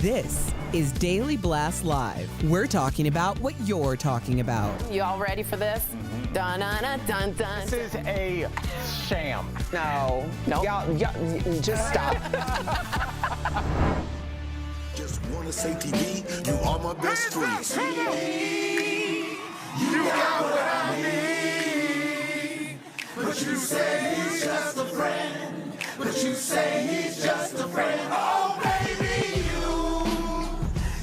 This is Daily Blast Live. We're talking about what you're talking about. You all ready for this? Dun dun dun dun dun. This is a sham. No. Y'all, just stop. Just wanna say TV, you are my best friend. You got what I need. But you say he's just a friend. But you say he's just a friend. Oh, baby,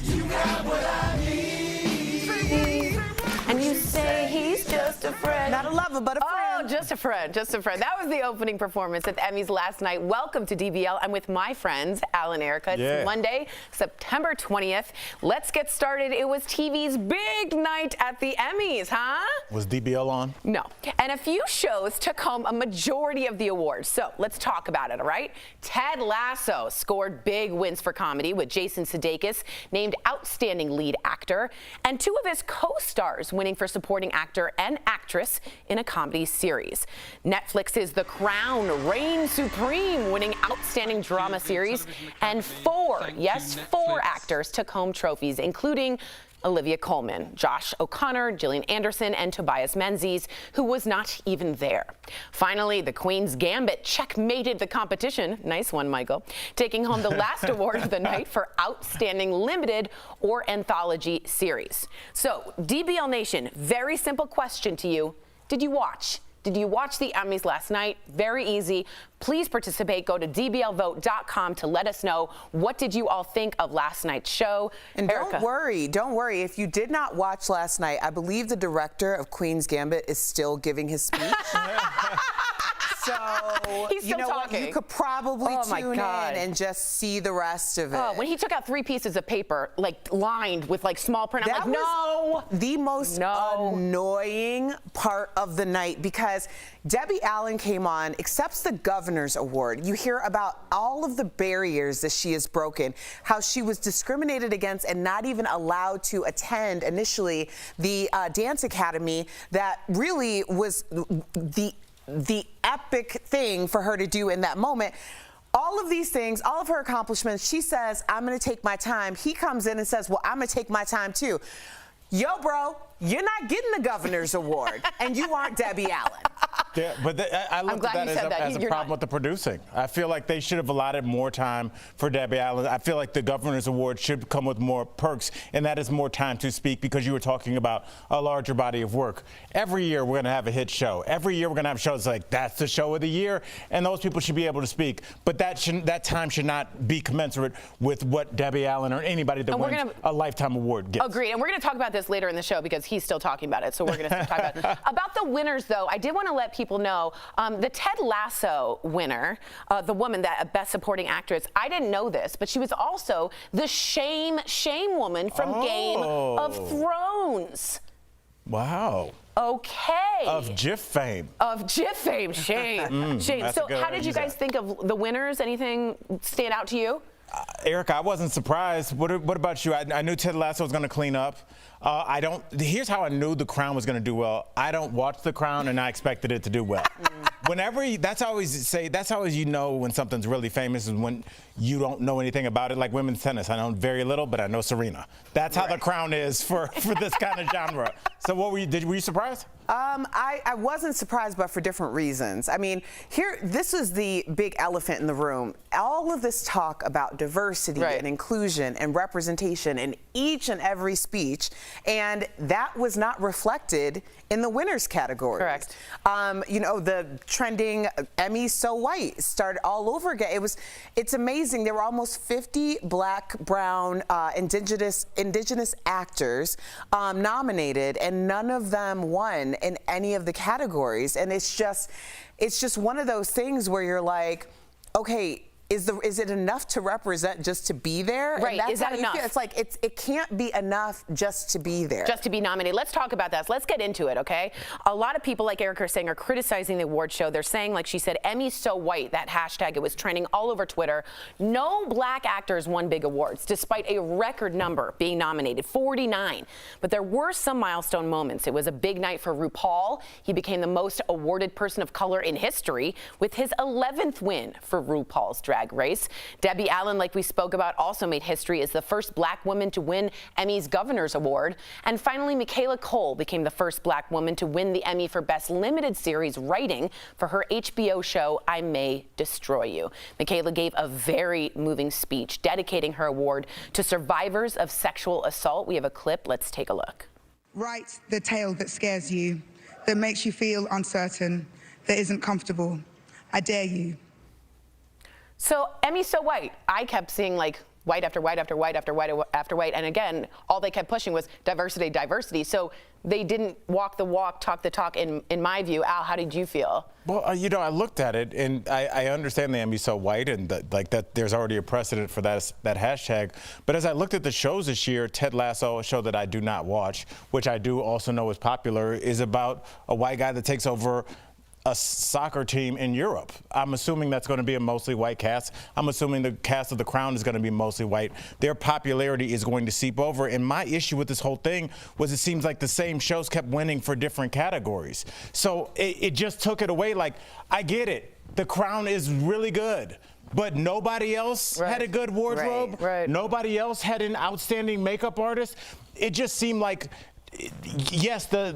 you got what I need. And you say he's just a friend. Not a lover, but a friend. Oh, just a friend, just a friend. That was the opening performance at the Emmys last night. Welcome to DBL. I'm with my friends, Al and Erica. It's Monday, September 20th. Let's get started. It was TV's big night at the Emmys, huh? Was DBL on? No. And a few shows took home a majority of the awards. So let's talk about it, all right? Ted Lasso scored big wins for comedy with Jason Sudeikis named Outstanding Lead Actor, and two of his co-stars winning for Supporting Actor and Actress in a Comedy Series. Netflix's The Crown reigned supreme, winning Outstanding Drama Series, and four actors took home trophies, including Olivia Colman, Josh O'Connor, Gillian Anderson, and Tobias Menzies, who was not even there. Finally, The Queen's Gambit checkmated the competition. Nice one, Michael. Taking home the last award of the night for Outstanding Limited or Anthology Series. So, DBL Nation, very simple question to you. Did you watch? Did you watch the Emmys last night? Very easy. Please participate. Go to dblvote.com to let us know what did you all think of last night's show. And Erica. don't worry. If you did not watch last night, I believe the director of Queen's Gambit is still giving his speech. So, He's still talking. You could probably tune in and just see the rest of it. Oh, when he took out 3 pieces of paper, like lined with like small print, I'm That like, was the most annoying part of the night, because Debbie Allen came on, accepts the Governor's Award. You hear about all of the barriers that she has broken, how she was discriminated against and not even allowed to attend initially the dance academy that really was the epic thing for her to do in that moment. All of these things, all of her accomplishments, she says, I'm going to take my time. He comes in and says, well, I'm going to take my time too. Yo, bro, you're not getting the Governor's Award, and you aren't Debbie Allen. Yeah, but I look at that as a problem with the producing. I feel like they should have allotted more time for Debbie Allen. I feel like the Governor's Award should come with more perks, and that is more time to speak, because you were talking about a larger body of work. Every year we're going to have a hit show. Every year we're going to have shows like that's the show of the year, and those people should be able to speak. But that time should not be commensurate with what Debbie Allen or anybody that wins a Lifetime Award gets. Agreed, and we're going to talk about this later in the show because he's still talking about it, so we're going to talk about it. About the winners, though, I did want to let people know the Ted Lasso winner, the woman that Best Supporting Actress, I didn't know this, but she was also the shame woman from Game of Thrones. Wow. Okay. Of GIF fame. Of GIF fame. Shame. Shame. So how did you guys think of the winners? Anything stand out to you? Erica, I wasn't surprised. What about you? I knew Ted Lasso was going to clean up. Here's how I knew The Crown was going to do well. I don't watch The Crown, and I expected it to do well. That's how you know when something's really famous, is when you don't know anything about it. Like women's tennis, I know very little, but I know Serena. That's how The Crown is for this kind of genre. So were you surprised? I wasn't surprised, but for different reasons. I mean, this is the big elephant in the room. All of this talk about diversity and inclusion and representation in each and every speech, and that was not reflected in the winners category. Correct. The trending Emmy So White started all over again. It's amazing. There were almost 50 Black, Brown, indigenous actors nominated, and none of them won in any of the categories. And it's just one of those things where you're like, okay, is it enough to represent just to be there? Right. And that's is that how enough? It's like it can't be enough just to be there. Just to be nominated. Let's talk about that. Let's get into it, okay? A lot of people, like Erica is saying, are criticizing the award show. They're saying, like she said, Emmys So White, that hashtag, it was trending all over Twitter. No Black actors won big awards, despite a record number being nominated, 49. But there were some milestone moments. It was a big night for RuPaul. He became the most awarded person of color in history with his 11th win for RuPaul's Drag bag race. Debbie Allen, like we spoke about, also made history as the first black woman to win Emmy's Governor's Award. And finally, Michaela Coel became the first black woman to win the Emmy for Best Limited Series Writing for her HBO show, I May Destroy You. Michaela gave a very moving speech dedicating her award to survivors of sexual assault. We have a clip. Let's take a look. Write the tale that scares you, that makes you feel uncertain, that isn't comfortable. I dare you. So Emmy's so white. I kept seeing like white after white after white after white after white. And again, all they kept pushing was diversity, diversity. So they didn't walk the walk, talk the talk, in my view. Al, how did you feel? Well, you know, I looked at it, and I understand the Emmy's so white, and that there's already a precedent for that hashtag. But as I looked at the shows this year, Ted Lasso, a show that I do not watch, which I do also know is popular, is about a white guy that takes over a soccer team in Europe. I'm assuming that's going to be a mostly white cast. I'm assuming the cast of The Crown is going to be mostly white. Their popularity is going to seep over. And my issue with this whole thing was it seems like the same shows kept winning for different categories. So it just took it away. Like, I get it. The Crown is really good. But nobody else had a good wardrobe. Right. Nobody else had an outstanding makeup artist. It just seemed like, yes, the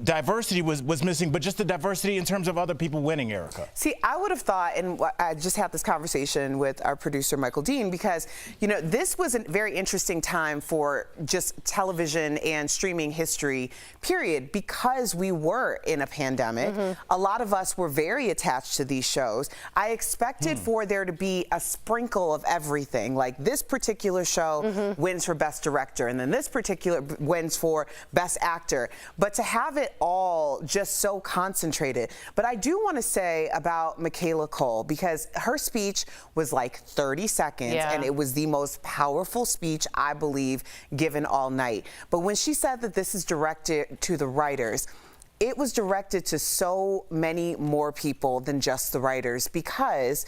diversity was missing, but just the diversity in terms of other people winning, Erica. See, I would have thought, and I just had this conversation with our producer, Michael Dean, because, you know, this was a very interesting time for just television and streaming history, period, because we were in a pandemic. A lot of us were very attached to these shows. I expected for there to be a sprinkle of everything, like this particular show wins for Best Director, and then this particular wins for Best Actor, but to have it all just so concentrated. But I do want to say about Michaela Coel, because her speech was like 30 seconds, and it was the most powerful speech, I believe, given all night. But when she said that this is directed to the writers, it was directed to so many more people than just the writers, because,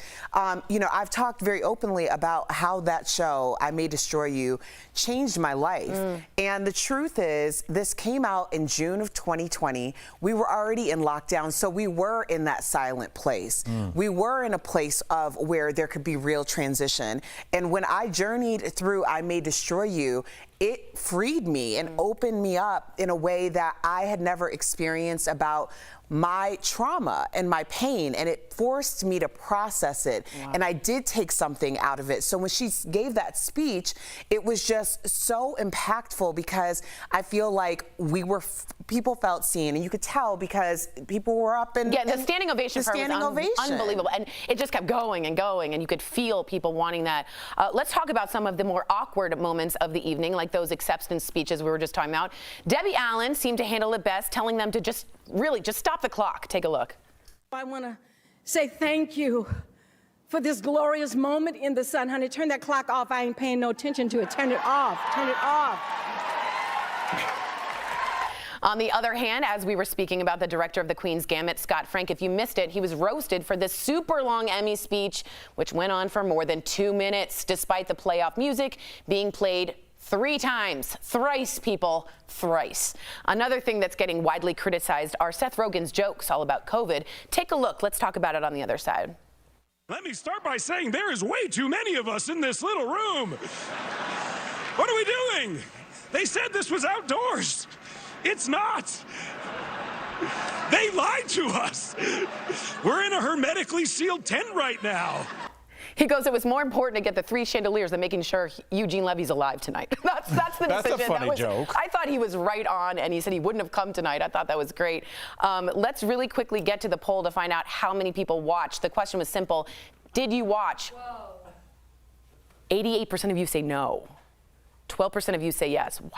you know, I've talked very openly about how that show, I May Destroy You, changed my life. And the truth is, this came out in June of 2020. We were already in lockdown, so we were in that silent place. We were in a place of where there could be real transition. And when I journeyed through I May Destroy You, it freed me and opened me up in a way that I had never experienced about my trauma and my pain, and it forced me to process it. And I did take something out of it. So when she gave that speech, it was just so impactful, because I feel like people felt seen, and you could tell because people were up and the standing ovation for her was unbelievable, and it just kept going and going, and you could feel people wanting that. Let's talk about some of the more awkward moments of the evening, like those acceptance speeches we were just talking about. Debbie Allen seemed to handle it best, telling them to just stop the clock. Take a look. I want to say thank you for this glorious moment in the sun. Honey, turn that clock off. I ain't paying no attention to it. Turn it off. Turn it off. On the other hand, as we were speaking about the director of The Queen's Gambit, Scott Frank, if you missed it, he was roasted for this super long Emmy speech, which went on for more than 2 minutes, despite the playoff music being played 3 times. Thrice, people. Thrice. Another thing that's getting widely criticized are Seth Rogen's jokes all about COVID. Take a look. Let's talk about it on the other side. Let me start by saying there is way too many of us in this little room. What are we doing? They said this was outdoors. It's not. They lied to us. We're in a hermetically sealed tent right now. He goes, it was more important to get the 3 chandeliers than making sure Eugene Levy's alive tonight. That's the decision. That's a funny joke. I thought he was right on, and he said he wouldn't have come tonight. I thought that was great. Let's really quickly get to the poll to find out how many people watched. The question was simple. Did you watch? 88% of you say no. 12% of you say yes. Wow.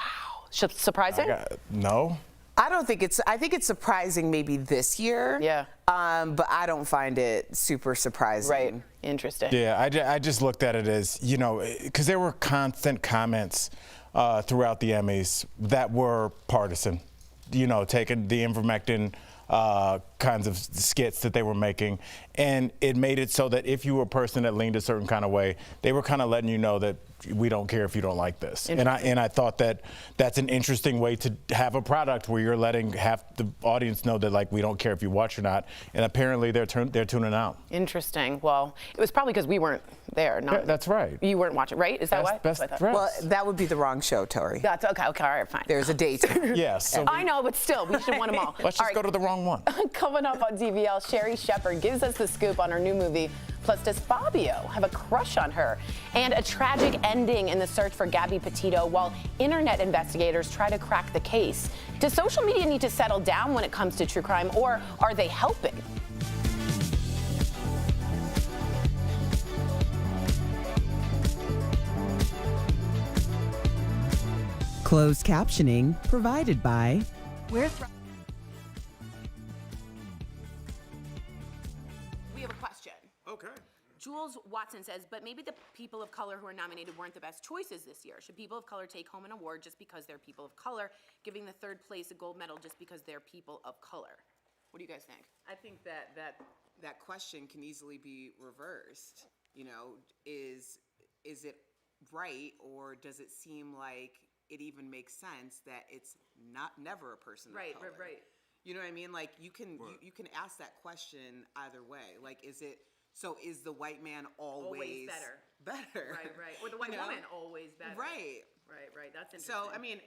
Surprising? No. I think it's surprising maybe this year. Yeah. But I don't find it super surprising. Right. Interesting. Yeah, I just looked at it as, you know, because there were constant comments throughout the Emmys that were partisan, you know, taking the ivermectin kinds of skits that they were making. And it made it so that if you were a person that leaned a certain kind of way, they were kind of letting you know that we don't care if you don't like this. And I thought that that's an interesting way to have a product where you're letting half the audience know that, like, we don't care if you watch or not. And apparently they're tuning out. Interesting. Well, it was probably because we weren't there. Yeah, that's right. You weren't watching, right? Is that why? Well, that would be the wrong show, Tori. That's okay. All right, fine. There's a date. Yes. So I know, but still, we should want them all. Let's just go to the wrong one. Coming up on DBL, Sherry Shepherd gives us the scoop on her new movie. Plus, does Fabio have a crush on her? And a tragic ending in the search for Gabby Petito while internet investigators try to crack the case. Does social media need to settle down when it comes to true crime, or are they helping? Closed captioning provided by We have a question. Okay. Jules Watson says, but maybe the people of color who are nominated weren't the best choices this year. Should people of color take home an award just because they're people of color, giving the third place a gold medal just because they're people of color? What do you guys think? I think that question can easily be reversed. You know, is it right, or does it seem like it even makes sense that it's never a person of color? Right. You know what I mean? Like, you can ask that question either way. Like, is the white man always better? Right. Or the white woman always better. Right. That's interesting. So, I mean,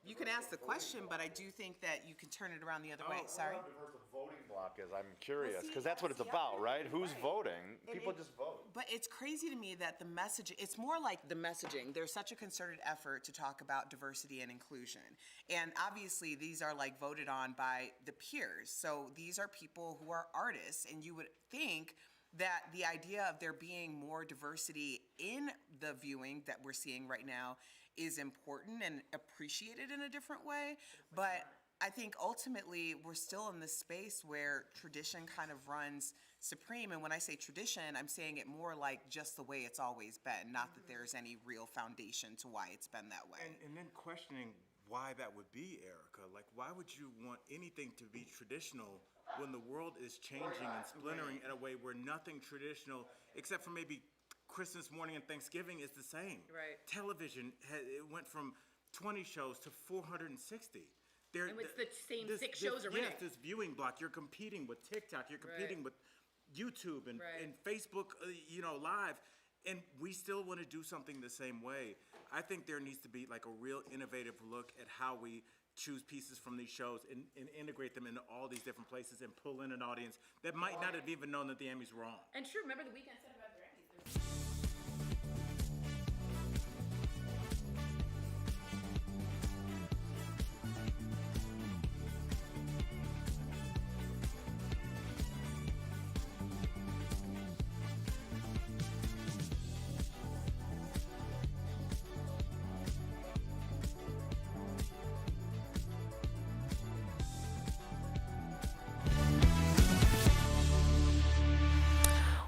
you can ask the question, but I do think that you can turn it around the other way. Sorry? The voting block is, I'm curious, because that's what it's about, right? Who's voting? People just vote. But it's crazy to me that the message, it's more like the messaging. There's such a concerted effort to talk about diversity and inclusion. And obviously, these are like voted on by the peers. So these are people who are artists, and you would think that the idea of there being more diversity in the viewing that we're seeing right now is important and appreciated in a different way. But I think ultimately we're still in this space where tradition kind of runs supreme. And when I say tradition, I'm saying it more like just the way it's always been, not that there's any real foundation to why it's been that way. And then questioning why that would be, Erica. Like, why would you want anything to be traditional when the world is changing and splintering in a way where nothing traditional, except for maybe Christmas morning and Thanksgiving, is the same? Right. Television, it went from 20 shows to 460. And it's the same 6 shows are winning. Yes, this viewing block. You're competing with TikTok. You're competing with YouTube and Facebook, Live. And we still want to do something the same way. I think there needs to be like a real innovative look at how we choose pieces from these shows and integrate them into all these different places and pull in an audience that might not have even known that the Emmys were on. And true, remember the weekend said about the Emmys.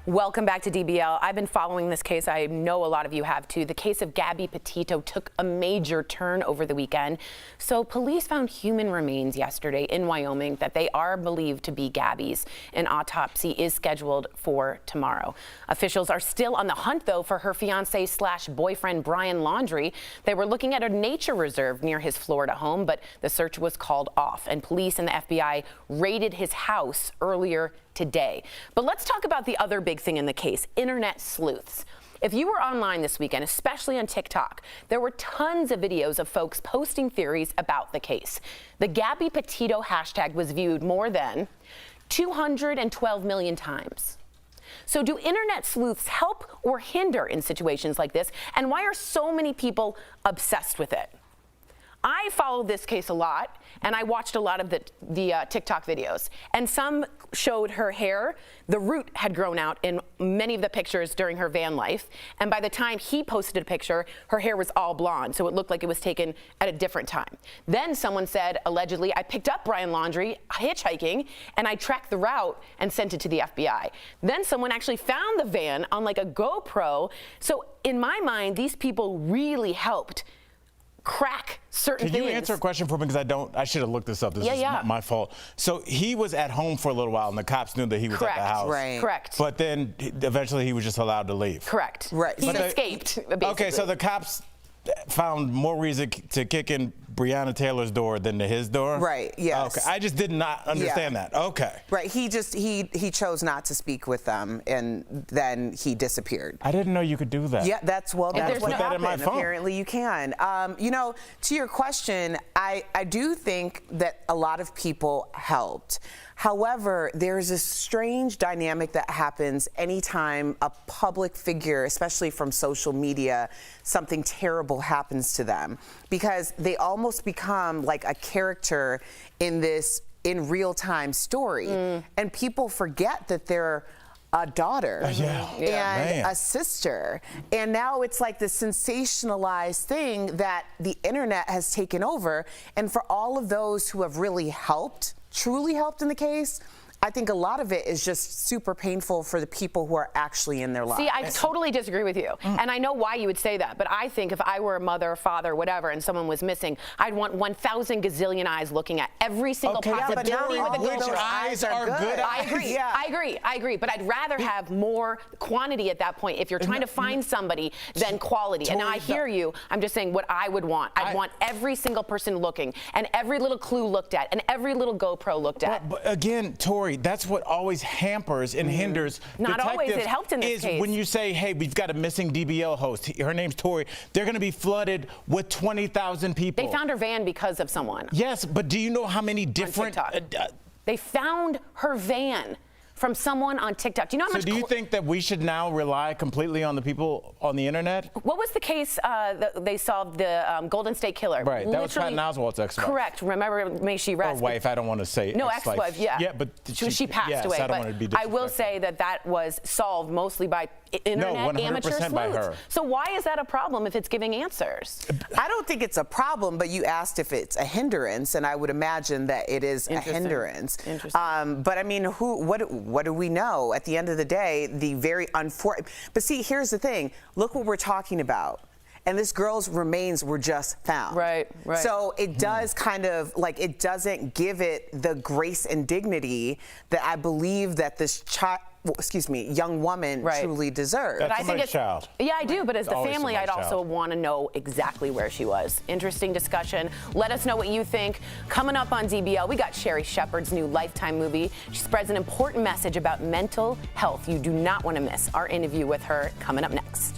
Welcome back to DBL. I've been following this case. I know a lot of you have too. The case of Gabby Petito took a major turn over the weekend. So police found human remains yesterday in Wyoming that they are believed to be Gabby's. An autopsy is scheduled for tomorrow. Officials are still on the hunt, though, for her fiance/boyfriend, Brian Laundrie. They were looking at a nature reserve near his Florida home, but the search was called off, and police and the FBI raided his house earlier today. But let's talk about the other big thing in the case, internet sleuths. If you were online this weekend, especially on TikTok, there were tons of videos of folks posting theories about the case. The Gabby Petito hashtag was viewed more than 212 million times. So do internet sleuths help or hinder in situations like this? And why are so many people obsessed with it? I followed this case a lot, and I watched a lot of the TikTok videos. And some showed her hair. The root had grown out in many of the pictures during her van life. And by the time he posted a picture, her hair was all blonde, so it looked like it was taken at a different time. Then someone said, allegedly, I picked up Brian Laundrie hitchhiking, and I tracked the route and sent it to the FBI. Then someone actually found the van on like a GoPro. So in my mind, these people really helped crack certain Can things. you answer a question for me? Because I should have looked this up. This is my fault. So he was at home for a little while, and the cops knew that he was at the house. Right. Correct. But then eventually he was just allowed to leave. Correct. Right. He escaped, basically. Okay, so the cops found more reason to kick in Breonna Taylor's door than to his door? Right, yes. Okay, I just did not understand that. Okay. Right, he chose not to speak with them, and then he disappeared. I didn't know you could do that. Yeah, that's what put that happened. in my phone. Apparently you can. You know, to your question, I do think that a lot of people helped. However, there's a strange dynamic that happens anytime a public figure, especially from social media, something terrible happens to them, because they almost become like a character in this in real-time story, and people forget that they're a daughter and a sister, and now it's like this sensationalized thing that the internet has taken over. And for all of those who have really helped, truly helped in the case, I think a lot of it is just super painful for the people who are actually in their lives. See, I totally disagree with you. And I know why you would say that, but I think if I were a mother, father, whatever, and someone was missing, I'd want 1,000 gazillion eyes looking at every single possibility with a which camera. eyes are good eyes? I agree. But I'd rather have more quantity at that point if you're trying to find somebody than quality. And I hear you. I'm just saying what I would want. I'd want every single person looking, and every little clue looked at, and every little GoPro looked at. But again, Tori, that's what always hampers and hinders Not always. It helped in this case. When you say, hey, we've got a missing DBL host, her name's Tori, they're going to be flooded with 20,000 people. They found her van because of someone. Yes, but do you know how many different... They found her van from someone on TikTok. Do you know how much? So do you think that we should now rely completely on the people on the internet? What was the case that they solved, the Golden State Killer? Right, that was Patton Oswalt's ex-wife. Correct. Remember, may she rest. Or wife, I don't want to say. No, ex-wife, yeah. Yeah, but she passed away. I don't want to be disrespectful. I will say that was solved mostly by internet amateur sleuths. By her. So why is that a problem if it's giving answers? I don't think it's a problem, but you asked if it's a hindrance, and I would imagine that it is a hindrance. Interesting. But I mean, what do we know? At the end of the day, the very unfortunate. But see, here's the thing. Look what we're talking about. And this girl's remains were just found. Right. So it does kind of, like, it doesn't give it the grace and dignity that I believe that this young woman truly deserves. That's somebody's child. Yeah, I do, but as the family, I'd also want to know exactly where she was. Interesting discussion. Let us know what you think. Coming up on DBL, we got Sherry Shepherd's new Lifetime movie. She spreads an important message about mental health. You do not want to miss our interview with her coming up next.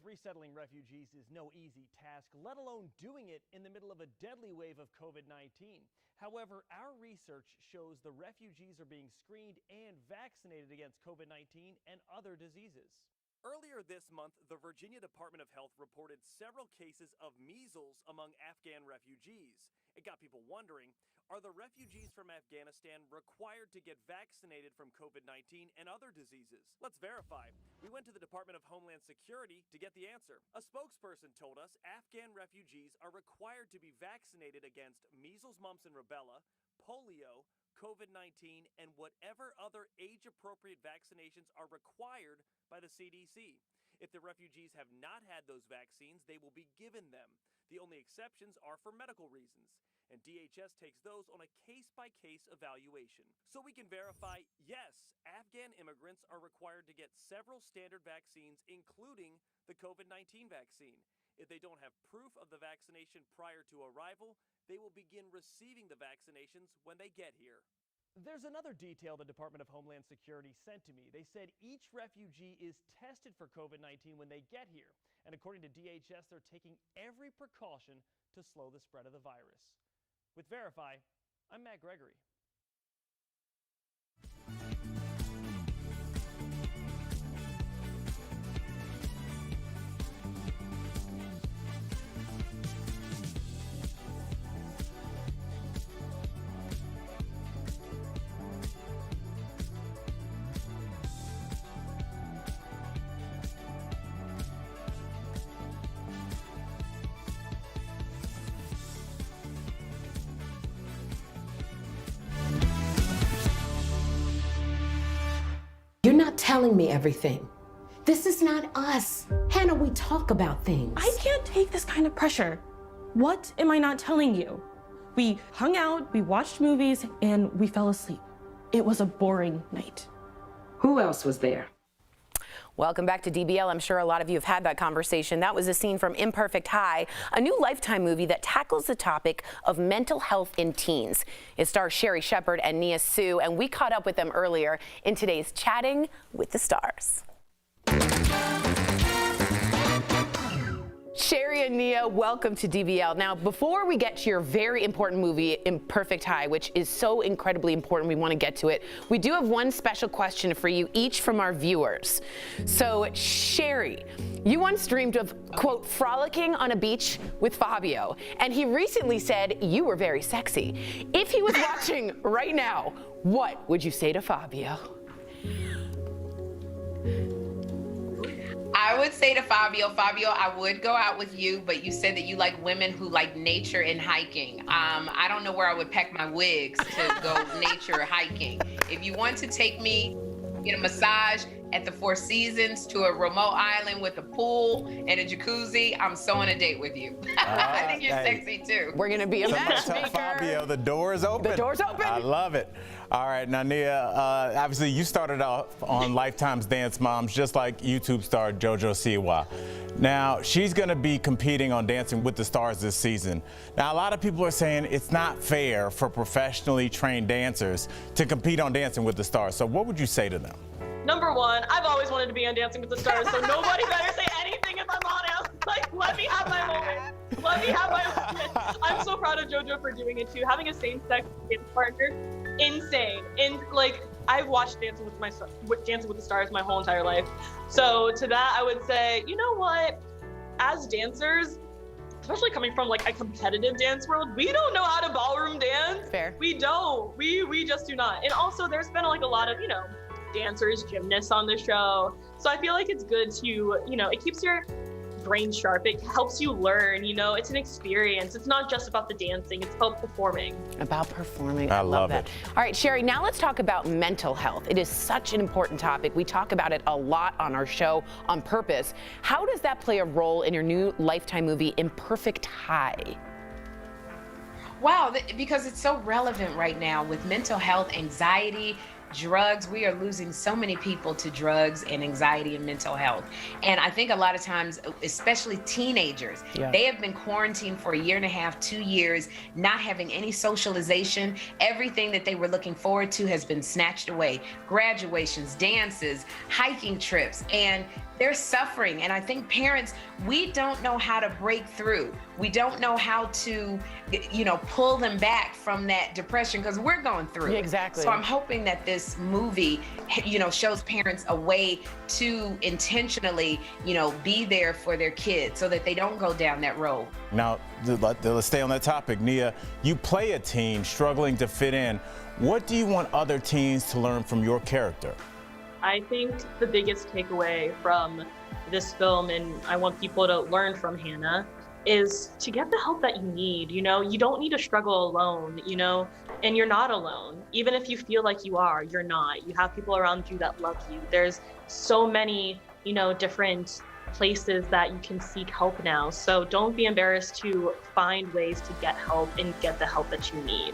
Resettling refugees is no easy task, let alone doing it in the middle of a deadly wave of COVID-19. However, our research shows the refugees are being screened and vaccinated against COVID-19 and other diseases. Earlier this month, the Virginia Department of Health reported several cases of measles among Afghan refugees. It got people wondering, are the refugees from Afghanistan required to get vaccinated from COVID-19 and other diseases? Let's verify. We went to the Department of Homeland Security to get the answer. A spokesperson told us Afghan refugees are required to be vaccinated against measles, mumps, and rubella, polio, COVID-19, and whatever other age-appropriate vaccinations are required by the CDC. If the refugees have not had those vaccines, they will be given them. The only exceptions are for medical reasons, and DHS takes those on a case-by-case evaluation. So we can verify, yes, Afghan immigrants are required to get several standard vaccines, including the COVID-19 vaccine. If they don't have proof of the vaccination prior to arrival, they will begin receiving the vaccinations when they get here. There's another detail the Department of Homeland Security sent to me. They said each refugee is tested for COVID-19 when they get here. And according to DHS, they're taking every precaution to slow the spread of the virus. With Verify, I'm Matt Gregory. telling me everything. This is not us. Hannah, we talk about things. I can't take this kind of pressure. What am I not telling you? We hung out, we watched movies, and we fell asleep. It was a boring night. Who else was there? Welcome back to DBL. I'm sure a lot of you have had that conversation. That was a scene from Imperfect High, a new Lifetime movie that tackles the topic of mental health in teens. It stars Sherry Shepherd and Nia Sue, and we caught up with them earlier in today's Chatting with the Stars. Sherry and Nia, welcome to DBL. Now, before we get to your very important movie, Imperfect High, which is so incredibly important, we want to get to it, we do have one special question for you, each from our viewers. So, Sherry, you once dreamed of, quote, frolicking on a beach with Fabio, and he recently said you were very sexy. If he was watching right now, what would you say to Fabio? I would say to Fabio, I would go out with you, but you said that you like women who like nature and hiking. I don't know where I would pack my wigs to go nature hiking. If you want to take me, get a massage at the Four Seasons to a remote island with a pool and a jacuzzi, I'm so on a date with you. I think you're sexy too. We're gonna be a matchmaker. Fabio, the door is open. The door's open. I love it. All right, now Nia, obviously you started off on Lifetime's Dance Moms, just like YouTube star JoJo Siwa. Now, she's gonna be competing on Dancing with the Stars this season. Now, a lot of people are saying it's not fair for professionally trained dancers to compete on Dancing with the Stars. So what would you say to them? Number one, I've always wanted to be on Dancing with the Stars, so nobody better say anything if I'm on it. Like, let me have my moment. Let me have my moment. I'm so proud of JoJo for doing it too. Having a same-sex dance partner, insane. And like, I've watched Dancing with the Stars my whole entire life. So to that, I would say, you know what? As dancers, especially coming from like a competitive dance world, we don't know how to ballroom dance. Fair. We don't. We just do not. And also, there's been like a lot of, you know, dancers, gymnasts on the show. So I feel like it's good to, you know, it keeps your brain sharp. It helps you learn, you know, it's an experience. It's not just about the dancing, it's about performing. About performing. I love that. it. All right, Sherry, now let's talk about mental health. It is such an important topic. We talk about it a lot on our show on purpose. How does that play a role in your new Lifetime movie, Imperfect High? Wow, because it's so relevant right now with mental health, anxiety, drugs. We are losing so many people to drugs and anxiety and mental health. And I think a lot of times, especially teenagers, they have been quarantined for 1.5 years, 2 years, not having any socialization. Everything that they were looking forward to has been snatched away. Graduations, dances, hiking trips, and they're suffering. And I think parents, we don't know how to break through. We don't know how to, you know, pull them back from that depression because we're going through it. Exactly. So I'm hoping that this movie, you know, shows parents a way to intentionally, you know, be there for their kids so that they don't go down that road. Now, let's stay on that topic. Nia, you play a teen struggling to fit in. What do you want other teens to learn from your character? I think the biggest takeaway from this film, and I want people to learn from Hannah, is to get the help that you need. You know, you don't need to struggle alone, you know, and you're not alone. Even if you feel like you are, you're not. You have people around you that love you. There's so many, you know, different places that you can seek help now. So don't be embarrassed to find ways to get help and get the help that you need.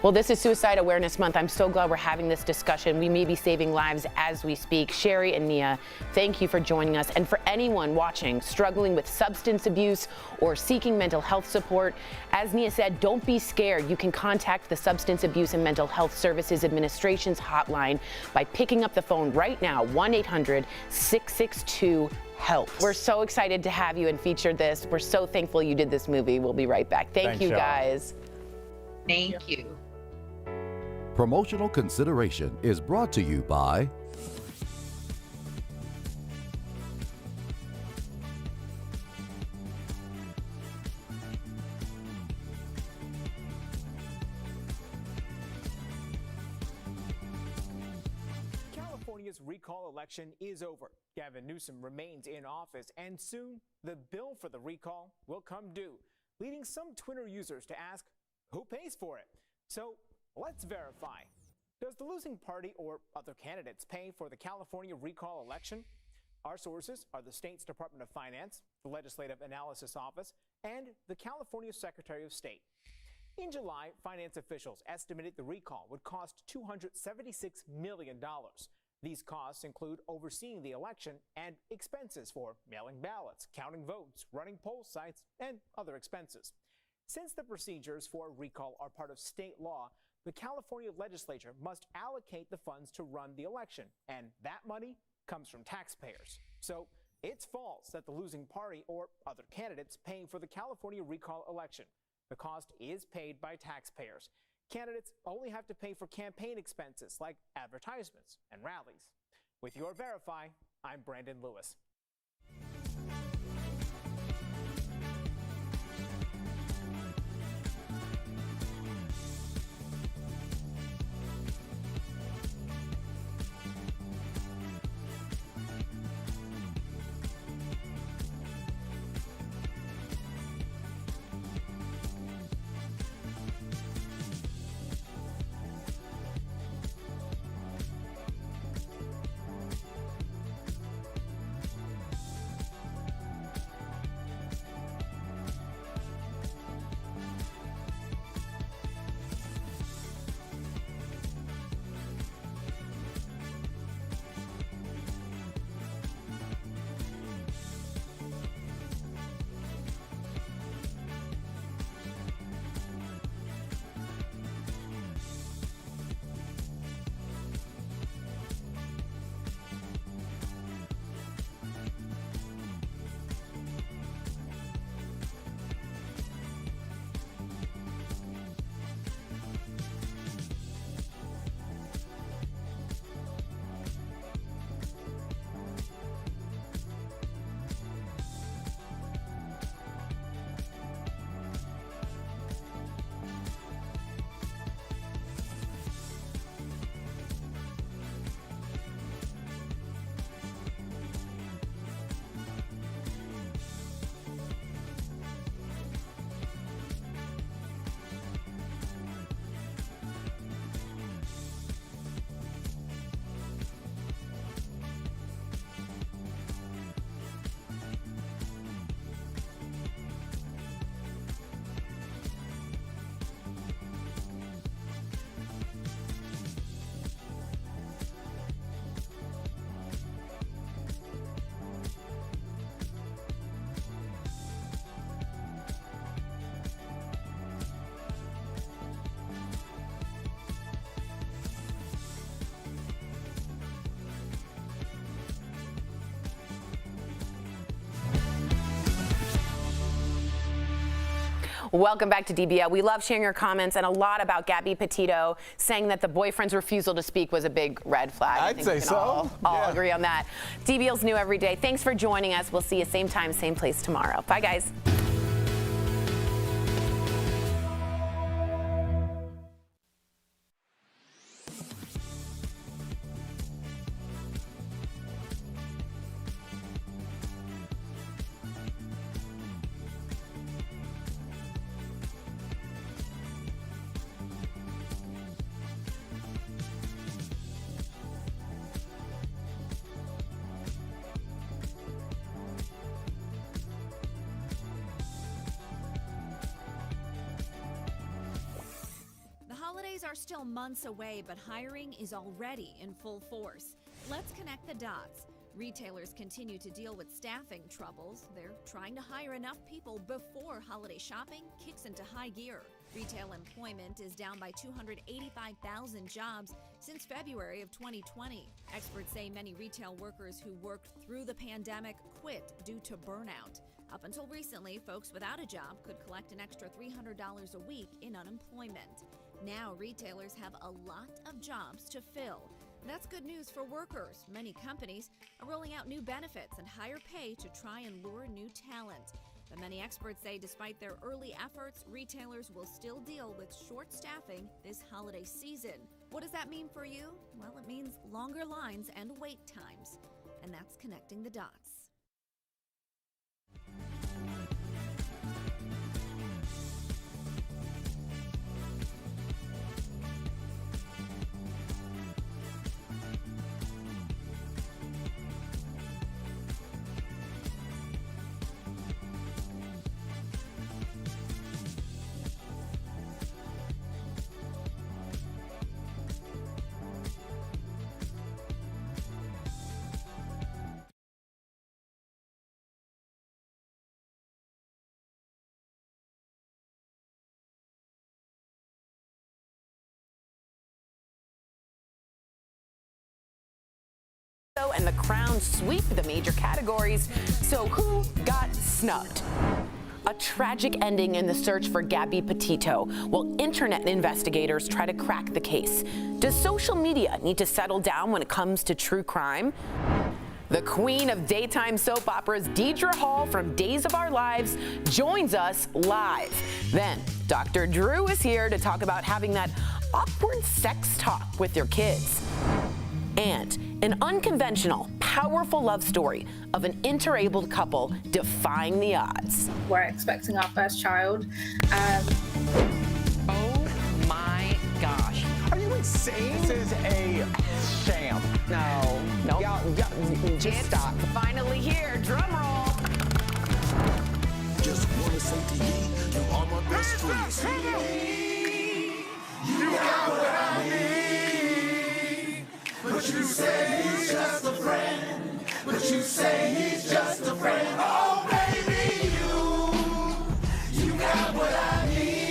Well, this is Suicide Awareness Month. I'm so glad we're having this discussion. We may be saving lives as we speak. Sherry and Nia, thank you for joining us. And for anyone watching, struggling with substance abuse or seeking mental health support, as Nia said, don't be scared. You can contact the Substance Abuse and Mental Health Services Administration's hotline by picking up the phone right now, 1-800-662-HELP. We're so excited to have you and feature this. We're so thankful you did this movie. We'll be right back. Thanks, you guys. Thank you. Promotional consideration is brought to you by California's recall election is over. Gavin Newsom remains in office, and soon the bill for the recall will come due, leading some Twitter users to ask, who pays for it? So let's verify. Does the losing party or other candidates pay for the California recall election? Our sources are the state's Department of Finance, the Legislative Analysis Office, and the California Secretary of State. In July, finance officials estimated the recall would cost $276 million. These costs include overseeing the election and expenses for mailing ballots, counting votes, running poll sites, and other expenses. Since the procedures for a recall are part of state law, the California legislature must allocate the funds to run the election, and that money comes from taxpayers. So it's false that the losing party or other candidates paying for the California recall election. The cost is paid by taxpayers. Candidates only have to pay for campaign expenses like advertisements and rallies. With your Verify, I'm Brandon Lewis. Welcome back to DBL. We love sharing your comments and a lot about Gabby Petito saying that the boyfriend's refusal to speak was a big red flag. I'd say so. All agree on that. DBL's new every day. Thanks for joining us. We'll see you same time, same place tomorrow. Bye, guys. Are still months away, but hiring is already in full force. Let's connect the dots. Retailers continue to deal with staffing troubles. They're trying to hire enough people before holiday shopping kicks into high gear. Retail employment is down by 285,000 jobs since February of 2020. Experts say many retail workers who worked through the pandemic quit due to burnout. Up until recently, folks without a job could collect an extra $300 a week in unemployment. Now retailers have a lot of jobs to fill. That's good news for workers. Many companies are rolling out new benefits and higher pay to try and lure new talent. But many experts say despite their early efforts, retailers will still deal with short staffing this holiday season. What does that mean for you? Well, it means longer lines and wait times. And that's connecting the dots. and the Crown sweep the major categories. So who got snubbed? A tragic ending in the search for Gabby Petito, while internet investigators try to crack the case. Does social media need to settle down when it comes to true crime? The queen of daytime soap operas, Deidra Hall from Days of Our Lives, joins us live. Then, Dr. Drew is here to talk about having that awkward sex talk with your kids. And an unconventional, powerful love story of an interabled couple defying the odds. We're expecting our first child. Oh my gosh. Are you insane? This is a sham. No. Nope. Y'all, just stop. Finally here, drum roll. Just wanna say to you, you are my best friend. You got what I need. But you say he's just a friend. But you say he's just a friend. Oh, baby, you got what I need.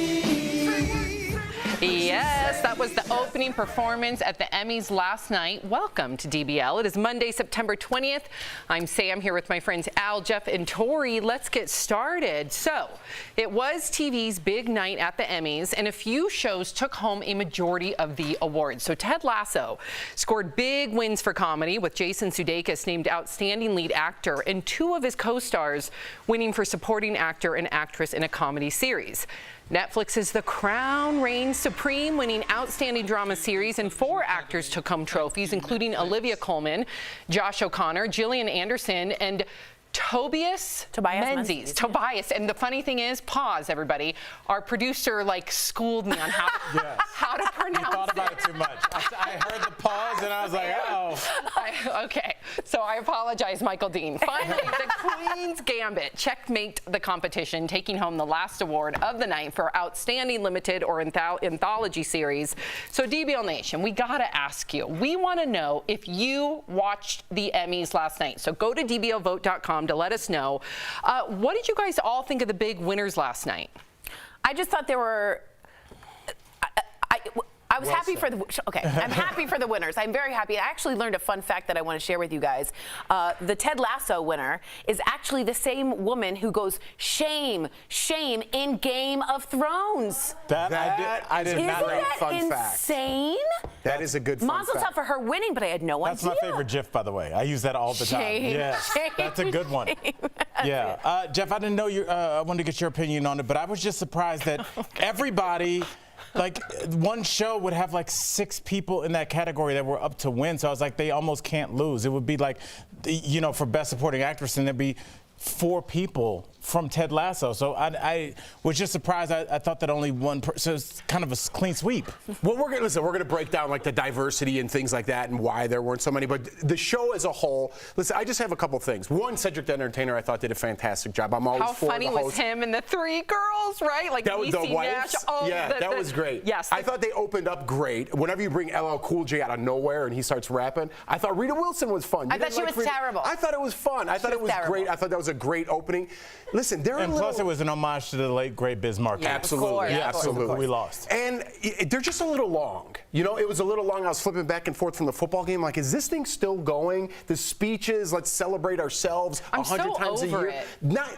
Yes, that was the opening performance at the Emmys last night. Welcome to DBL. It is Monday, September 20th. I'm Sam here with my friends Al, Jeff, and Tori. Let's get started. So, it was TV's big night at the Emmys, and a few shows took home a majority of the awards. So, Ted Lasso scored big wins for comedy, with Jason Sudeikis named Outstanding Lead Actor, and two of his co-stars winning for Supporting Actor and Actress in a Comedy Series. Netflix's The Crown reigns supreme, winning Outstanding Drama Series, and 4 actors took home trophies, including Olivia Colman, Josh O'Connor, Gillian Anderson, and Tobias Menzies. Tobias. And the funny thing is, pause, everybody. Our producer, schooled me on how to pronounce it. You thought about it too much. I heard the pause, and I was like, oh. Okay. So I apologize, Michael Dean. Finally, the Queen's Gambit checkmate the competition, taking home the last award of the night for Outstanding Limited or Anthology Series. So, DBL Nation, we got to ask you. We want to know if you watched the Emmys last night. So go to dblvote.com to let us know. What did you guys all think of the big winners last night? I just thought there were. I was happy for the. Okay, I'm happy for the winners. I'm very happy. I actually learned a fun fact that I want to share with you guys. The Ted Lasso winner is actually the same woman who goes shame, shame in Game of Thrones. I did not know. Fun fact. Insane? That is a good fun fact. Mazel tov for her winning, but I had no idea. That's my favorite GIF, by the way. I use that all the time. Yes, that's a good one. Yeah, Jeff, I didn't know you. I wanted to get your opinion on it, but I was just surprised that everybody. One show would have 6 people in that category that were up to win. So I was like, they almost can't lose. It would be for Best Supporting Actress, and there'd be 4 people from Ted Lasso. So I was just surprised. I thought that only one person, so it's kind of a clean sweep. Well, we're gonna break down the diversity and things like that and why there weren't so many. But the show as a whole, listen, I just have a couple things. One, Cedric the Entertainer, I thought did a fantastic job. I'm always for the host. How funny was him and the 3 girls, right? That was the wives. Nash. That was great. Yes. I thought they opened up great. Whenever you bring LL Cool J out of nowhere and he starts rapping, I thought Rita Wilson was fun. I thought she was terrible. I thought it was fun. I thought it was great. I thought that was a great opening. Listen, plus it was an homage to the late great Biz Markie. Absolutely, absolutely. We lost. And they're just a little long. It was a little long. I was flipping back and forth from the football game. Is this thing still going? The speeches, let's celebrate ourselves 100 times a year.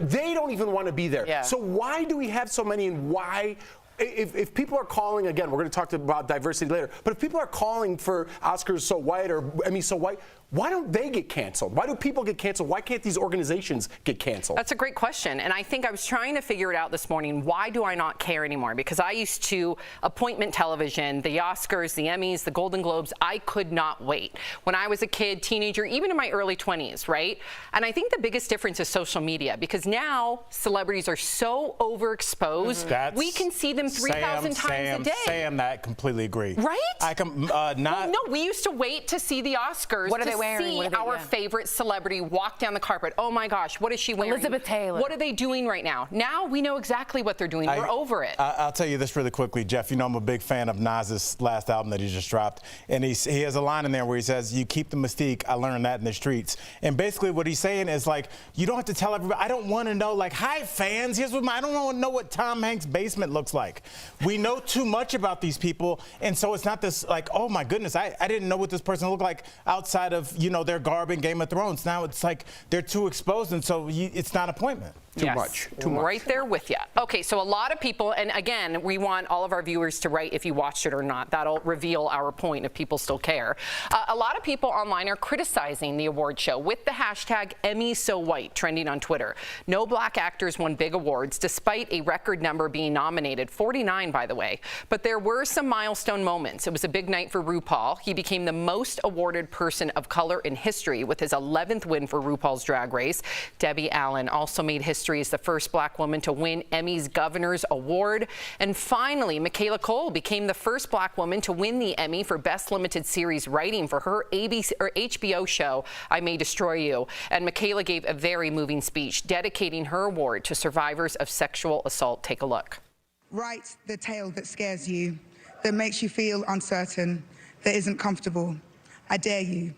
They don't even want to be there. Yeah. So why do we have so many, and why? If people are calling, again, we're going to talk about diversity later, but if people are calling for Oscars so white or Emmys so white, why don't they get canceled? Why do people get canceled? Why can't these organizations get canceled? That's a great question. And I think I was trying to figure it out this morning. Why do I not care anymore? Because I used to appointment television, the Oscars, the Emmys, the Golden Globes. I could not wait. When I was a kid, teenager, even in my early 20s, right? And I think the biggest difference is social media, because now celebrities are so overexposed. We can see them 3,000 times a day. Sam, that completely agree. Right? I can not. No, we used to wait to see the Oscars. What are they wearing? See our favorite celebrity walk down the carpet. Oh my gosh, what is she wearing? Elizabeth Taylor. What are they doing right now? Now we know exactly what they're doing. We're over it. I'll tell you this really quickly, Jeff. I'm a big fan of Nas's last album that he just dropped, and he has a line in there where he says, "You keep the mystique. I learned that in the streets." And basically, what he's saying is you don't have to tell everybody. I don't want to know. Hi fans, here's what I don't want to know what Tom Hanks' basement looks like. like. We know too much about these people, and so it's not this like, oh my goodness, I didn't know what this person looked like outside of, you know, their garb in Game of Thrones. Now it's like they're too exposed, and so it's not appointment. Too much. Right there with you. Okay, so a lot of people, and again, we want all of our viewers to write if you watched it or not. That'll reveal our point if people still care. A lot of people online are criticizing the award show with the hashtag #EmmySoWhite trending on Twitter. No black actors won big awards, despite a record number being nominated, 49 by the way. But there were some milestone moments. It was a big night for RuPaul. He became the most awarded person of color in history with his 11th win for RuPaul's Drag Race. Debbie Allen also made history as the first black woman to win Emmy's Governor's Award. And finally, Michaela Cole became the first black woman to win the Emmy for Best Limited Series Writing for her HBO show, I May Destroy You. And Michaela gave a very moving speech dedicating her award to survivors of sexual assault. Take a look. Write the tale that scares you, that makes you feel uncertain, that isn't comfortable. I dare you.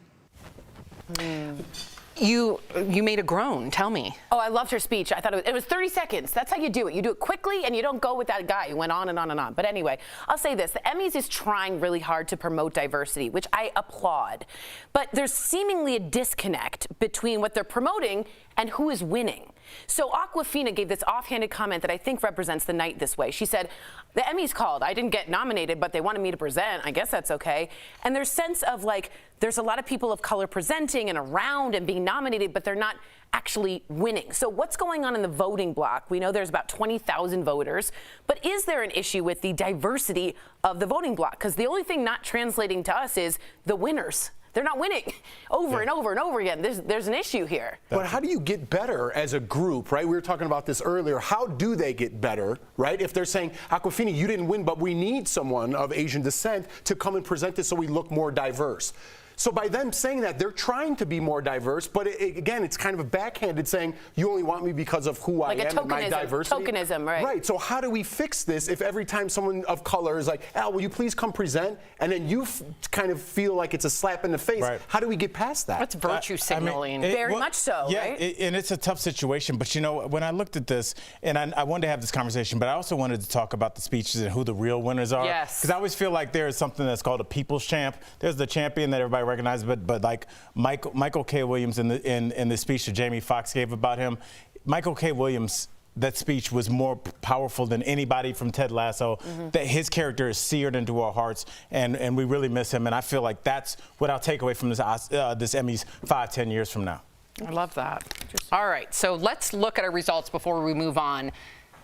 You made a groan. Tell me. Oh, I loved her speech. I thought it was 30 seconds. That's how you do it. You do it quickly, and you don't go with that guy who went on and on and on. But anyway, I'll say this. The Emmys is trying really hard to promote diversity, which I applaud. But there's seemingly a disconnect between what they're promoting and who is winning. So Awkwafina gave this offhanded comment that I think represents the night this way. She said, the Emmys called. I didn't get nominated, but they wanted me to present. I guess that's okay. And there's sense of like, there's a lot of people of color presenting and around and being nominated, but they're not actually winning. So what's going on in the voting block? We know there's about 20,000 voters, but is there an issue with the diversity of the voting block? Because the only thing not translating to us is the winners. They're not winning over and over and over again. There's an issue here. But how do you get better as a group, right? We were talking about this earlier. How do they get better, right? If they're saying, Awkwafina, you didn't win, but we need someone of Asian descent to come and present this so we look more diverse. So by them saying that, they're trying to be more diverse, but again, it's kind of a backhanded saying, you only want me because of who I am and my diversity. Tokenism, right. Right, so how do we fix this if every time someone of color is like, Al, will you please come present? And then you kind of feel like it's a slap in the face. Right. How do we get past that? That's virtue signaling. Very much so, yeah, right? And it's a tough situation, but you know, when I looked at this, and I wanted to have this conversation, but I also wanted to talk about the speeches and who the real winners are. Yes. Because I always feel like there is something that's called a people's champ. There's the champion that everybody recognizes, but like Michael K. Williams in the speech that Jamie Foxx gave about him, Michael K. Williams, that speech was more powerful than anybody from Ted Lasso. That his character is seared into our hearts, and we really miss him. And I feel like that's what I'll take away from this Emmys 5-10 years from now. I love that. All right, so let's look at our results before we move on.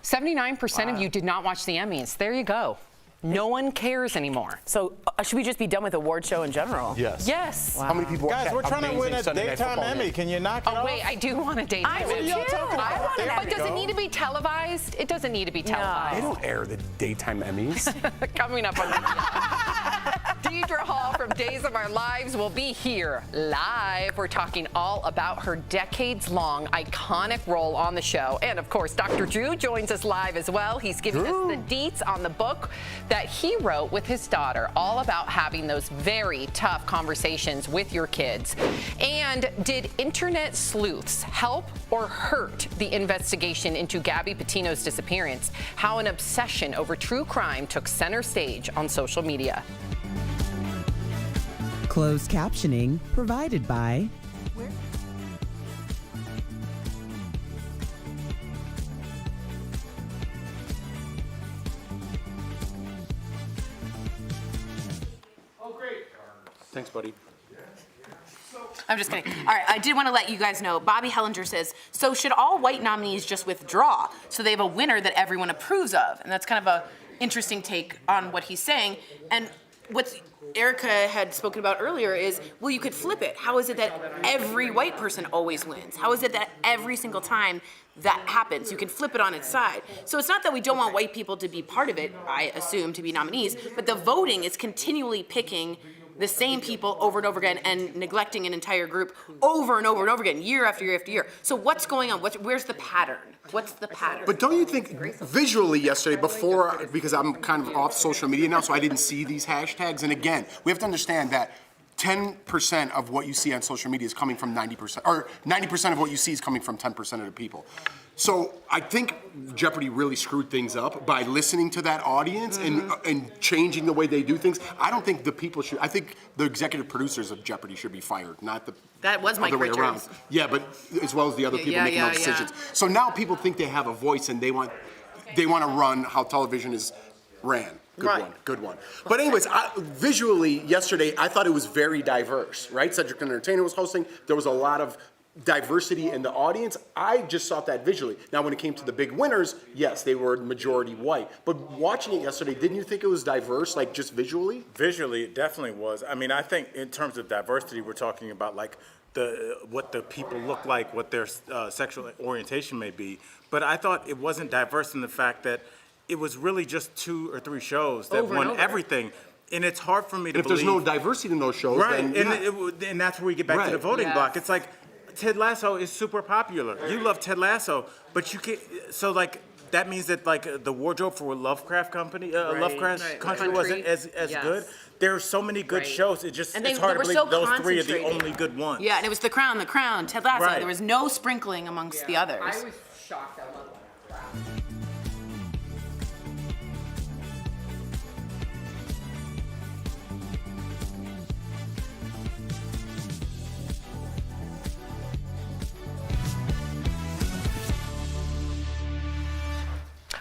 79% of you did not watch the Emmys. There you go. No one cares anymore. So should we just be done with the award show in general? Yes. Yes. Wow. How many people Guys, we're trying to win a daytime Emmy. Can you knock it off? Oh, wait, I do want a daytime Emmy. But does it need to be televised? It doesn't need to be televised. They don't air the daytime Emmys. Coming up on Deidra Hall from Days of Our Lives will be here live. We're talking all about her decades-long iconic role on the show. And, of course, Dr. Drew joins us live as well. He's giving us the deets on the book that he wrote with his daughter, all about having those very tough conversations with your kids. And did internet sleuths help or hurt the investigation into Gabby Petito's disappearance? How an obsession over true crime took center stage on social media. Closed captioning provided by Thanks, buddy. I'm just kidding. All right, I did want to let you guys know, Bobby Hellinger says, so should all white nominees just withdraw so they have a winner that everyone approves of? And that's kind of a interesting take on what he's saying. And what Erica had spoken about earlier is, well, you could flip it. How is it that every white person always wins? How is it that every single time that happens, you can flip it on its side? So it's not that we don't want white people to be part of it, I assume, to be nominees, but the voting is continually picking the same people over and over again and neglecting an entire group over and over and over again, year after year after year. So what's going on? Where's the pattern? What's the pattern? But don't you think visually yesterday, before, because I'm kind of off social media now, so I didn't see these hashtags, and again, we have to understand that 10% of what you see on social media is coming from 90%, or 90% of what you see is coming from 10% of the people. So I think Jeopardy really screwed things up by listening to that audience and changing the way they do things. I don't think the people should. I think the executive producers of Jeopardy should be fired, not the That was Mike other way around. Richards. Yeah, but as well as the other people making those decisions. So now people think they have a voice and they want to run how television is ran. Good one. But anyways, visually yesterday, I thought it was very diverse, right? Cedric the Entertainer was hosting. There was a lot of diversity in the audience. I just saw that visually. Now, when it came to the big winners, yes, they were majority white. But watching it yesterday, didn't you think it was diverse, like just visually? Visually, it definitely was. I mean, I think in terms of diversity, we're talking about like what the people look like, what their sexual orientation may be. But I thought it wasn't diverse in the fact that it was really just 2 or 3 shows that won everything. And it's hard for me to believe. If there's no diversity in those shows, right? then and that's where we get back to the voting block. It's like Ted Lasso is super popular. You love Ted Lasso, but you can't. So like that means that like the wardrobe for Lovecraft Country wasn't as good. There are so many good shows. It's hard to believe those 3 are the only good ones. Yeah, and it was The Crown, Ted Lasso. Right. There was no sprinkling amongst the others. I was shocked. I love that.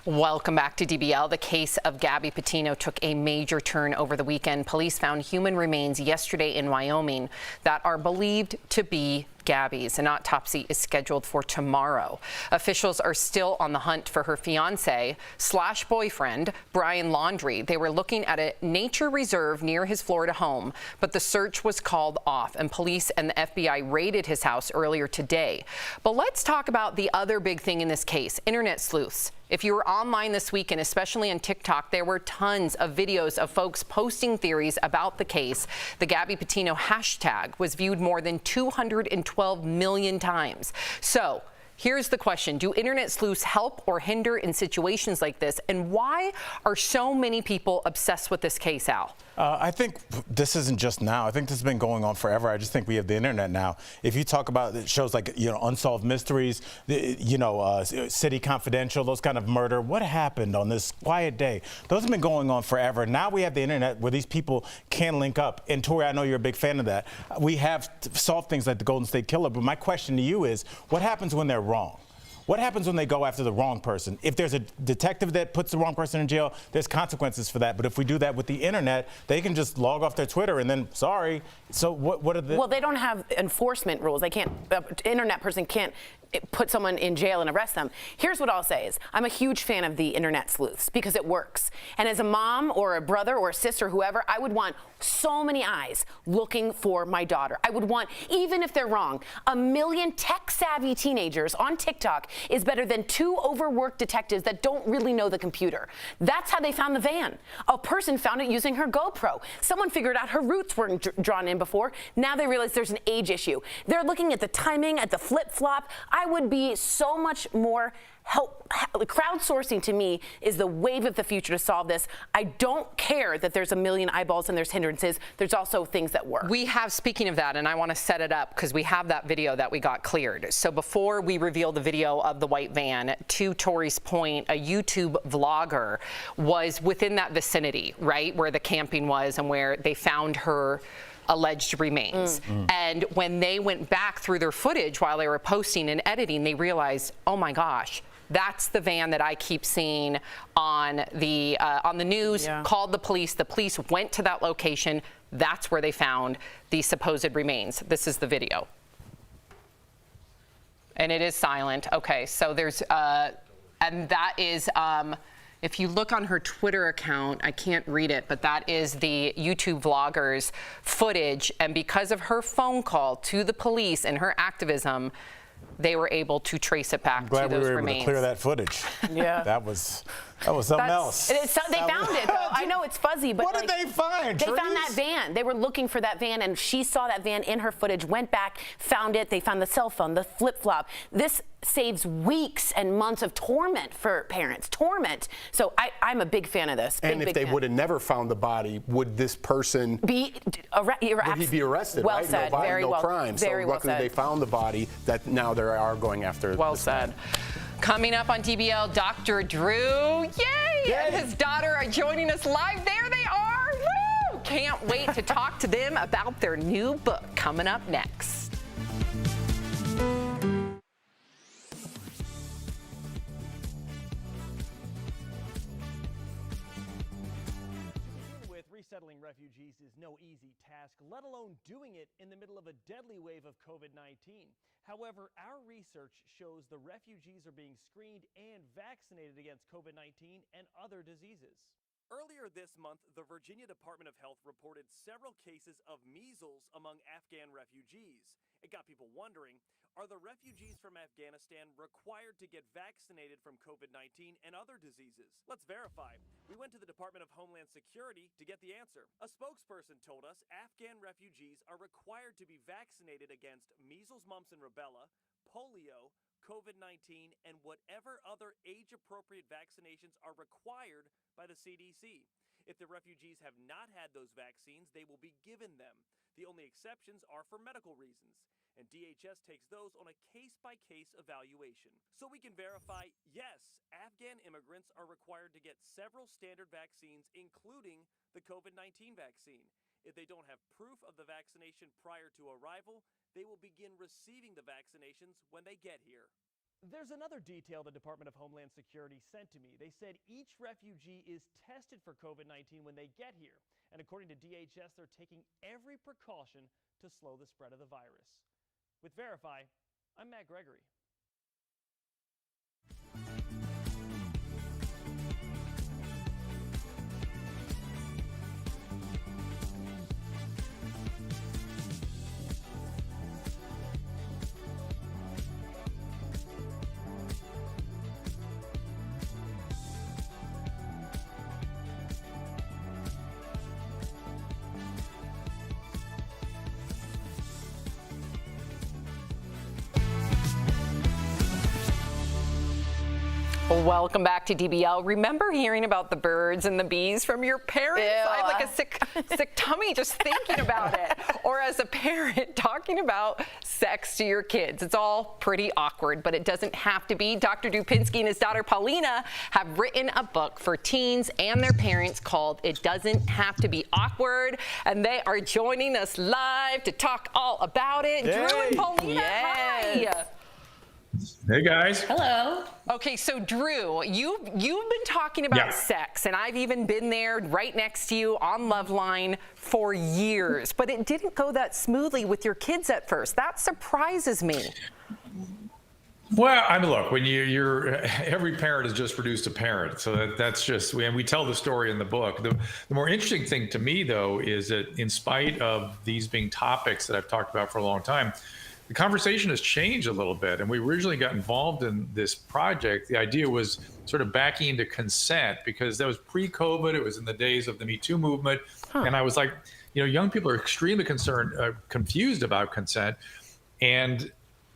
Welcome back to DBL. The case of Gabby Petito took a major turn over the weekend. Police found human remains yesterday in Wyoming that are believed to be Gabby's. An autopsy is scheduled for tomorrow. Officials are still on the hunt for her fiance/boyfriend, Brian Laundrie. They were looking at a nature reserve near his Florida home, but the search was called off, and police and the FBI raided his house earlier today. But let's talk about the other big thing in this case, internet sleuths. If you were online this weekend, especially on TikTok, there were tons of videos of folks posting theories about the case. The Gabby Petito hashtag was viewed more than 212 million times. So here's the question. Do internet sleuths help or hinder in situations like this? And why are so many people obsessed with this case, Al? I think this isn't just now. I think this has been going on forever. I just think we have the internet now. If you talk about shows like, Unsolved Mysteries, City Confidential, those kind of murder, what happened on this quiet day? Those have been going on forever. Now we have the internet where these people can link up. And Tori, I know you're a big fan of that. We have solved things like the Golden State Killer, but my question to you is, what happens when they're wrong? What happens when they go after the wrong person? If there's a detective that puts the wrong person in jail, there's consequences for that. But if we do that with the internet, they can just log off their Twitter and then, sorry. So what are the... Well, they don't have enforcement rules. They can't, an internet person can't put someone in jail and arrest them. Here's what I'll say is, I'm a huge fan of the internet sleuths because it works. And as a mom or a brother or a sister, whoever, I would want so many eyes looking for my daughter. I would want, even if they're wrong, 1 million tech-savvy teenagers on TikTok is better than 2 overworked detectives that don't really know the computer. That's how they found the van. A person found it using her GoPro. Someone figured out her roots weren't drawn in before. Now they realize there's an age issue. They're looking at the timing, at the flip-flop. I would be so much more crowdsourcing to me is the wave of the future to solve this. I don't care that there's 1 million eyeballs and there's hindrances. There's also things that work. We have, speaking of that, and I want to set it up because we have that video that we got cleared. So before we reveal the video of the white van, to Tori's point, a YouTube vlogger was within that vicinity, right, where the camping was and where they found her alleged remains. And when they went back through their footage while they were posting and editing, they realized, oh my gosh, that's the van that I keep seeing on the news. Called the police. The police went to that location. That's where they found the supposed remains. This is the video. And it is silent. Okay, so there's, and that is, if you look on her Twitter account, I can't read it, but that is the YouTube vlogger's footage. And because of her phone call to the police and her activism, they were able to trace it back to those remains. Glad we were able to clear that footage. Yeah. That was something else. They found it, though. I know it's fuzzy, but what did they find? They found that van. They were looking for that van, and she saw that van in her footage, went back, found it. They found the cell phone, the flip-flop. This saves weeks and months of torment for parents. Torment. So I'm a big fan of this. And if they would have never found the body, would this person would he be arrested? Well right? said. No body, very no well, crime. Very so well luckily said. they found the body. That now they are going after. Well said. Coming up on DBL, Dr. Drew, yay! And his daughter are joining us live. There they are. Woo! Can't wait to talk to them about their new book coming up next. Resettling refugees is no easy task, let alone doing it in the middle of a deadly wave of COVID-19. However, our research shows the refugees are being screened and vaccinated against COVID-19 and other diseases. Earlier this month, the Virginia Department of Health reported several cases of measles among Afghan refugees. It got people wondering, are the refugees from Afghanistan required to get vaccinated from COVID-19 and other diseases? Let's verify. We went to the Department of Homeland Security to get the answer. A spokesperson told us Afghan refugees are required to be vaccinated against measles, mumps, and rubella, polio, COVID-19, and whatever other age-appropriate vaccinations are required by the CDC. If the refugees have not had those vaccines, they will be given them. The only exceptions are for medical reasons, and DHS takes those on a case-by-case evaluation. So we can verify, yes, Afghan immigrants are required to get several standard vaccines, including the COVID-19 vaccine. If they don't have proof of the vaccination prior to arrival, they will begin receiving the vaccinations when they get here. There's another detail the Department of Homeland Security sent to me. They said each refugee is tested for COVID-19 when they get here. And according to DHS, they're taking every precaution to slow the spread of the virus. With Verify, I'm Matt Gregory. Welcome back to DBL. Remember hearing about the birds and the bees from your parents? Ew. I have like a sick tummy just thinking about it. Or as a parent talking about sex to your kids. It's all pretty awkward, but it doesn't have to be. Dr. Dupinsky and his daughter Paulina have written a book for teens and their parents called It Doesn't Have to Be Awkward. And they are joining us live to talk all about it. Yay. Drew and Paulina, Yes. hi. Hey guys. Hello. Okay, so Drew, you've been talking about sex, and I've even been there right next to you on Loveline for years, but it didn't go that smoothly with your kids at first. That surprises me. Well, I mean, look, when you're every parent is just produced a parent, so that's just, and we tell the story in the book. The more interesting thing to me, though, is that in spite of these being topics that I've talked about for a long time, the conversation has changed a little bit. And we originally got involved in this project. The idea was sort of backing into consent, because that was pre-COVID. It was in the days of the Me Too movement. And I was like, you know, young people are extremely confused about consent. And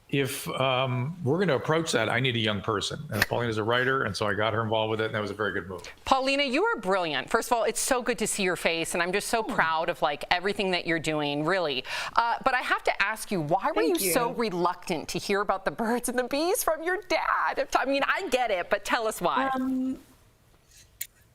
if we're going to approach that, I need a young person. And Paulina's a writer, and so I got her involved with it, and that was a very good move. Paulina, you are brilliant. First of all, it's so good to see your face, and I'm just so proud of like everything that you're doing, really. But I have to ask you, why were you so reluctant to hear about the birds and the bees from your dad? I mean, I get it, but tell us why.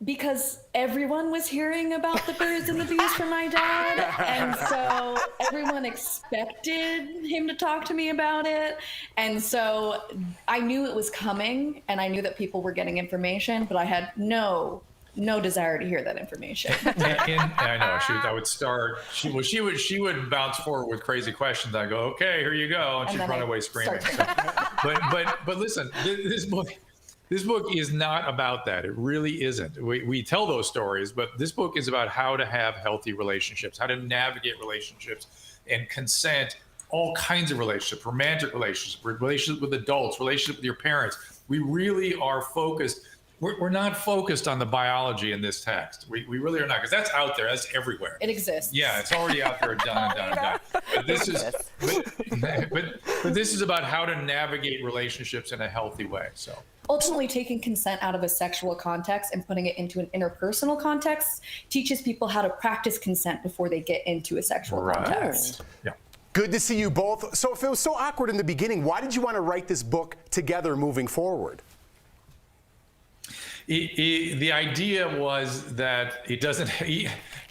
Because everyone was hearing about the birds and the bees from my dad, and so everyone expected him to talk to me about it. And so I knew it was coming, and I knew that people were getting information, but I had no desire to hear that information. I know. I would start. She would bounce forward with crazy questions. I go, okay, here you go, and she'd run away screaming. So, but listen, this book is not about that. It really isn't. We tell those stories, but this book is about how to have healthy relationships, how to navigate relationships and consent, all kinds of relationships, romantic relationships, relationships with adults, relationships with your parents. We really are focused. We're not focused on the biology in this text. We really are not, because that's out there. That's everywhere. It exists. Yeah, it's already out there, done. But this is, but this is about how to navigate relationships in a healthy way. So ultimately, taking consent out of a sexual context and putting it into an interpersonal context teaches people how to practice consent before they get into a sexual context. Yeah. Good to see you both. So if it was so awkward in the beginning, why did you want to write this book together moving forward? The idea was that it doesn't.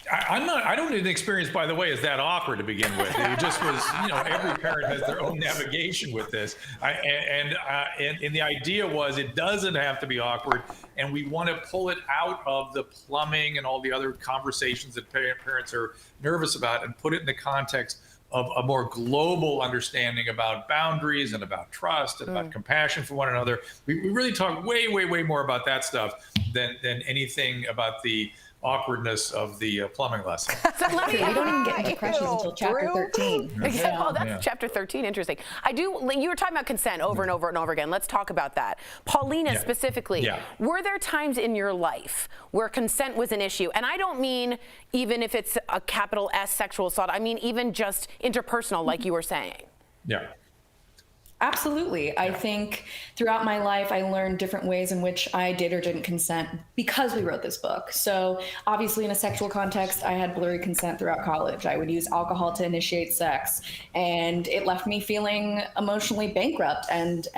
I don't need an experience, by the way, is that awkward to begin with. It just was, every parent has their own navigation with this. And the idea was it doesn't have to be awkward, and we want to pull it out of the plumbing and all the other conversations that parents are nervous about and put it in the context of a more global understanding about boundaries and about trust and about compassion for one another. We really talk way, way, way more about that stuff than anything about the awkwardness of the plumbing lesson. So let me, we don't even get into questions until chapter 13. Oh, that's chapter 13. Interesting. You were talking about consent over and over and over again. Let's talk about that. Paulina, specifically, were there times in your life where consent was an issue? And I don't mean even if it's a capital S sexual assault. I mean even just interpersonal, like you were saying. Yeah. Absolutely. I think throughout my life, I learned different ways in which I did or didn't consent because we wrote this book. So obviously in a sexual context, I had blurry consent throughout college. I would use alcohol to initiate sex, and it left me feeling emotionally bankrupt and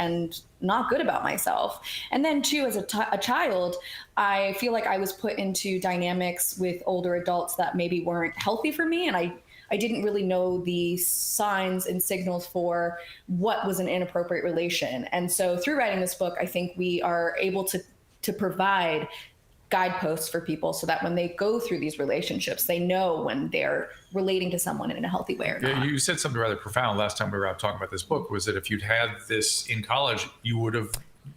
not good about myself. And then too, as a child, I feel like I was put into dynamics with older adults that maybe weren't healthy for me. And I didn't really know the signs and signals for what was an inappropriate relation. And so through writing this book, I think we are able to provide guideposts for people so that when they go through these relationships, they know when they're relating to someone in a healthy way or not. You said something rather profound last time we were out talking about this book, was that if you'd had this in college, you would have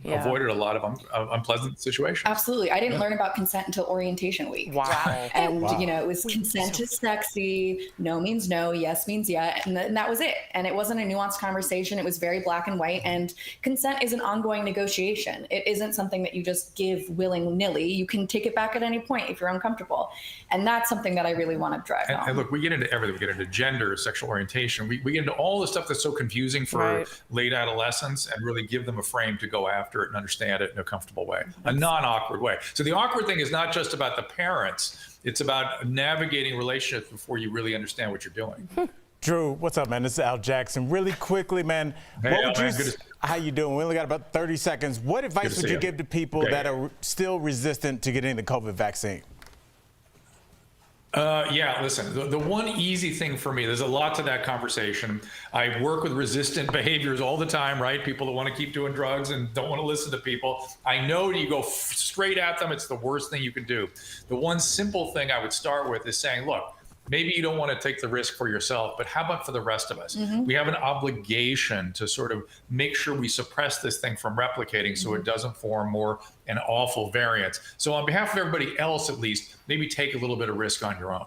avoided a lot of unpleasant situations. Absolutely. I didn't learn about consent until orientation week. Wow. And, it was consent is sexy, no means no, yes means yeah. And that was it. And it wasn't a nuanced conversation. It was very black and white. And consent is an ongoing negotiation. It isn't something that you just give willy-nilly. You can take it back at any point if you're uncomfortable. And that's something that I really want to drive home. And look, we get into everything. We get into gender, sexual orientation. We get into all the stuff that's so confusing for late adolescents and really give them a frame to go after it and understand it in a comfortable way, a non-awkward way. So the awkward thing is not just about the parents, it's about navigating relationships before you really understand what you're doing. Drew, what's up, man? This is Al Jackson. Really quickly, man, how you doing? We only got about 30 seconds. What advice would you give to people that are still resistant to getting the COVID vaccine? Listen, the one easy thing for me, there's a lot to that conversation. I work with resistant behaviors all the time, right? People that want to keep doing drugs and don't want to listen to people. I know you go straight at them, it's the worst thing you can do. The one simple thing I would start with is saying, look, maybe you don't want to take the risk for yourself, but how about for the rest of us? We have an obligation to sort of make sure we suppress this thing from replicating so it doesn't form more an awful variant. So on behalf of everybody else, at least, maybe take a little bit of risk on your own.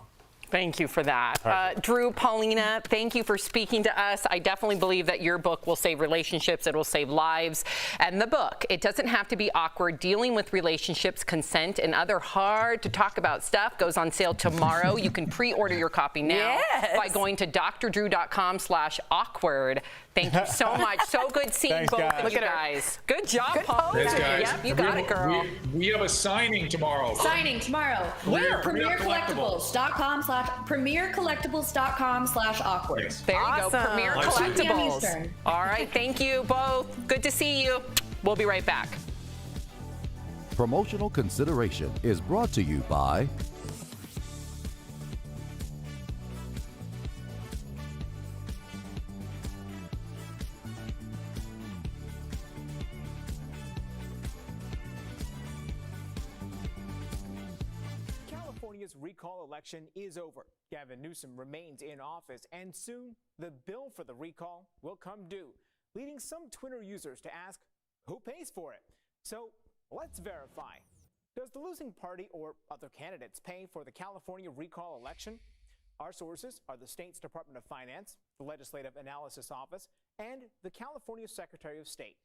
Thank you for that. Drew, Paulina, thank you for speaking to us. I definitely believe that your book will save relationships. It will save lives. And the book, It Doesn't Have to Be Awkward, Dealing with Relationships, Consent, and Other Hard to Talk About Stuff, goes on sale tomorrow. You can pre-order your copy now by going to drdrew.com/awkward. Thank you so much. So good seeing both of you guys. Good job, Paul. Thanks, guys. Yep, you got it, girl. We have a signing tomorrow. Signing tomorrow. Where? premiercollectibles.com/awkward. There you go, Premier Collectibles. All right, thank you both. Good to see you. We'll be right back. Promotional consideration is brought to you by California's recall election is over. Gavin Newsom remains in office, and soon the bill for the recall will come due, leading some Twitter users to ask, who pays for it? So let's verify. Does the losing party or other candidates pay for the California recall election? Our sources are the state's Department of Finance, the Legislative Analysis Office, and the California Secretary of State.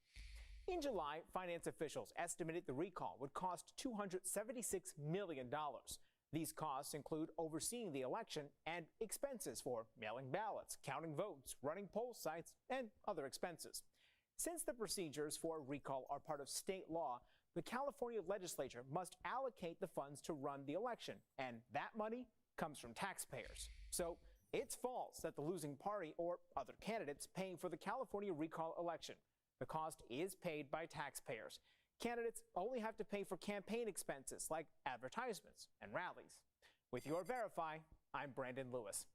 In July, finance officials estimated the recall would cost $276 million. These costs include overseeing the election and expenses for mailing ballots, counting votes, running poll sites, and other expenses. Since the procedures for a recall are part of state law, the California legislature must allocate the funds to run the election, and that money comes from taxpayers. So It's false that the losing party or other candidates paying for the California recall election. The cost is paid by taxpayers. Candidates only have to pay for campaign expenses like advertisements and rallies. With your Verify, I'm Brandon Lewis.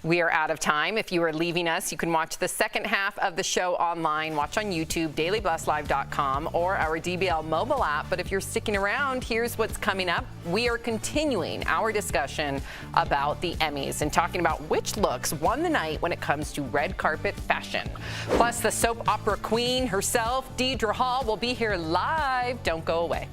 We are out of time. If you are leaving us, you can watch the second half of the show online. Watch on YouTube, dailyblastlive.com, or our DBL mobile app. But if you're sticking around, here's what's coming up. We are continuing our discussion about the Emmys and talking about which looks won the night when it comes to red carpet fashion. Plus, the soap opera queen herself, Deidra Hall, will be here live. Don't go away.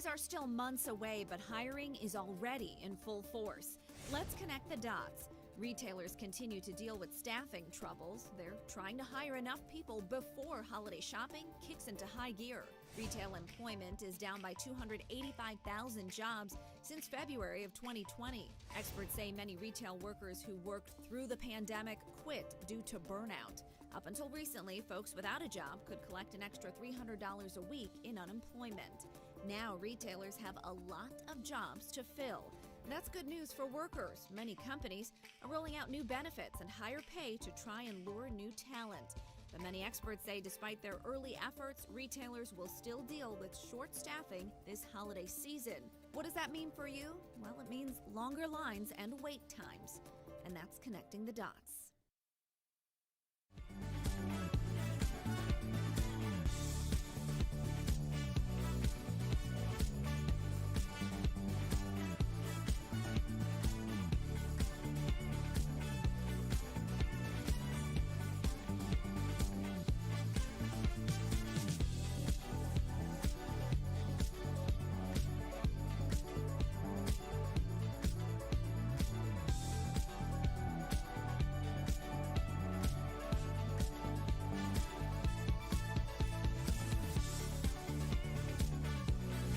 Are still months away, but hiring is already in full force. Let's connect the dots. Retailers continue to deal with staffing troubles. They're trying to hire enough people before holiday shopping kicks into high gear. Retail employment is down by 285,000 jobs since February of 2020. Experts say many retail workers who worked through the pandemic quit due to burnout. Up until recently, folks without a job could collect an extra $300 a week in unemployment. Now, retailers have a lot of jobs to fill. That's good news for workers. Many companies are rolling out new benefits and higher pay to try and lure new talent. But many experts say despite their early efforts, retailers will still deal with short staffing this holiday season. What does that mean for you? Well, it means longer lines and wait times. And that's connecting the dots.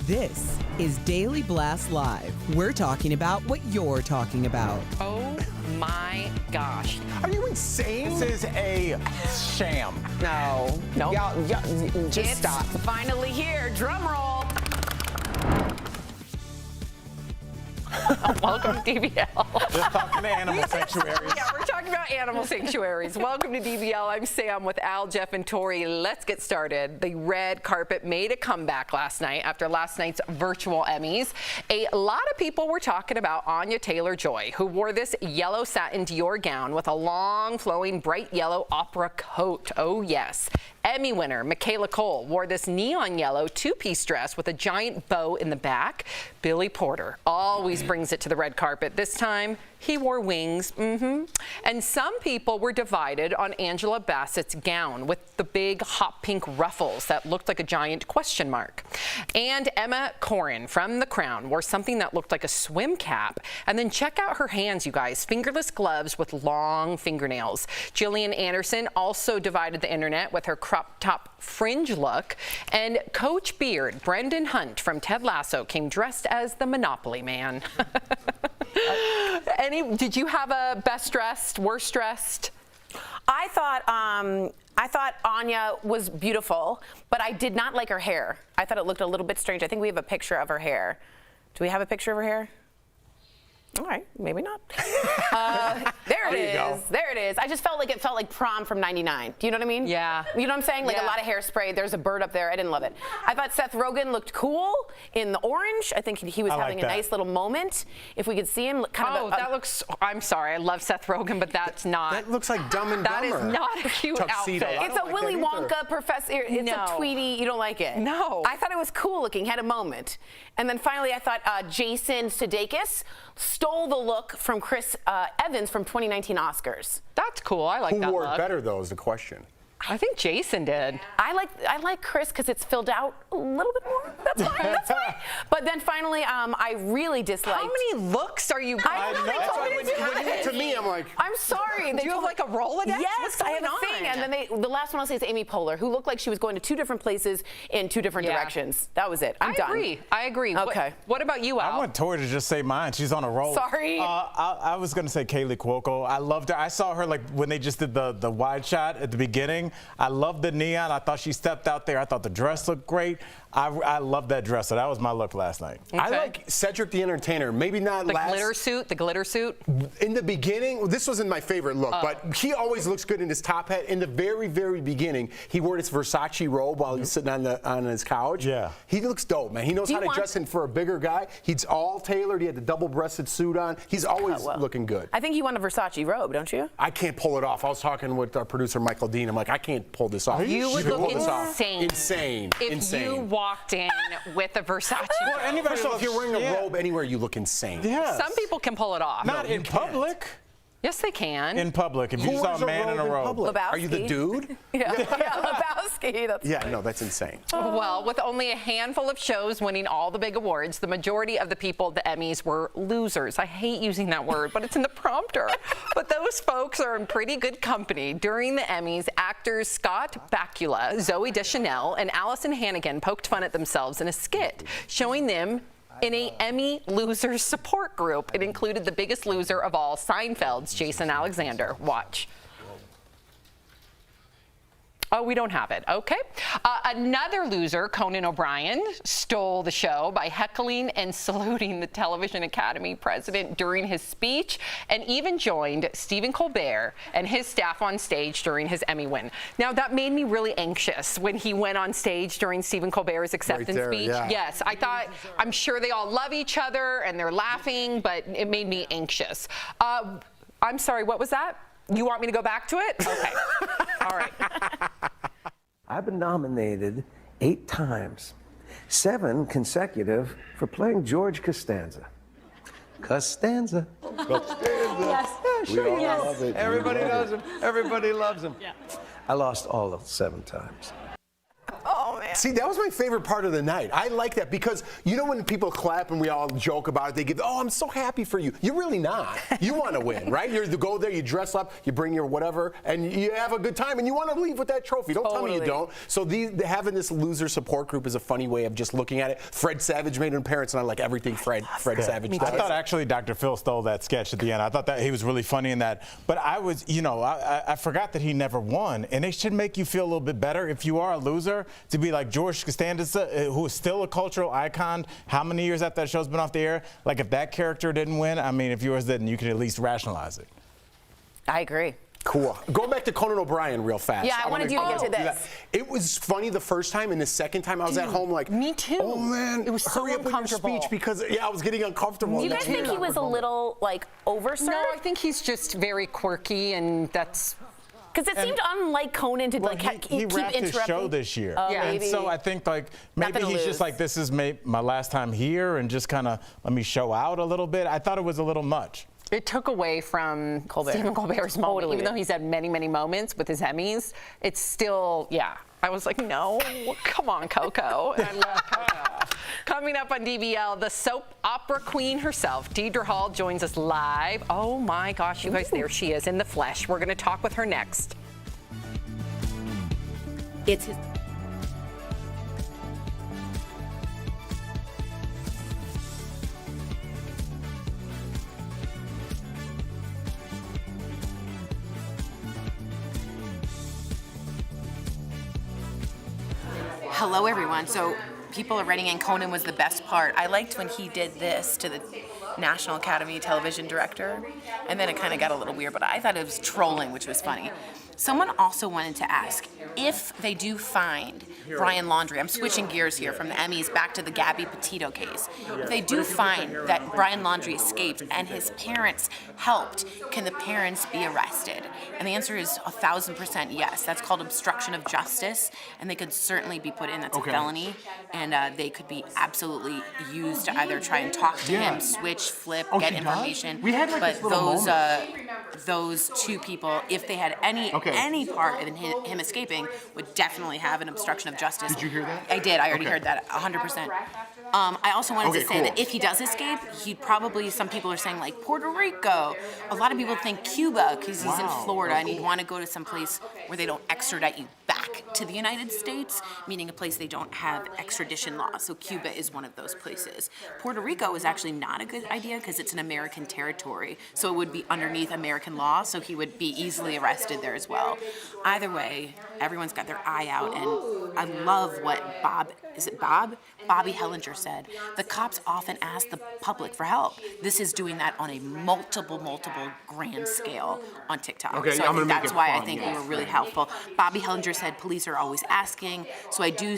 This is Daily Blast Live. We're talking about what you're talking about. Oh my gosh. Are you insane? This is a sham. No. No. Y'all just It's stop. finally here. Drum roll. Welcome to DBL. Just talking to animal sanctuaries. Yeah, we're talking about animal sanctuaries. Welcome to DBL. I'm Sam with Al, Jeff, and Tori. Let's get started. The red carpet made a comeback last night after last night's virtual Emmys. A lot of people were talking about Anya Taylor-Joy, who wore this yellow satin Dior gown with a long, flowing, bright yellow opera coat. Oh, yes. Emmy winner Michaela Cole wore this neon yellow two-piece dress with a giant bow in the back. Billy Porter always brings it to the red carpet. This time, he wore wings. And some people were divided on Angela Bassett's gown with the big hot pink ruffles that looked like a giant question mark. And Emma Corrin from The Crown wore something that looked like a swim cap. And then check out her hands, you guys. Fingerless gloves with long fingernails. Gillian Anderson also divided the internet with her crop top fringe look. And Coach Beard, Brendan Hunt from Ted Lasso, came dressed as the Monopoly Man. Did you have a best dressed, worst dressed? I thought Anya was beautiful, but I did not like her hair. I thought it looked a little bit strange. I think we have a picture of her hair. Do we have a picture of her hair? All right, maybe not. There it is. There it is. I just felt like prom from '99. Do you know what I mean? Yeah. You know what I'm saying? Like a lot of hairspray. There's a bird up there. I didn't love it. I thought Seth Rogen looked cool in the orange. I think he was having a nice little moment. If we could see him, that looks. I'm sorry. I love Seth Rogen, but that's not. That looks like Dumb and Dumber. That is not a cute Tuxedo. outfit. It's a Willy Wonka professor. It's a Tweety. You don't like it? No. I thought it was cool looking. Had a moment. And then finally, I thought Jason Sudeikis stole the look from Chris Evans from 2019 Oscars. That's cool. I like that Who wore look. it better, though, is the question. I think Jason did. I like Chris because it's filled out a little bit more. That's fine. That's fine. But then finally, I really disliked. How many looks are you going? I know. They told me To me, I'm like. I'm sorry. Do you have like a Rolodex? Yes, I have a thing. And then the last one I'll say is Amy Poehler, who looked like she was going to two different places in two different directions. That was it. I'm done. I agree. Okay. What about you, Al? I want Tori to just say mine. She's on a roll. Sorry. I was going to say Kaylee Cuoco. I loved her. I saw her like when they just did the wide shot at the beginning. I loved the neon. I thought she stepped out there. I thought the dress looked great. I love that dress. So that was my look last night. Okay. I like Cedric the Entertainer. Maybe not the last. The glitter suit. In the beginning, this wasn't my favorite look, but he always looks good in his top hat. In the very, very beginning, he wore this Versace robe while he was sitting on his couch. Yeah. He looks dope, man. He knows how to dress in for a bigger guy. He's all tailored. He had the double-breasted suit on. He's always looking good. I think you want a Versace robe, don't you? I can't pull it off. I was talking with our producer, Michael Dean. I'm like, I can't pull this off. You would look insane. Insane. If you walked in with a Versace robe. First of all, if you're wearing a robe anywhere, you look insane. Yeah. Some people can pull it off. Not in public. Yes, they can. In public, if you saw a man in a robe. Lebowski. Are you the dude? Yeah, Lebowski. That's yeah, no, that's insane. Well, with only a handful of shows winning all the big awards, the majority of the people at the Emmys were losers. I hate using that word, but it's in the prompter. But those folks are in pretty good company. During the Emmys, actors Scott Bakula, Zooey Deschanel, and Allison Hannigan poked fun at themselves in a skit, showing them in a Emmy losers support group. It included the biggest loser of all, Seinfeld's Jason Alexander. Watch. Oh, we don't have it. Okay. Another loser, Conan O'Brien, stole the show by heckling and saluting the Television Academy president during his speech, and even joined Stephen Colbert and his staff on stage during his Emmy win. Now, that made me really anxious when he went on stage during Stephen Colbert's acceptance speech. Yeah. Yes, I thought, I'm sure they all love each other and they're laughing, but it made me anxious. I'm sorry, what was that? You want me to go back to it? Okay. All right. I've been nominated 8 times, 7 consecutive for playing George Costanza. Costanza. Yes. We all Yes. love it. Everybody knows him. Everybody loves him. Yeah. I lost all of 7 times. Oh, man. See, that was my favorite part of the night. I like that because you know when people clap and we all joke about it, they give, oh, I'm so happy for you. You're really not. You want to win, right? You go there, you dress up, you bring your whatever, and you have a good time, and you want to leave with that trophy. Don't tell me you don't. So having this loser support group is a funny way of just looking at it. Fred Savage made an appearance, and I like everything Fred Savage does. I thought actually Dr. Phil stole that sketch at the end. I thought that he was really funny in that. But I was, I forgot that he never won, and it should make you feel a little bit better if you are a loser to be like George Costanza, who is still a cultural icon. How many years after that show's been off the air? Like if that character didn't win, I mean, if yours didn't, you can at least rationalize it. I agree. Cool. Go back to Conan O'Brien real fast. Yeah, I wanted you to get to this. It was funny the first time, and the second time I was at home like, me too. Oh man, it was so hurry up with your speech because I was getting uncomfortable. Do you guys think he was a little like overserved? No, I think he's just very quirky, and that's. Because it seemed unlike Conan to he wrapped his show this year. And so I think maybe he's just like, this is my last time here, and just kind of let me show out a little bit. I thought it was a little much. It took away from Stephen Colbert's moment, even though he's had many, many moments with his Emmys. It's still, I was like, no, come on, Coco. And, coming up on DBL, the soap opera queen herself, Deidra Hall, joins us live. Oh my gosh, you guys, there she is in the flesh. We're going to talk with her next. It's his. Hello, everyone. So people are writing in Conan was the best part. I liked when he did this to the National Academy Television Director, and then it kind of got a little weird, but I thought it was trolling, which was funny. Someone also wanted to ask if they do find Brian Laundrie, I'm switching gears here from the Emmys back to the Gabby Petito case. If they do find that Brian Laundrie escaped and his parents helped, can the parents be arrested? And the answer is 1,000% yes. That's called obstruction of justice, and they could certainly be put in. That's a felony, and they could be absolutely used to either try and talk to him, switch, flip, get information. We had but those two people, if they had any part in him escaping, would definitely have an obstruction of justice. Did you hear that? I did. I already heard that 100%. I also wanted to say that if he does escape, he'd probably, some people are saying like Puerto Rico. A lot of people think Cuba because he's in Florida and he'd want to go to some place where they don't extradite you back to the United States, meaning a place they don't have extradition laws. So Cuba is one of those places. Puerto Rico is actually not a good idea because it's an American territory. So it would be underneath American law, so he would be easily arrested there as well. Either way, everyone's got their eye out, and I love what Bobby Hellinger said. The cops often ask the public for help. This is doing that on a multiple grand scale on TikTok. So I think that's why I think we were really helpful. Bobby Hellinger said police are always asking, so I do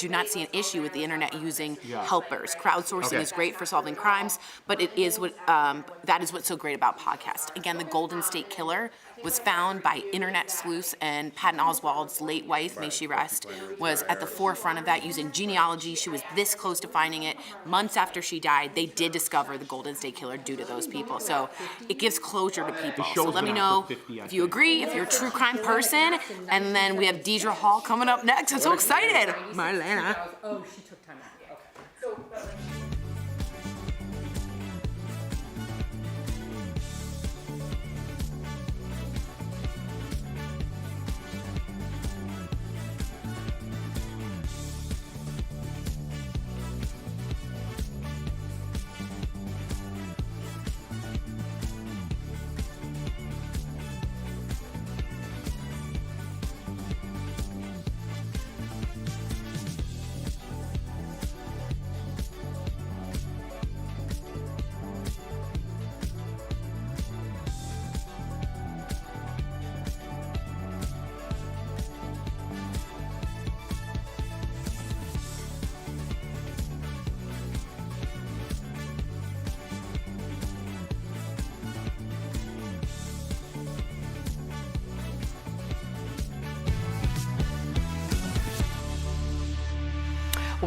not see an issue with the internet using helpers. Crowdsourcing is great for solving crimes, but it is that is what's so great about podcasts. Again, the Golden State Killer was found by internet sleuths, and Patton Oswalt's late wife, may she rest, was at the forefront of that using genealogy. She was this close to finding it. Months after she died, they did discover the Golden State Killer due to those people. So it gives closure to people. So let me know if you agree, if you're a true crime person. And then we have Deidra Hall coming up next. I'm so excited. Marlena. Oh, she took time out. Okay.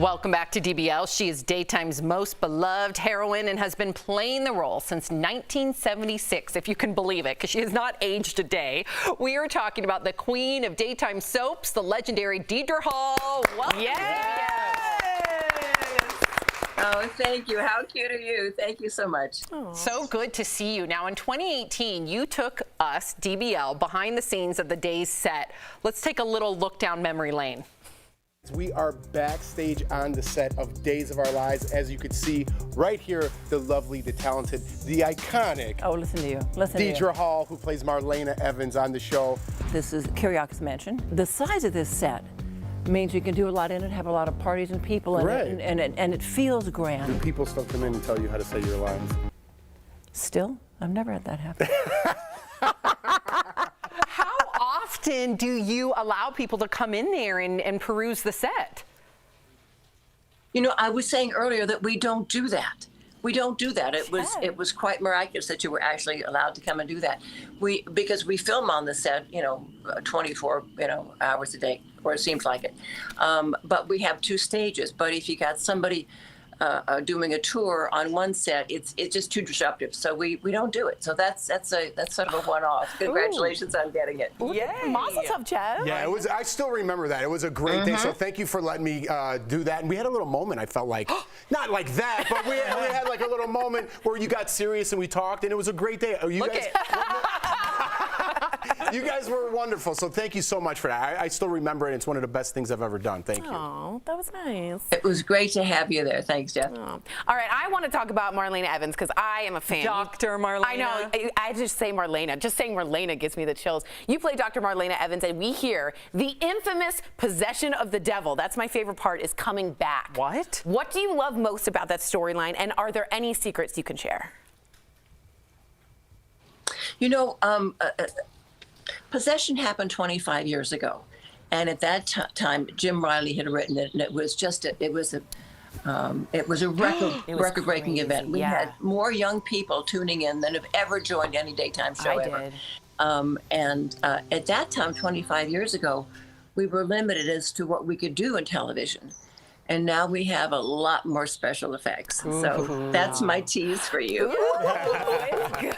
Welcome back to DBL. She is daytime's most beloved heroine and has been playing the role since 1976, if you can believe it, because she has not aged a day. We are talking about the queen of daytime soaps, the legendary Deidra Hall. Welcome. Oh, thank you. How cute are you? Thank you so much. So good to see you. Now, in 2018, you took us, DBL, behind the scenes of the day's set. Let's take a little look down memory lane. We are backstage on the set of Days of Our Lives. As you can see right here, the lovely, the talented, the iconic. Oh, listen to you. Listen to you. Deidra Hall, who plays Marlena Evans on the show. This is Kiriakis Mansion. The size of this set means you can do a lot in it, have a lot of parties and people in Right. it, and it feels grand. Do people still come in and tell you how to say your lines? Still? I've never had that happen. How often do you allow people to come in there and peruse the set? You know, I was saying earlier that we don't do that. We don't do that. It was quite miraculous that you were actually allowed to come and do that. Because we film on the set, 24, hours a day, or it seems like it. But we have 2 stages. But if you got somebody doing a tour on one set, it's just too disruptive. So we don't do it. So that's sort of a one-off. Congratulations on getting it. Yay! Mazel tov, Jeff. Yeah, it was. I still remember that. It was a great day. So thank you for letting me do that. And we had a little moment. I felt like, not like that, but we had like a little moment where you got serious and we talked, and it was a great day. You guys were wonderful. So thank you so much for that. I still remember it. It's one of the best things I've ever done. Thank you. Oh, that was nice. It was great to have you there. Thanks, Jeff. All right, I want to talk about Marlena Evans because I am a fan. Dr. Marlena. I know. I just say Marlena. Just saying Marlena gives me the chills. You play Dr. Marlena Evans, and we hear the infamous possession of the devil. That's my favorite part, is coming back. What? What do you love most about that storyline, and are there any secrets you can share? Possession happened 25 years ago. And at that time, Jim Riley had written it, and it was a record-breaking event. We had more young people tuning in than have ever joined any daytime show ever. At that time, 25 years ago, we were limited as to what we could do in television. And now we have a lot more special effects. So that's my tease for you. It's good.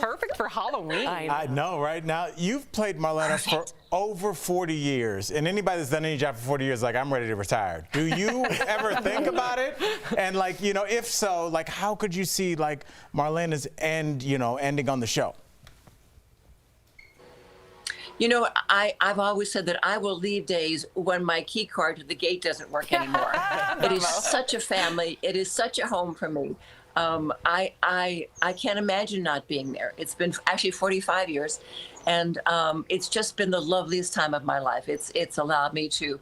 Perfect for Halloween. I know, right? Now, you've played Marlena for over 40 years. And anybody that's done any job for 40 years is like, I'm ready to retire. Do you ever think about it? And if so, how could you see Marlena's ending on the show? I've always said that I will leave days when my key card to the gate doesn't work anymore. It is such a family. It is such a home for me. I can't imagine not being there. It's been actually 45 years, and it's just been the loveliest time of my life. It's allowed me to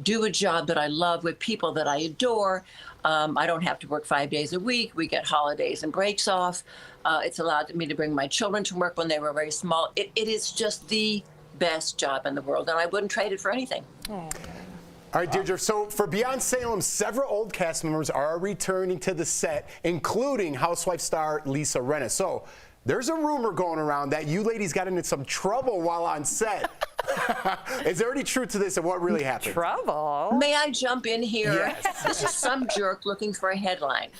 do a job that I love with people that I adore. I don't have to work 5 days a week. We get holidays and breaks off. It's allowed me to bring my children to work when they were very small. It is just the best job in the world, and I wouldn't trade it for anything. All right, Deidra, so for Beyond Salem, several old cast members are returning to the set, including Housewife star Lisa Rinna. So there's a rumor going around that you ladies got into some trouble while on set. Is there any truth to this and what really happened? Trouble? May I jump in here? Yes. This is some jerk looking for a headline,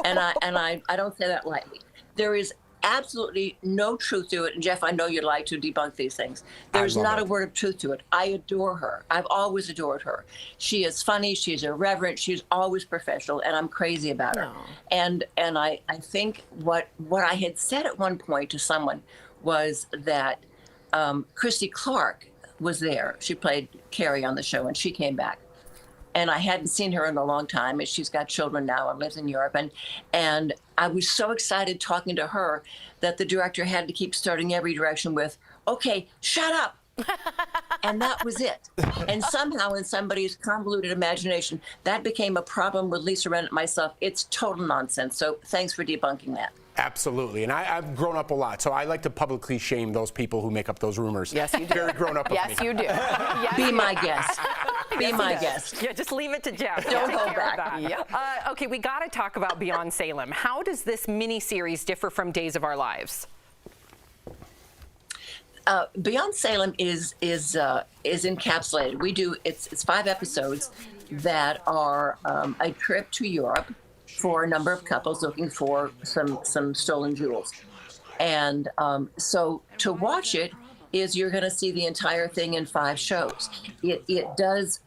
and I don't say that lightly. There is absolutely no truth to it, and Jeff, I know you'd like to debunk these things. There's not a word of truth to it. I adore her. I've always adored her. She is funny. She's irreverent. She's always professional, and I'm crazy about her. And I think what I had said at one point to someone was that Christy Clark was there. She played Carrie on the show, and she came back. And I hadn't seen her in a long time, and she's got children now and lives in Europe. And I was so excited talking to her that the director had to keep starting every direction with, okay, shut up. And that was it. And somehow in somebody's convoluted imagination, that became a problem with Lisa Rinna and myself. It's total nonsense. So thanks for debunking that. Absolutely. And I've grown up a lot, so I like to publicly shame those people who make up those rumors. Yes, you do. Very grown up of me. Yes, you do. Yes, Be you my do. guest. Be my guest. Yeah, just leave it to Jeff. Don't Take hold care of back. that. Yep. Okay, we got to talk about Beyond Salem. How does this mini-series differ from Days of Our Lives? Beyond Salem is encapsulated. It's 5 episodes, that are a trip to Europe for a number of couples looking for some stolen jewels. And so to watch it is you're going to see the entire thing in 5 shows. It does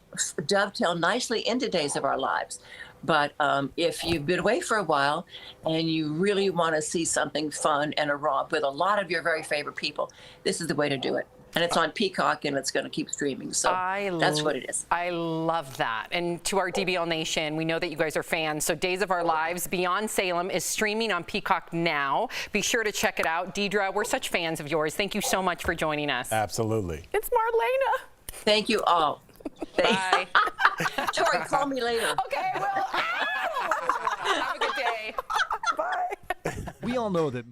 dovetail nicely into Days of Our Lives. But if you've been away for a while and you really want to see something fun and a romp with a lot of your very favorite people, this is the way to do it. And it's on Peacock, and it's going to keep streaming. So that's what it is. I love that. And to our DBL Nation, we know that you guys are fans. So Days of Our Lives Beyond Salem is streaming on Peacock now. Be sure to check it out. Deidra, we're such fans of yours. Thank you so much for joining us. Absolutely. It's Marlena. Thank you all. Bye. Tori, call me later. Okay, well, have a good day. Bye. We all know that.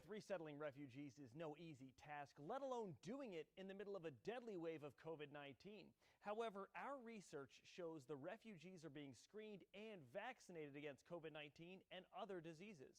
Resettling refugees is no easy task, let alone doing it in the middle of a deadly wave of COVID-19. However, our research shows the refugees are being screened and vaccinated against COVID-19 and other diseases.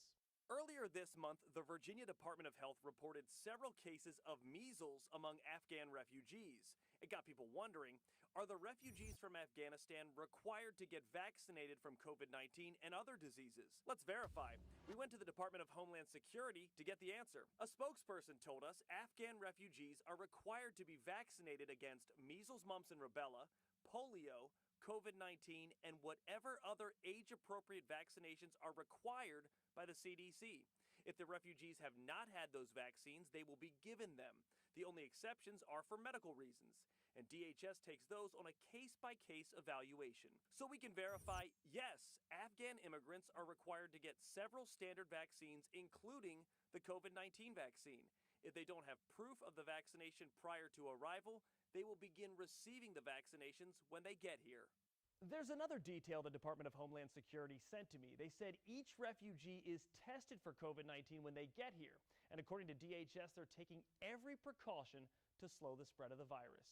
Earlier this month, the Virginia Department of Health reported several cases of measles among Afghan refugees. It got people wondering, are the refugees from Afghanistan required to get vaccinated from COVID-19 and other diseases? Let's verify. We went to the Department of Homeland Security to get the answer. A spokesperson told us Afghan refugees are required to be vaccinated against measles, mumps, and rubella, polio, COVID-19, and whatever other age-appropriate vaccinations are required by the CDC. If the refugees have not had those vaccines, they will be given them. The only exceptions are for medical reasons, and DHS takes those on a case-by-case evaluation. So we can verify, yes, Afghan immigrants are required to get several standard vaccines, including the COVID-19 vaccine. If they don't have proof of the vaccination prior to arrival, they will begin receiving the vaccinations when they get here. There's another detail the Department of Homeland Security sent to me. They said each refugee is tested for COVID-19 when they get here. And according to DHS, they're taking every precaution to slow the spread of the virus.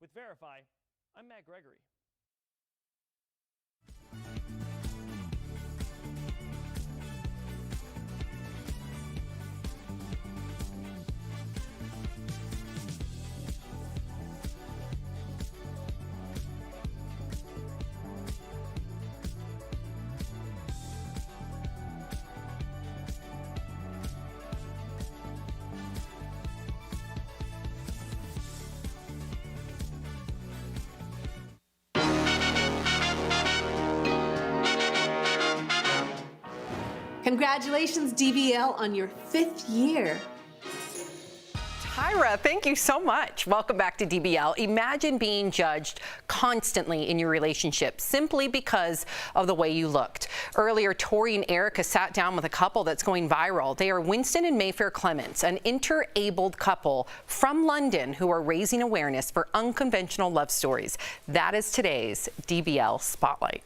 With Verify, I'm Matt Gregory. Congratulations, DBL, on your 5th year. Tyra, thank you so much. Welcome back to DBL. Imagine being judged constantly in your relationship simply because of the way you looked. Earlier, Tori and Erica sat down with a couple that's going viral. They are Winston and Mayfair Clements, an interabled couple from London who are raising awareness for unconventional love stories. That is today's DBL Spotlight.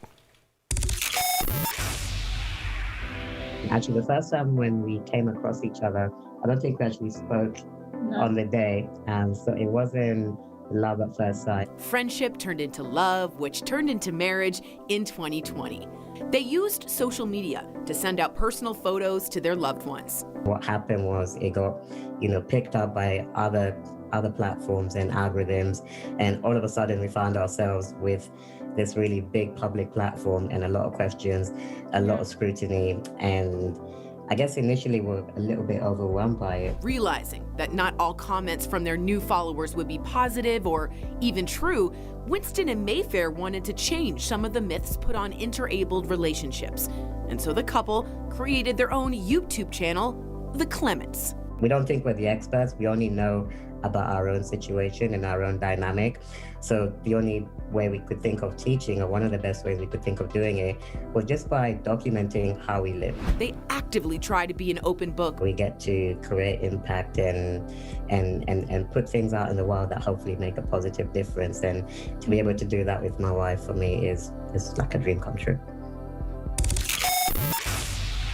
Actually, the first time when we came across each other, I don't think we actually spoke on the day, so it wasn't love at first sight. Friendship turned into love, which turned into marriage in 2020. They used social media to send out personal photos to their loved ones. What happened was it got, picked up by other platforms and algorithms, and all of a sudden we found ourselves with this really big public platform and a lot of questions, a lot of scrutiny, and I guess initially we're a little bit overwhelmed by it. Realizing that not all comments from their new followers would be positive or even true, Winston and Mayfair wanted to change some of the myths put on interabled relationships. And so the couple created their own YouTube channel, The Clements. We don't think we're the experts. We only know about our own situation and our own dynamic. So the only way we could think of teaching, or one of the best ways we could think of doing it, was just by documenting how we live. They actively try to be an open book. We get to create impact and put things out in the world that hopefully make a positive difference. And to be able to do that with my wife, for me, is like a dream come true.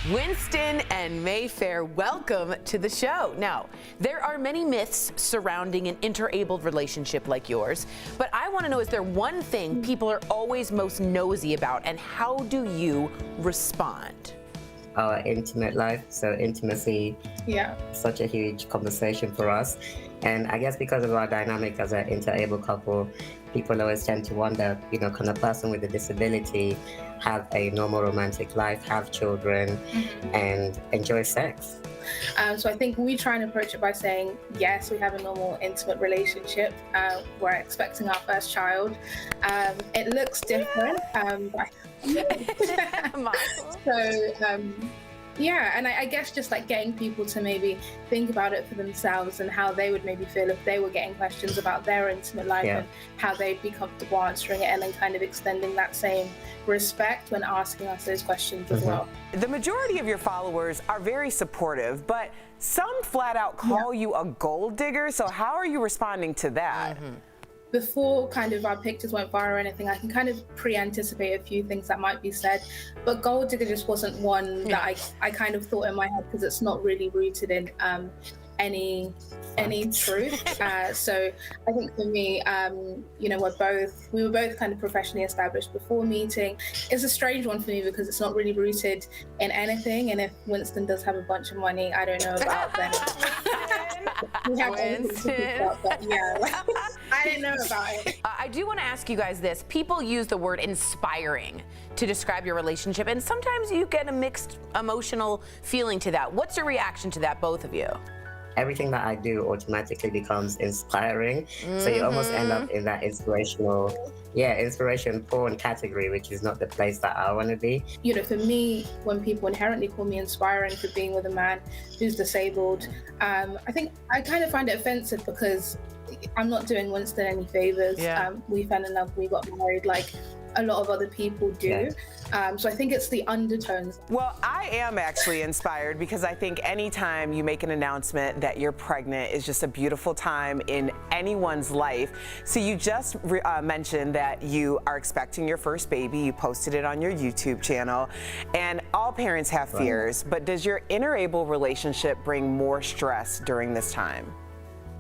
Winston and Mayfair, welcome to the show. Now, there are many myths surrounding an interabled relationship like yours, but I want to know, is there one thing people are always most nosy about, and how do you respond? our intimate life. So intimacy, such a huge conversation for us. And I guess because of our dynamic as an interabled couple, people always tend to wonder, you know, can a person with a disability have a normal romantic life, have children, and enjoy sex? So I think we try and approach it by saying, yes, we have a normal, intimate relationship. We're expecting our first child. It looks different. Yeah, and I guess just like getting people to maybe think about it for themselves and how they would maybe feel if they were getting questions about their intimate life and how they'd be comfortable answering it, and then kind of extending that same respect when asking us those questions as well. The majority of your followers are very supportive, but some flat out call you a gold digger. So how are you responding to that? Before kind of our pictures went viral or anything, I can kind of pre-anticipate a few things that might be said, but gold digger just wasn't one that I kind of thought in my head, because it's not really rooted in any truth. So I think for me, you know, we were both kind of professionally established before meeting. It's a strange one for me because it's not really rooted in anything, and if Winston does have a bunch of money, I don't know about them. We have Winston. But yeah, I didn't know about it. I do want to ask you guys this. People use the word inspiring to describe your relationship, and sometimes you get a mixed emotional feeling to that. What's your reaction to that, both of you? Everything that I do automatically becomes inspiring. So you almost end up in that inspiration porn category, which is not the place that I want to be. You know, for me, when people inherently call me inspiring for being with a man who's disabled, I think I kind of find it offensive because I'm not doing Winston any favors. We fell in love, we got married like a lot of other people do. So I think it's the undertones. Well, I am actually inspired because I think anytime you make an announcement that you're pregnant is just a beautiful time in anyone's life. So you just mentioned that you are expecting your first baby. You posted it on your YouTube channel, and all parents have fears, but does your interable relationship bring more stress during this time?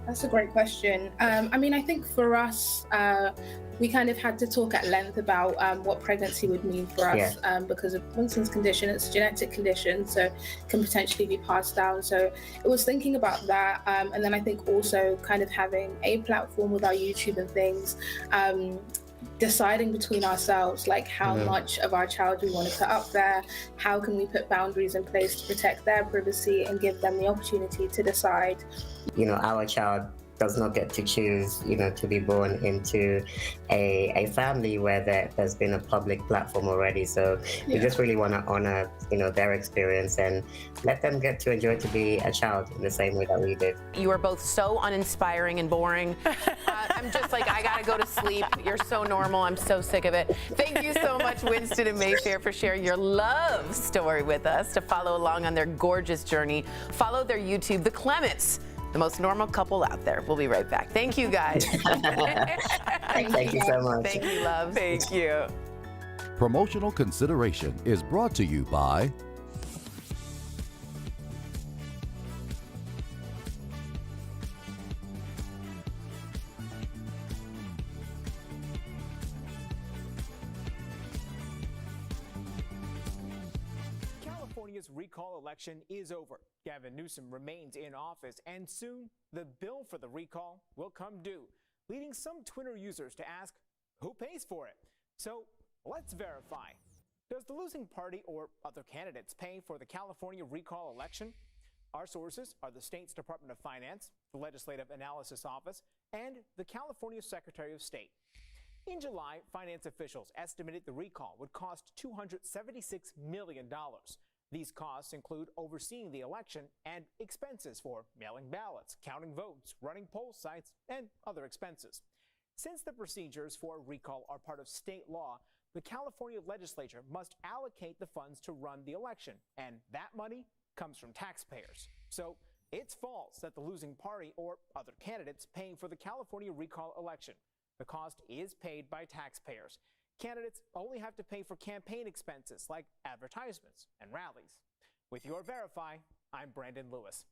That's a great question. I mean, I think for us, we kind of had to talk at length about what pregnancy would mean for us because of Winston's condition. It's a genetic condition, so can potentially be passed down. So it was thinking about that. And then I think also kind of having a platform with our YouTube and things, deciding between ourselves, like how much of our child we want to put up there, how can we put boundaries in place to protect their privacy and give them the opportunity to decide. You know, our child does not get to choose, you know, to be born into a family where there's been a public platform already. So we just really want to honor, you know, their experience and let them get to enjoy to be a child in the same way that we did. You are both so uninspiring and boring. I'm just like, I gotta go to sleep. You're so normal. I'm so sick of it. Thank you so much, Winston and Mayfair, for sharing your love story with us. To follow along on their gorgeous journey, follow their YouTube, The Clements, the most normal couple out there. We'll be right back. Thank you, guys. Thank you so much. Thank you, love. Thank you. Promotional consideration is brought to you by California's recall election is over. Gavin Newsom remains in office, and soon the bill for the recall will come due, leading some Twitter users to ask, who pays for it? So let's verify. Does the losing party or other candidates pay for the California recall election? Our sources are the state's Department of Finance, the Legislative Analysis Office, and the California Secretary of State. In July, finance officials estimated the recall would cost $276 million. These costs include overseeing the election and expenses for mailing ballots, counting votes, running poll sites, and other expenses. Since the procedures for recall are part of state law, the California legislature must allocate the funds to run the election, and that money comes from taxpayers. So it's false that the losing party or other candidates paying for the California recall election. The cost is paid by taxpayers. Candidates only have to pay for campaign expenses like advertisements and rallies. With your Verify, I'm Brandon Lewis.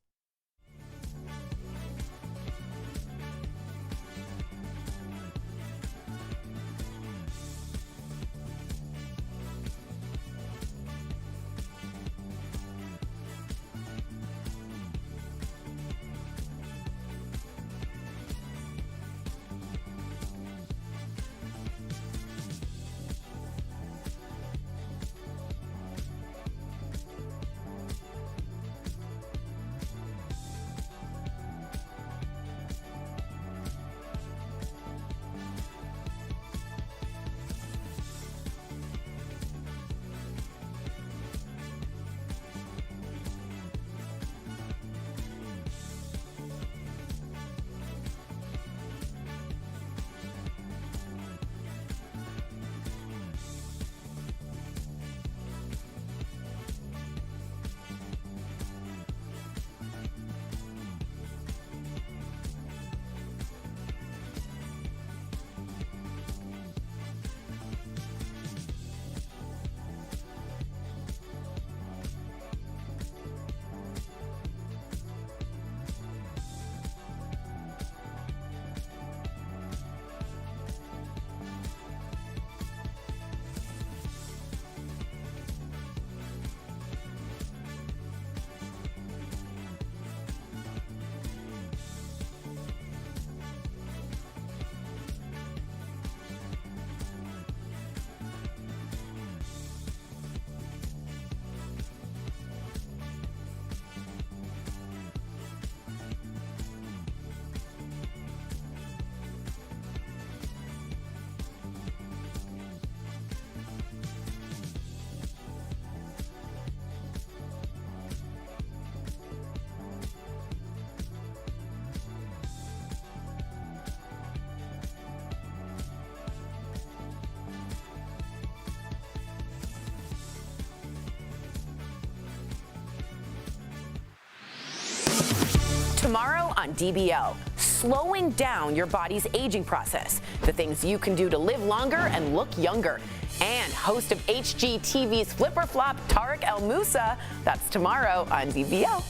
tomorrow on DBL. Slowing down your body's aging process. The things you can do to live longer and look younger. And host of HGTV's Flip or Flop, Tariq El Moussa. That's tomorrow on DBL.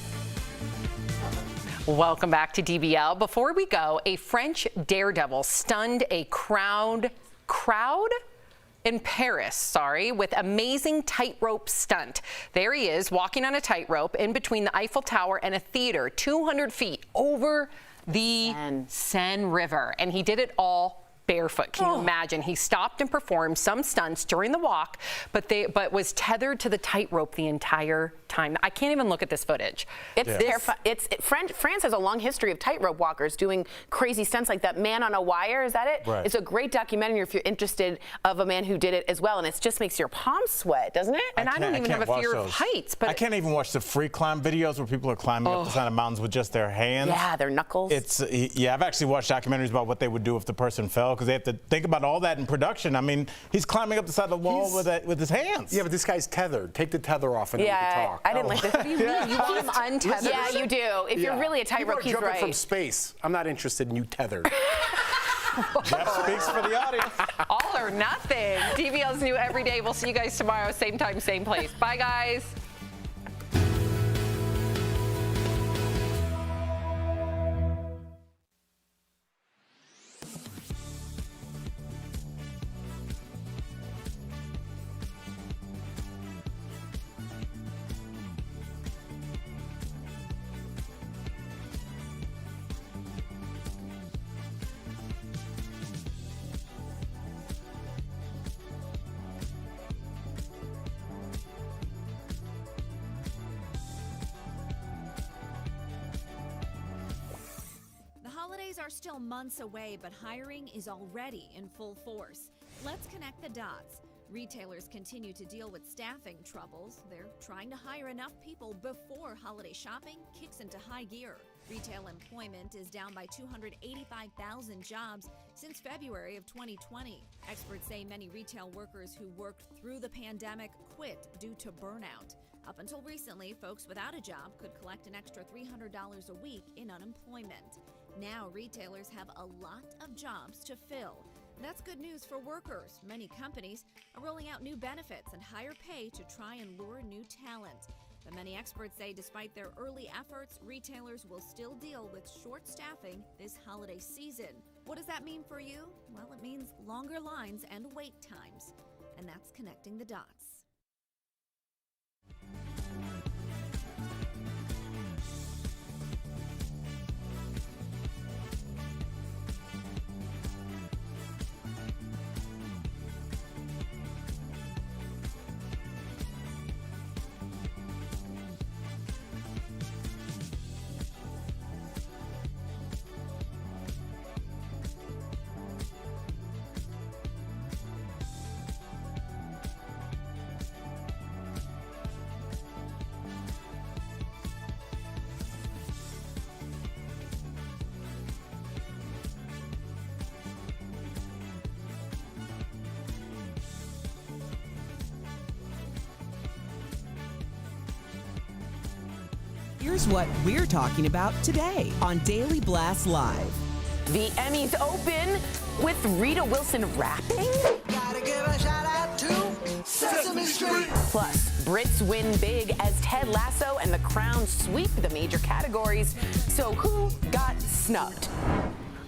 Welcome back to DBL. Before we go, a French daredevil stunned a crowd in Paris, with amazing tightrope stunt. There he is, walking on a tightrope in between the Eiffel Tower and a theater, 200 feet over the Seine River. And he did it all barefoot. Can you imagine? He stopped and performed some stunts during the walk, but was tethered to the tightrope the entire time. I can't even look at this footage. France has a long history of tightrope walkers doing crazy stunts like that Man on a Wire. Is that it? Right. It's a great documentary if you're interested of a man who did it as well, and it just makes your palms sweat, doesn't it? And I don't even have a fear of heights. But I can't even watch the free climb videos where people are climbing up the side of mountains with just their hands. Yeah, their knuckles. I've actually watched documentaries about what they would do if the person fell, because they have to think about all that in production. I mean, he's climbing up the side of the wall with his hands. Yeah, but this guy's tethered. Take the tether off and then we can talk. I didn't like this. What do you mean? You want him untethered? Yeah, you do. If you're really a tightrope, he's jumping right. from space. I'm not interested in you tethered. Jeff speaks for the audience. All or nothing. DBL's new every day. We'll see you guys tomorrow, same time, same place. Bye, guys. Are still months away, but hiring is already in full force. Let's connect the dots. Retailers continue to deal with staffing troubles. They're trying to hire enough people before holiday shopping kicks into high gear. Retail employment is down by 285,000 jobs since February of 2020. Experts say many retail workers who worked through the pandemic quit due to burnout. Up until recently, folks without a job could collect an extra $300 a week in unemployment. Now retailers have a lot of jobs to fill. That's good news for workers. Many companies are rolling out new benefits and higher pay to try and lure new talent. But many experts say despite their early efforts, retailers will still deal with short staffing this holiday season. What does that mean for you? Well, it means longer lines and wait times. And that's connecting the dots. Here's what we're talking about today on Daily Blast Live. The Emmys open with Rita Wilson rapping. Gotta give a shout out to Sesame Street. Plus, Brits win big as Ted Lasso and The Crown sweep the major categories. So who got snubbed?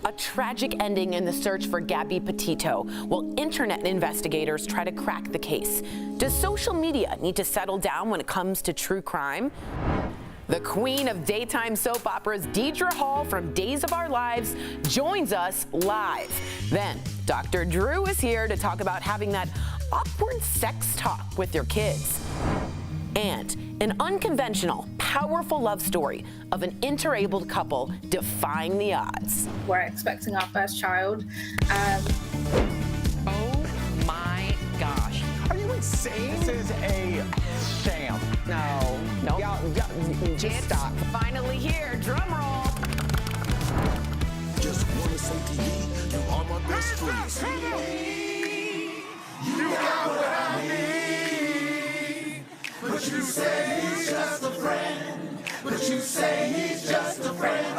A tragic ending in the search for Gabby Petito, while internet investigators try to crack the case. Does social media need to settle down when it comes to true crime? The queen of daytime soap operas, Deidra Hall from Days of Our Lives, joins us live. Then, Dr. Drew is here to talk about having that awkward sex talk with your kids. And an unconventional, powerful love story of an interabled couple defying the odds. We're expecting our first child. Oh my gosh. Are you insane? This is a sham. No. Y'all, just stop. Finally here, drum roll. Just wanna say to you, you are my best friend. You got what I need. But you say he's just a friend. But you say he's just a friend.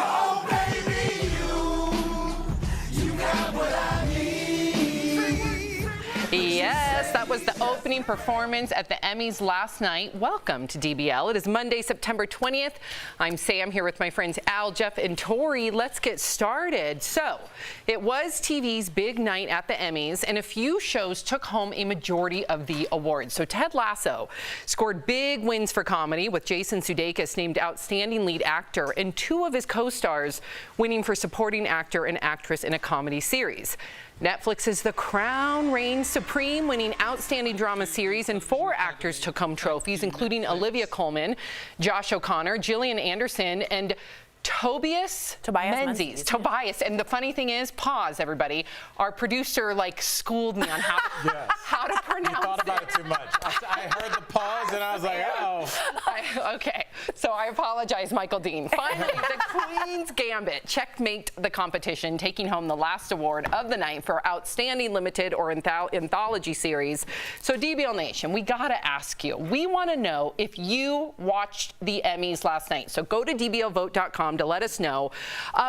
Yes, that was the opening performance at the Emmys last night. Welcome to DBL. It is Monday, September 20th. I'm Sam here with my friends Al, Jeff, and Tori. Let's get started. So, it was TV's big night at the Emmys, and a few shows took home a majority of the awards. So, Ted Lasso scored big wins for comedy, with Jason Sudeikis named Outstanding Lead Actor and 2 of his co-stars winning for Supporting Actor and Actress in a Comedy Series. Netflix's The Crown reigns supreme, winning Outstanding Drama Series, and 4 actors took home trophies, including Olivia Colman, Josh O'Connor, Gillian Anderson, and Tobias Menzies. Tobias. And the funny thing is, pause, everybody. Our producer, schooled me on how to pronounce it. You thought about it too much. I heard the pause, and I was like, oh. Okay. So I apologize, Michael Dean. Finally, the Queen's Gambit checkmate the competition, taking home the last award of the night for Outstanding Limited or Anthology Series. So, DBL Nation, we got to ask you. We want to know if you watched the Emmys last night. So go to dblvote.com to let us know.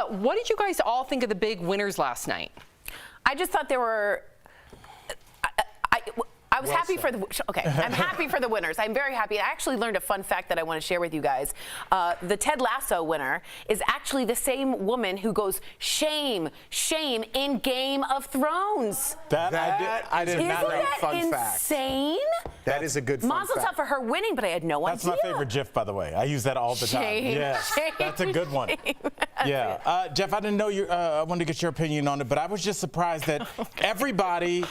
What did you guys all think of the big winners last night? I just thought there were. I was happy for the. Okay, I'm happy for the winners. I'm very happy. I actually learned a fun fact that I want to share with you guys. The Ted Lasso winner is actually the same woman who goes shame, shame in Game of Thrones. I did not know. Fun fact. Insane. That is a good fun Mazel tov for her winning, but I had no idea. That's my favorite GIF, by the way. I use that all the time. Yeah, that's a good one. Yeah, Jeff, I didn't know you. I wanted to get your opinion on it, but I was just surprised that everybody.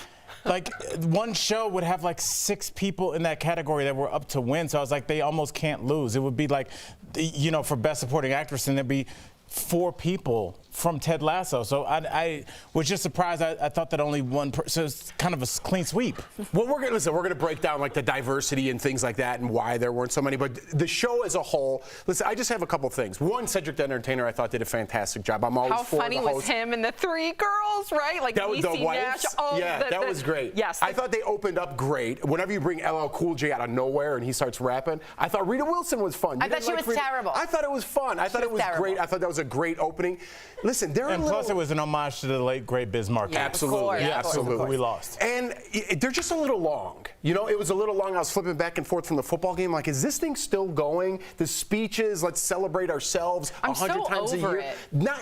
One show would have 6 people in that category that were up to win. So I was like, they almost can't lose. It would be for Best Supporting Actress, and there'd be 4 people from Ted Lasso. So I was just surprised. I thought that only one person. So it's kind of a clean sweep. Well, we're gonna break down the diversity and things like that and why there weren't so many. But the show as a whole, listen, I just have a couple things. One, Cedric the Entertainer, I thought did a fantastic job. I'm always for the host. How funny was him and the 3 girls, right? That was the wives. That was great. Yes. I thought they opened up great. Whenever you bring LL Cool J out of nowhere and he starts rapping, I thought Rita Wilson was fun. I thought she was terrible. I thought it was fun. I thought it was great. I thought that was a great opening. Listen, plus it was an homage to the late great Biz Markie. Absolutely, absolutely. We lost. And they're just a little long. It was a little long. I was flipping back and forth from the football game. Is this thing still going? The speeches, let's celebrate ourselves 100 times a year.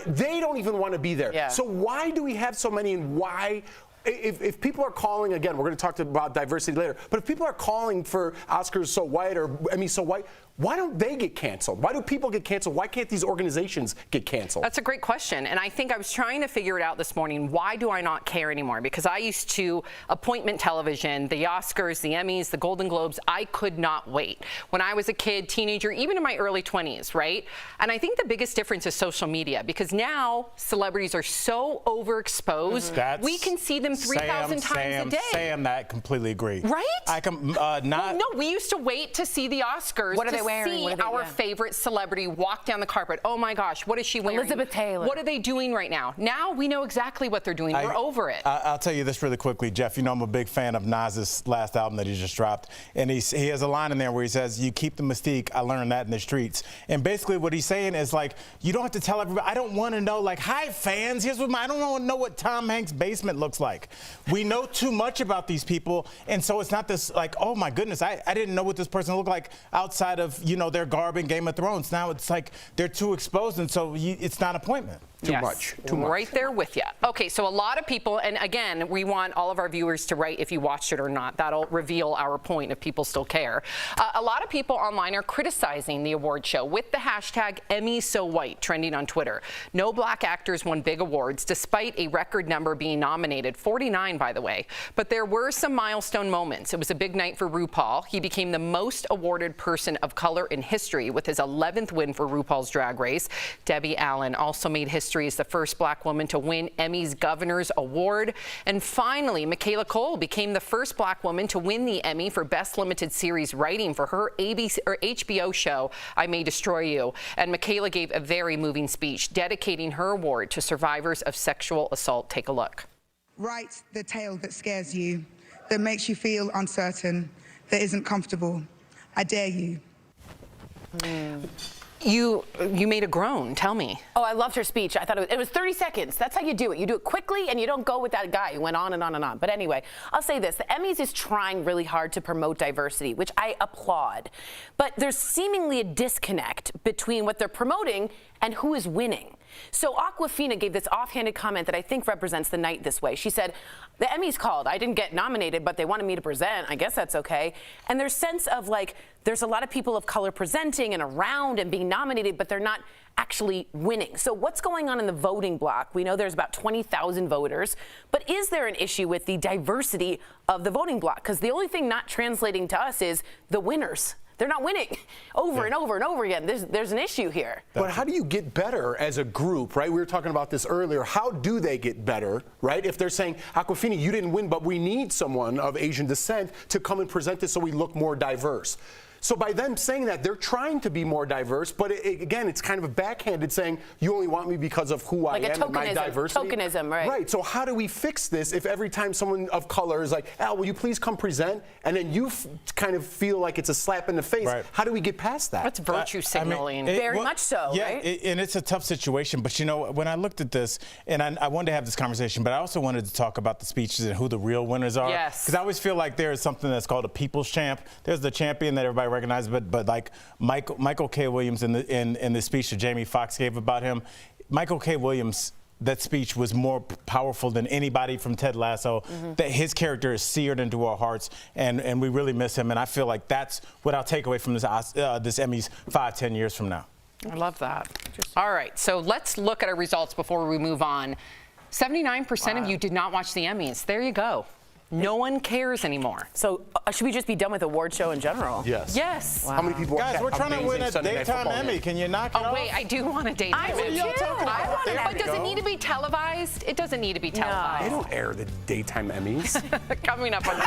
They don't even want to be there. Yeah. So why do we have so many, and why? If people are calling, again, we're going to talk about diversity later, but if people are calling for Oscars so white or Emmys so white, why don't they get canceled? Why do people get canceled? Why can't these organizations get canceled? That's a great question. And I think I was trying to figure it out this morning. Why do I not care anymore? Because I used to appointment television, the Oscars, the Emmys, the Golden Globes. I could not wait. When I was a kid, teenager, even in my early 20s, right? And I think the biggest difference is social media, because now celebrities are so overexposed. We can see them 3,000 times a day. Sam, that completely agree. Right? No, we used to wait to see the Oscars. What are they wearing? See our favorite celebrity walk down the carpet. Oh my gosh, what is she wearing? Elizabeth Taylor. What are they doing right now? Now we know exactly what they're doing. We're over it. I'll tell you this really quickly, Jeff. I'm a big fan of Nas's last album that he just dropped. And he has a line in there where he says, "You keep the mystique. I learned that in the streets." And basically what he's saying is you don't have to tell everybody. I don't want to know hi fans, here's what I don't want to know what Tom Hanks' basement looks like. We know too much about these people. And so it's not this oh my goodness, I didn't know what this person looked like outside of, their garb in Game of Thrones. Now it's they're too exposed, and so it's not appointment. Too much. Right there with you. Okay, so a lot of people, and again, we want all of our viewers to write if you watched it or not. That'll reveal our point if people still care. A lot of people online are criticizing the award show with the hashtag #EmmySoWhite trending on Twitter. No black actors won big awards, despite a record number being nominated, 49 by the way. But there were some milestone moments. It was a big night for RuPaul. He became the most awarded person of color in history with his 11th win for RuPaul's Drag Race. Debbie Allen also made history as the first black woman to win Emmy's Governor's Award. And finally, Michaela Cole became the first black woman to win the Emmy for Best Limited Series Writing for her HBO show, I May Destroy You. And Michaela gave a very moving speech dedicating her award to survivors of sexual assault. Take a look. Write the tale that scares you, that makes you feel uncertain, that isn't comfortable. I dare you. You made a groan. Tell me. Oh, I loved her speech. I thought it was 30 seconds. That's how you do it. You do it quickly, and you don't go with that guy who went on and on and on. But anyway, I'll say this. The Emmys is trying really hard to promote diversity, which I applaud. But there's seemingly a disconnect between what they're promoting and who is winning. So Awkwafina gave this offhanded comment that I think represents the night this way. She said, the Emmys called. I didn't get nominated, but they wanted me to present. I guess that's okay. And there's sense of like, there's a lot of people of color presenting and around and being nominated, but they're not actually winning. So what's going on in the voting block? We know there's about 20,000 voters, but is there an issue with the diversity of the voting block? Because the only thing not translating to us is the winners. They're not winning over and over and over again. There's an issue here. But how do you get better as a group, right? We were talking about this earlier. How do they get better, right? If they're saying, Awkwafina, you didn't win, but we need someone of Asian descent to come and present this so we look more diverse. So by them saying that, they're trying to be more diverse, but again, it's kind of a backhanded saying, you only want me because of who I am and my diversity. Tokenism, right. Right, so how do we fix this if every time someone of color is like, Al, will you please come present? And then you kind of feel like it's a slap in the face. Right. How do we get past that? That's virtue signaling. Very much so, yeah, right? And it's a tough situation, but you know, when I looked at this, and I wanted to have this conversation, but I also wanted to talk about the speeches and who the real winners are. Yes. Because I always feel like there is something that's called a people's champ. There's the champion that everybody recognizes, but like Michael K. Williams in the speech that Jamie Foxx gave about him, Michael K. Williams, that speech was more powerful than anybody from Ted Lasso. That his character is seared into our hearts, and we really miss him. And I feel like that's what I'll take away from this Emmys 5-10 years from now. I love that. All right, so let's look at our results before we move on. 79% of you did not watch the Emmys. There you go. No one cares anymore. So should we just be done with award show in general? Yes. Yes. Wow. How many people Guys, we're trying to win a daytime Emmy. Can you knock it off? Oh, wait, I do want a daytime Emmy. But does it need to be televised? It doesn't need to be televised. They don't air the daytime Emmys. Coming up on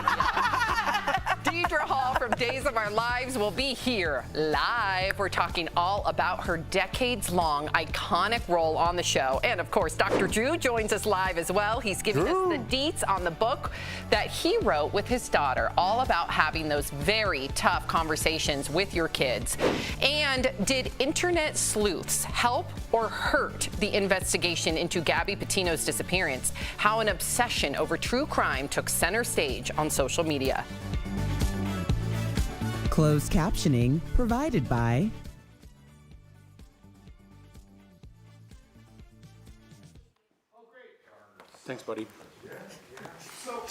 Deidra Hall from Days of Our Lives will be here live. We're talking all about her decades-long iconic role on the show. And, of course, Dr. Drew joins us live as well. He's giving us the deets on the book that he wrote with his daughter, all about having those very tough conversations with your kids. And did internet sleuths help or hurt the investigation into Gabby Petito's disappearance? How an obsession over true crime took center stage on social media. Closed captioning provided by Thanks, buddy.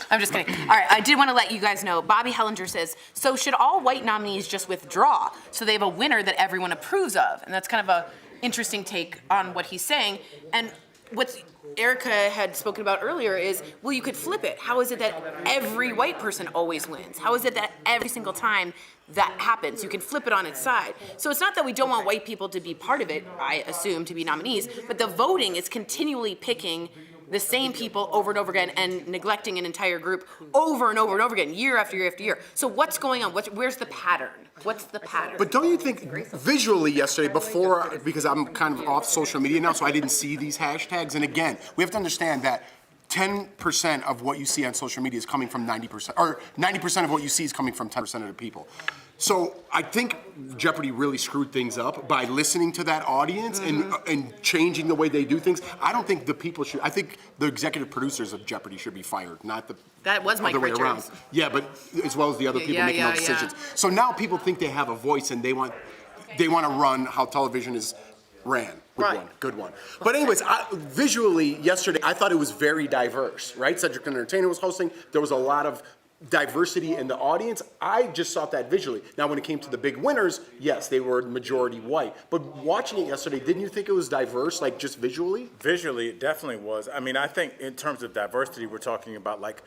I'm just kidding. All right, I did want to let you guys know, Bobby Hellinger says, so should all white nominees just withdraw so they have a winner that everyone approves of? And that's kind of a interesting take on what he's saying. And what Erica had spoken about earlier is, well, you could flip it. How is it that every white person always wins? How is it that every single time that happens, you can flip it on its side? So it's not that we don't want white people to be part of it, I assume, to be nominees, but the voting is continually picking the same people over and over again and neglecting an entire group over and over and over again, year after year after year. So what's going on? Where's the pattern? What's the pattern? But don't you think visually yesterday, before, because I'm kind of off social media now, so I didn't see these hashtags. And again, we have to understand that 10% of what you see on social media is coming from 90%, or 90% of what you see is coming from 10% of the people. So I think Jeopardy really screwed things up by listening to that audience and changing the way they do things. I don't think the people should. I think the executive producers of Jeopardy should be fired, not the that was Mike other way Richards. around. Yeah, but as well as the other people making those decisions. So now people think they have a voice and they want to run how television is ran. Good one. But anyways, visually yesterday, I thought it was very diverse, right? Cedric the Entertainer was hosting. There was a lot of diversity in the audience. I just saw that visually. Now, when it came to the big winners, yes, they were majority white. But watching it yesterday, didn't you think it was diverse, like just visually? Visually, it definitely was. I mean, I think in terms of diversity, we're talking about like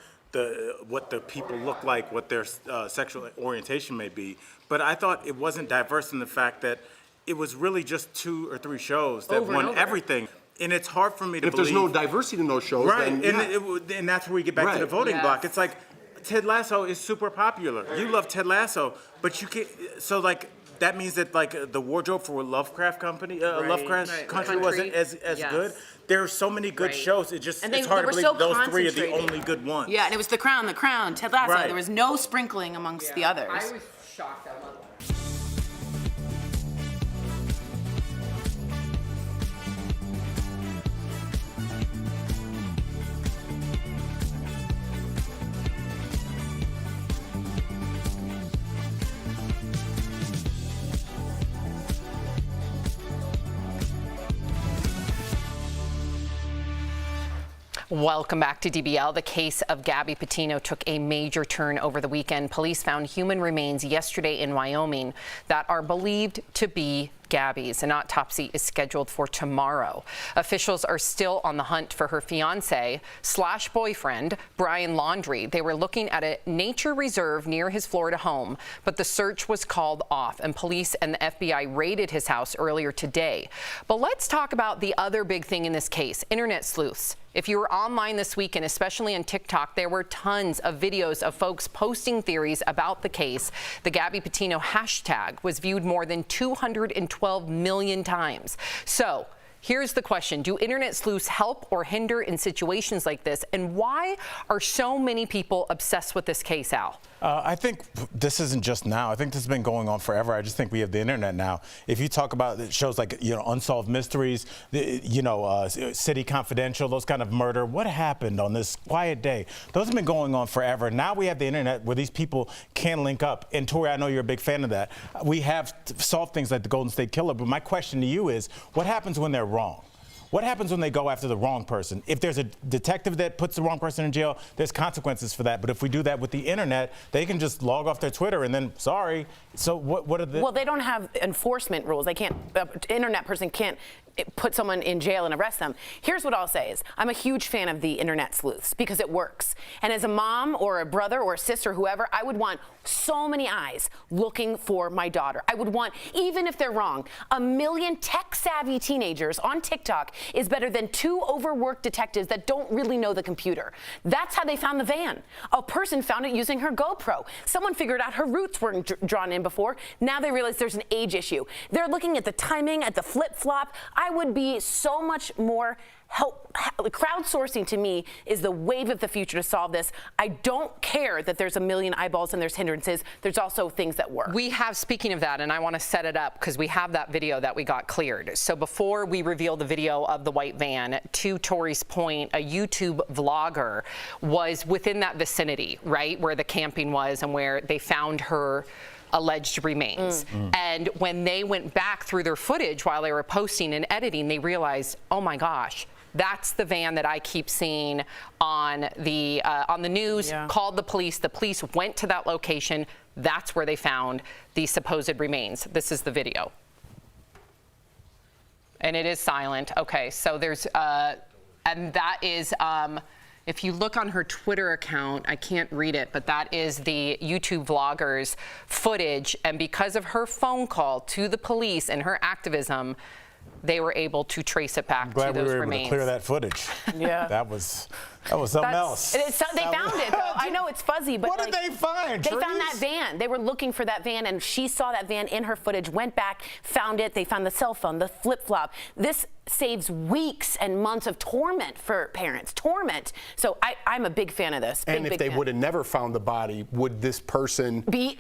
what the people look like, what their sexual orientation may be. But I thought it wasn't diverse in the fact that it was really just 2 or 3 shows that won everything. And it's hard for me to believe. If there's no diversity in those shows, right? Then, and that's where we get back to the voting block. It's like Ted Lasso is super popular. You love Ted Lasso, but you can't. So like that means that like the wardrobe for Lovecraft Country wasn't as good. There are so many good shows. It's hard to believe those 3 are the only good ones. Yeah, and it was The Crown, Ted Lasso. Right. There was no sprinkling amongst the others. I was shocked. I love that. Welcome back to DBL. The case of Gabby Petito took a major turn over the weekend. Police found human remains yesterday in Wyoming that are believed to be Gabby's. An autopsy is scheduled for tomorrow. Officials are still on the hunt for her fiance/boyfriend, Brian Laundrie. They were looking at a nature reserve near his Florida home, but the search was called off, and police and the FBI raided his house earlier today. But let's talk about the other big thing in this case, internet sleuths. If you were online this weekend, especially on TikTok, there were tons of videos of folks posting theories about the case. The Gabby Petito hashtag was viewed more than 212 million times. So here's the question. Do internet sleuths help or hinder in situations like this? And why are so many people obsessed with this case, Al? I think this isn't just now. I think this has been going on forever. I just think we have the internet now. If you talk about shows like, Unsolved Mysteries, City Confidential, those kind of murder, what happened on this quiet day? Those have been going on forever. Now we have the internet where these people can link up. And Tori, I know you're a big fan of that. We have solved things like the Golden State Killer. But my question to you is, what happens when they're wrong? What happens when they go after the wrong person? If there's a detective that puts the wrong person in jail, there's consequences for that. But if we do that with the internet, they can just log off their Twitter and then, sorry. So what are the... Well, they don't have enforcement rules. They can't, internet person can't put someone in jail and arrest them. Here's what I'll say is, I'm a huge fan of the internet sleuths because it works. And as a mom or a brother or a sister, whoever, I would want so many eyes looking for my daughter. I would want, even if they're wrong, 1 million tech-savvy teenagers on TikTok is better than 2 overworked detectives that don't really know the computer. That's how they found the van. A person found it using her GoPro. Someone figured out her roots weren't drawn in before. Now they realize there's an age issue. They're looking at the timing, at the flip-flop. I would be so much more crowdsourcing to me is the wave of the future to solve this. I don't care that there's 1 million eyeballs and there's hindrances. There's also things that work. We have, speaking of that, and I want to set it up because we have that video that we got cleared. So before we reveal the video of the white van, to Tori's point, a YouTube vlogger was within that vicinity, right, where the camping was and where they found her alleged remains. And when they went back through their footage while they were posting and editing, they realized, oh my gosh, that's the van that I keep seeing on the news. Called the police. The police went to that location. That's where they found the supposed remains. This is the video. And it is silent. Okay, so there's, and that is, if you look on her Twitter account, I can't read it, but that is the YouTube vlogger's footage. And because of her phone call to the police and her activism, they were able to trace it back to those remains. Glad we were able to clear that footage. Yeah. That was something else. They found it, though. I know it's fuzzy, but what did they find? They found that van. They were looking for that van, and she saw that van in her footage, went back, found it. They found the cell phone, the flip-flop. This saves weeks and months of torment for parents. Torment. So I'm a big fan of this. And if they would have never found the body, would this person would he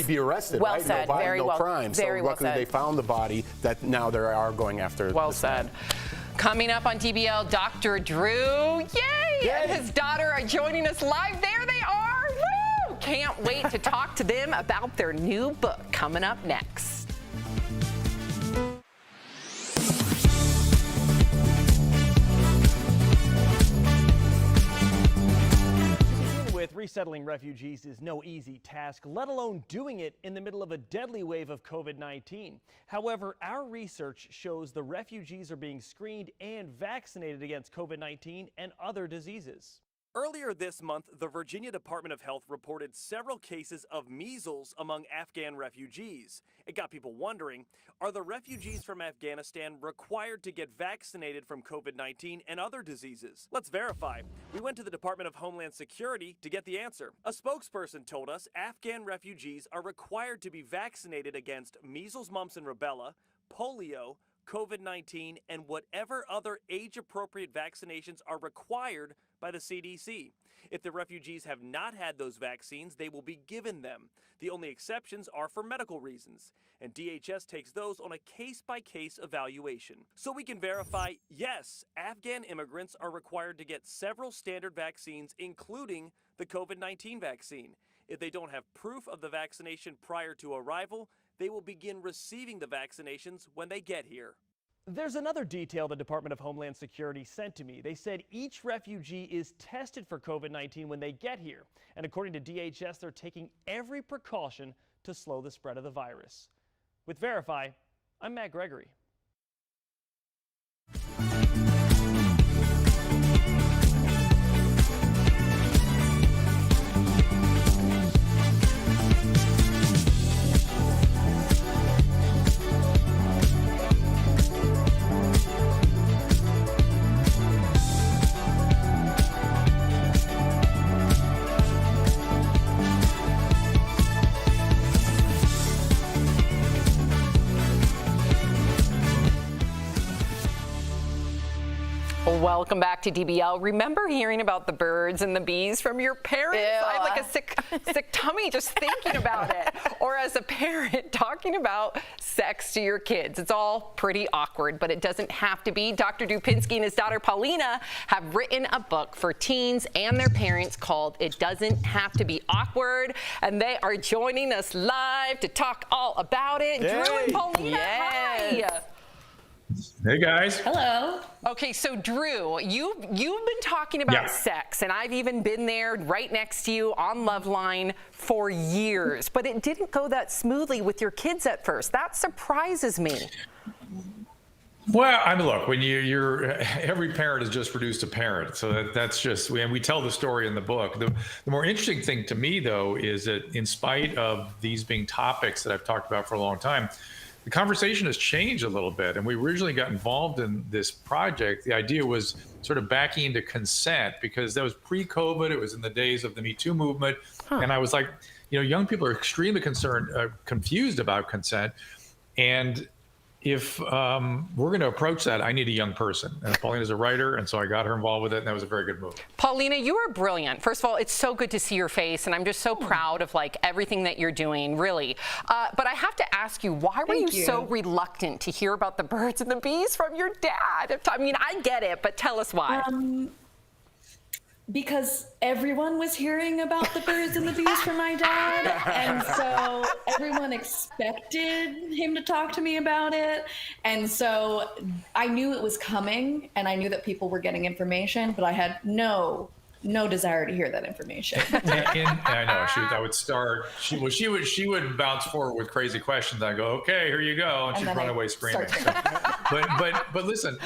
be arrested? Well right? said. No body, Very no well. crime. Very so well luckily said. they found the body. That now they are going after. Well said. Coming up on DBL, Dr. Drew, yay! And his daughter are joining us live. There they are. Woo! Can't wait to talk to them about their new book coming up next. With resettling refugees is no easy task, let alone doing it in the middle of a deadly wave of COVID-19. However, our research shows the refugees are being screened and vaccinated against COVID-19 and other diseases. Earlier this month, the Virginia Department of Health reported several cases of measles among Afghan refugees. It got people wondering, are the refugees from Afghanistan required to get vaccinated from COVID-19 and other diseases? Let's verify. We went to the Department of Homeland Security to get the answer. A spokesperson told us Afghan refugees are required to be vaccinated against measles, mumps, and rubella, polio, COVID-19, and whatever other age-appropriate vaccinations are required by the CDC. If the refugees have not had those vaccines, they will be given them. The only exceptions are for medical reasons, and DHS takes those on a case-by-case evaluation. So we can verify, yes, Afghan immigrants are required to get several standard vaccines, including the COVID-19 vaccine. If they don't have proof of the vaccination prior to arrival, they will begin receiving the vaccinations when they get here. There's another detail the Department of Homeland Security sent to me. They said each refugee is tested for COVID-19 when they get here. And according to DHS, they're taking every precaution to slow the spread of the virus. With Verify, I'm Matt Gregory. Welcome back to DBL. Remember hearing about the birds and the bees from your parents? Ew. I have like a sick tummy just thinking about it. Or as a parent talking about sex to your kids. It's all pretty awkward, but it doesn't have to be. Dr. Dupinsky and his daughter Paulina have written a book for teens and their parents called It Doesn't Have to Be Awkward. And they are joining us live to talk all about it. Yay. Drew and Paulina, Yes. hi. Hey guys. Hello. Okay, so Drew, you've been talking about sex, and I've even been there right next to you on Loveline for years, but it didn't go that smoothly with your kids at first. That surprises me. Well, I mean, look, when you're every parent has just produced a parent, so that's just, and we tell the story in the book. The more interesting thing to me, though, is that in spite of these being topics that I've talked about for a long time, the conversation has changed a little bit. And we originally got involved in this project. The idea was sort of backing into consent because that was pre-COVID. It was in the days of the Me Too movement. And I was like, young people are extremely confused about consent. And if we're going to approach that, I need a young person. And Paulina's a writer, and so I got her involved with it, and that was a very good move. Paulina, you are brilliant. First of all, it's so good to see your face, and I'm just so proud of everything that you're doing, really. But I have to ask you, why were you so reluctant to hear about the birds and the bees from your dad? I mean, I get it, but tell us why. Because everyone was hearing about the birds and the bees from my dad, and so everyone expected him to talk to me about it. And so I knew it was coming, and I knew that people were getting information, but I had no desire to hear that information. I know I would start. She would bounce forward with crazy questions. I go, okay, here you go, and she'd run away screaming. So, but listen,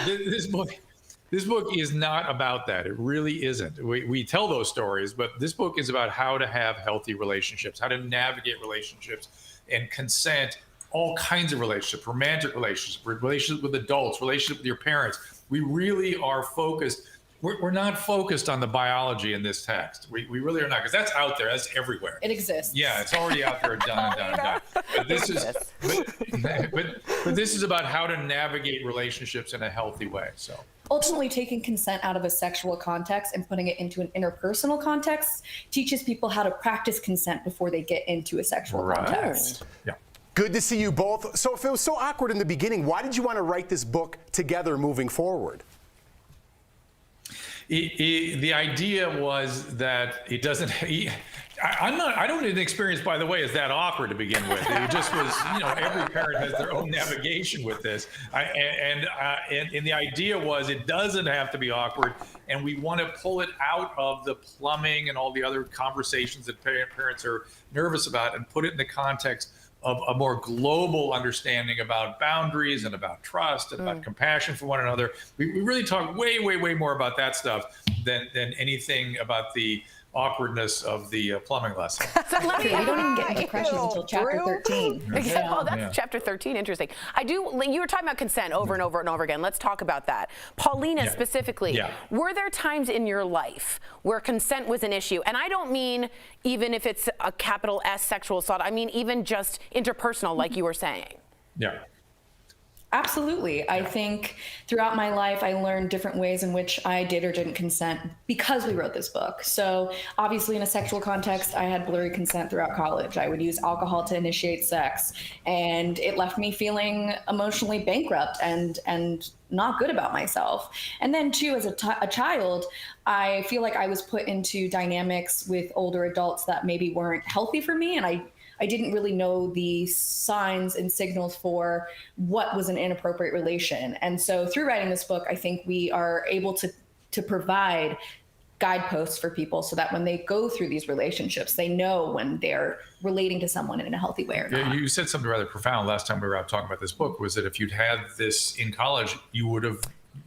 this book is not about that. It really isn't. We tell those stories, but this book is about how to have healthy relationships, how to navigate relationships and consent, all kinds of relationships, romantic relationships, relationships with adults, relationships with your parents. We really are focused. We're not focused on the biology in this text. We really are not, because that's out there. That's everywhere. It exists. Yeah, it's already out there, done and done and done. But this is, but this is about how to navigate relationships in a healthy way. So. Ultimately, taking consent out of a sexual context and putting it into an interpersonal context teaches people how to practice consent before they get into a sexual context. Yeah. Good to see you both. So if it was so awkward in the beginning, why did you want to write this book together moving forward? The idea was that it doesn't. I don't have an experience, by the way, is that awkward to begin with. It just was, every parent has their own navigation with this. And the idea was it doesn't have to be awkward, and we want to pull it out of the plumbing and all the other conversations that parents are nervous about and put it in the context of a more global understanding about boundaries and about trust and about compassion for one another. We really talk way, way, way more about that stuff than anything about the awkwardness of the plumbing lesson. We don't even get into crushes until chapter 13. Oh, that's chapter 13. Interesting. You were talking about consent over and over and over again. Let's talk about that. Paulina, specifically, were there times in your life where consent was an issue? And I don't mean even if it's a capital S sexual assault. I mean even just interpersonal, like you were saying. Yeah. Absolutely. I think throughout my life, I learned different ways in which I did or didn't consent because we wrote this book. So obviously in a sexual context, I had blurry consent throughout college. I would use alcohol to initiate sex, and it left me feeling emotionally bankrupt and not good about myself. And then too, as a child, I feel like I was put into dynamics with older adults that maybe weren't healthy for me. And I didn't really know the signs and signals for what was an inappropriate relation. And so through writing this book, I think we are able to provide guideposts for people so that when they go through these relationships, they know when they're relating to someone in a healthy way or not. You said something rather profound last time we were out talking about this book, was that if you'd had this in college, you would have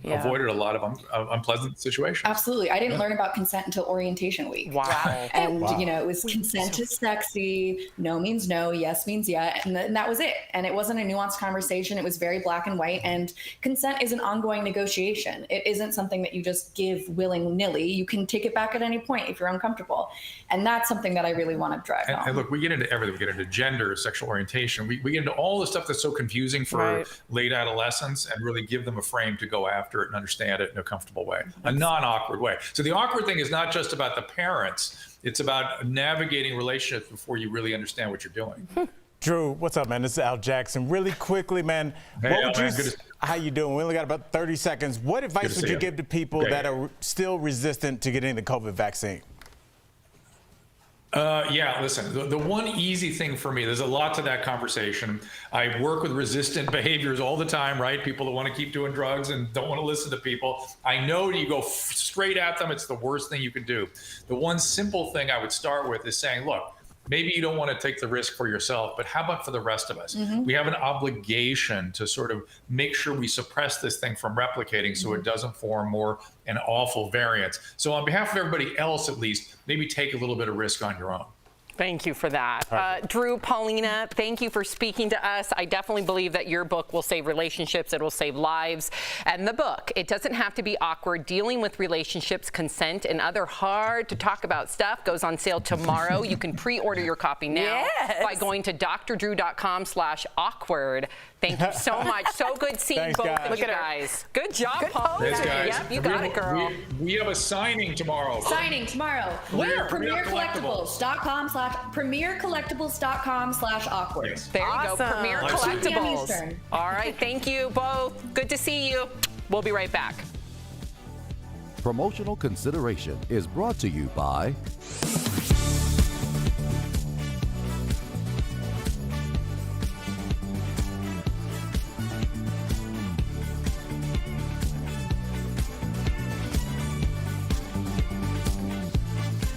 avoided a lot of unpleasant situations. Absolutely. I didn't learn about consent until orientation week. Wow. And, it was consent is sexy. No means no. Yes means yeah. And that was it. And it wasn't a nuanced conversation. It was very black and white. And consent is an ongoing negotiation. It isn't something that you just give willy-nilly. You can take it back at any point if you're uncomfortable. And that's something that I really want to drive home. And look, we get into everything. We get into gender, sexual orientation. We get into all the stuff that's so confusing for late adolescents and really give them a frame to go after it and understand it in a comfortable way, a non-awkward way. So the awkward thing is not just about the parents, it's about navigating relationships before you really understand what you're doing. Drew, what's up, man? This is Al Jackson. Really quickly, man, how you doing? We only got about 30 seconds. What advice would you give to people that are still resistant to getting the COVID vaccine? Yeah, listen, the one easy thing for me, there's a lot to that conversation. I work with resistant behaviors all the time, right? People that want to keep doing drugs and don't want to listen to people. I know you go straight at them, it's the worst thing you can do. The one simple thing I would start with is saying, look, maybe you don't want to take the risk for yourself, but how about for the rest of us? We have an obligation to sort of make sure we suppress this thing from replicating so it doesn't form more an awful variant. So on behalf of everybody else, at least, maybe take a little bit of risk on your own. Thank you for that. Drew, Paulina, thank you for speaking to us. I definitely believe that your book will save relationships. It will save lives. And the book, it doesn't have to be awkward. Dealing with relationships, consent, and other hard to talk about stuff goes on sale tomorrow. You can pre-order your copy now by going to drdrew.com/awkward. Thank you so much. So good seeing both of you guys. Good job, Paulina. Yep, you got it, girl. We have a signing tomorrow. Signing tomorrow. Where? premiercollectibles.com/awkward. There you go. Premier Collectibles. All right. Thank you both. Good to see you. We'll be right back. Promotional consideration is brought to you by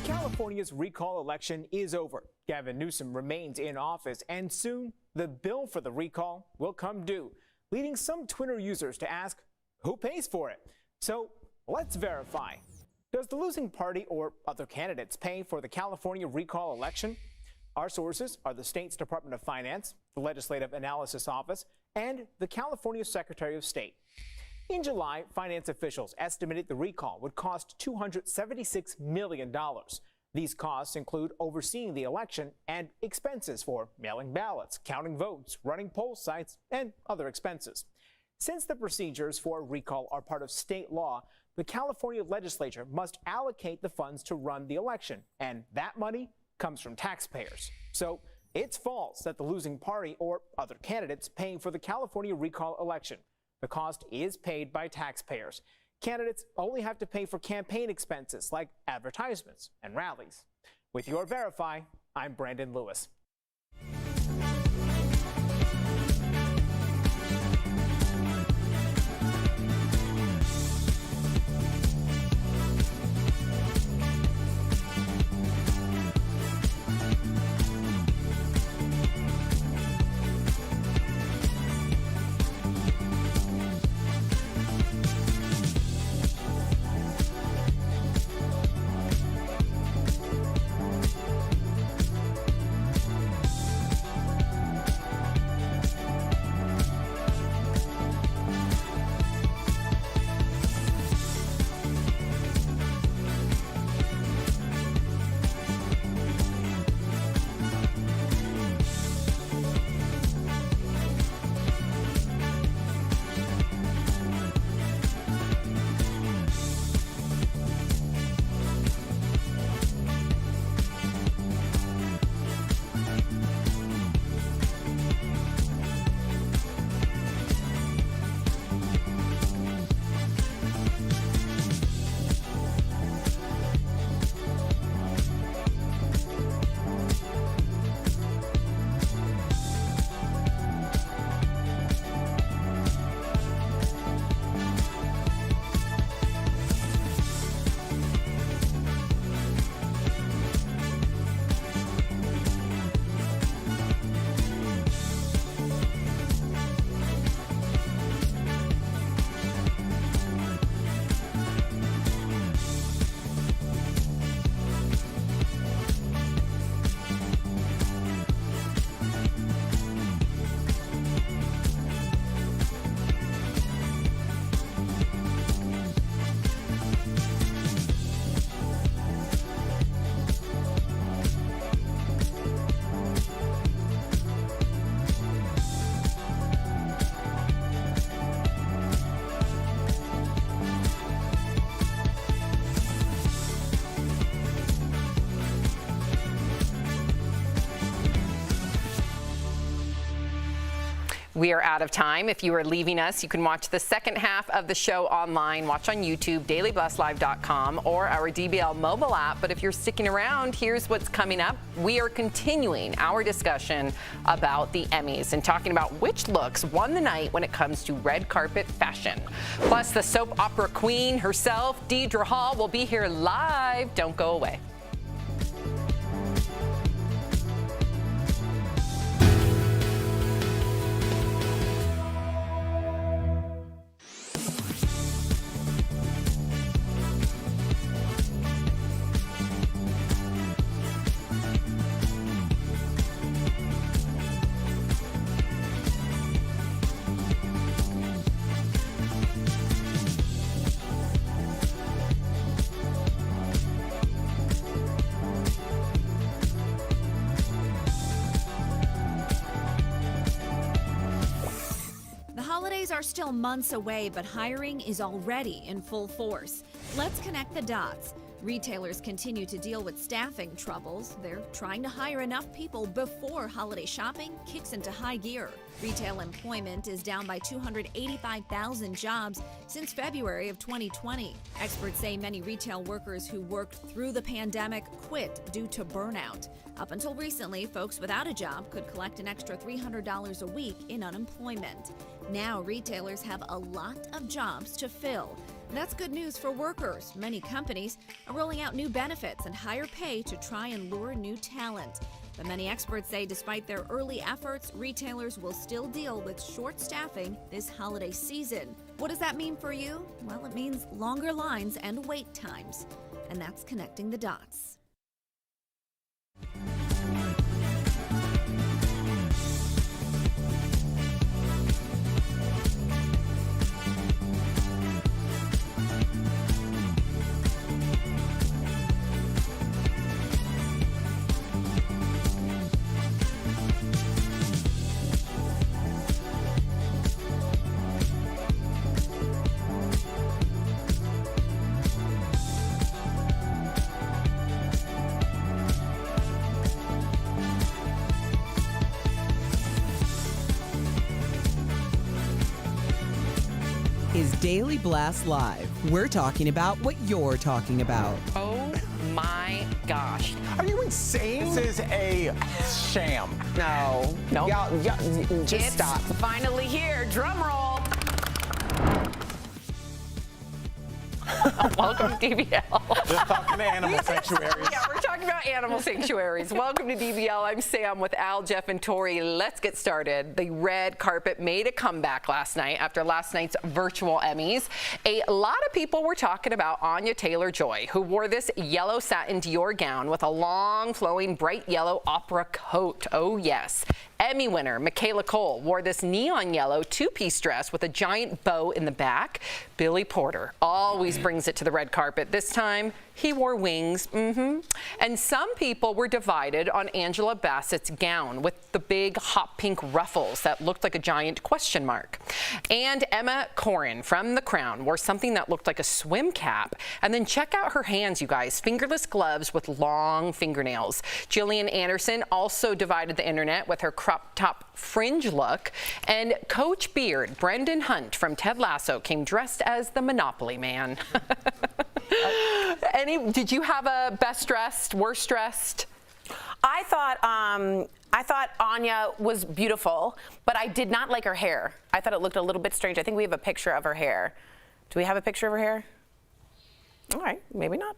California's recall election is over. Gavin Newsom remains in office, and soon the bill for the recall will come due, leading some Twitter users to ask, who pays for it? So let's verify. Does the losing party or other candidates pay for the California recall election? Our sources are the state's Department of Finance, the Legislative Analysis Office, and the California Secretary of State. In July, finance officials estimated the recall would cost $276 million. These costs include overseeing the election and expenses for mailing ballots, counting votes, running poll sites, and other expenses. Since the procedures for a recall are part of state law, the California legislature must allocate the funds to run the election, and that money comes from taxpayers. So it's false that the losing party or other candidates paying for the California recall election. The cost is paid by taxpayers. Candidates only have to pay for campaign expenses like advertisements and rallies. With your Verify, I'm Brandon Lewis. We are out of time. If you are leaving us, you can watch the second half of the show online. Watch on YouTube, dailyblastlive.com, or our DBL mobile app. But if you're sticking around, here's what's coming up. We are continuing our discussion about the Emmys and talking about which looks won the night when it comes to red carpet fashion. Plus, the soap opera queen herself, Deidra Hall, will be here live. Don't go away. Are still months away, but hiring is already in full force. Let's connect the dots. Retailers continue to deal with staffing troubles. They're trying to hire enough people before holiday shopping kicks into high gear. Retail employment is down by 285,000 jobs since February of 2020. Experts say many retail workers who worked through the pandemic quit due to burnout. Up until recently, folks without a job could collect an extra $300 a week in unemployment. Now, retailers have a lot of jobs to fill. That's good news for workers. Many companies are rolling out new benefits and higher pay to try and lure new talent. But many experts say despite their early efforts, retailers will still deal with short staffing this holiday season. What does that mean for you? Well, it means longer lines and wait times. And that's connecting the dots. Is Daily Blast Live. We're talking about what you're talking about. Oh my gosh. Are you insane? This is a sham. No. Nope. Y'all just It's stop. finally here. Drum roll. Welcome to DBL. Just talking to animal sanctuaries. Yeah, we're talking about animal sanctuaries. Welcome to DBL. I'm Sam with Al, Jeff, and Tori. Let's get started. The red carpet made a comeback last night after last night's virtual Emmys. A lot of people were talking about Anya Taylor-Joy, who wore this yellow satin Dior gown with a long, flowing, bright yellow opera coat. Oh, yes. Emmy winner Michaela Cole wore this neon yellow two-piece dress with a giant bow in the back. Billy Porter always brings it to the red carpet. This time, he wore wings. And some people were divided on Angela Bassett's gown with the big hot pink ruffles that looked like a giant question mark. And Emma Corrin from The Crown wore something that looked like a swim cap. And then check out her hands, you guys. Fingerless gloves with long fingernails. Gillian Anderson also divided the internet with her crop top fringe look. And Coach Beard, Brendan Hunt from Ted Lasso, came dressed as the Monopoly Man. Did you have a best dressed, worst dressed? I thought Anya was beautiful, but I did not like her hair. I thought it looked a little bit strange. I think we have a picture of her hair. Do we have a picture of her hair? All right, maybe not.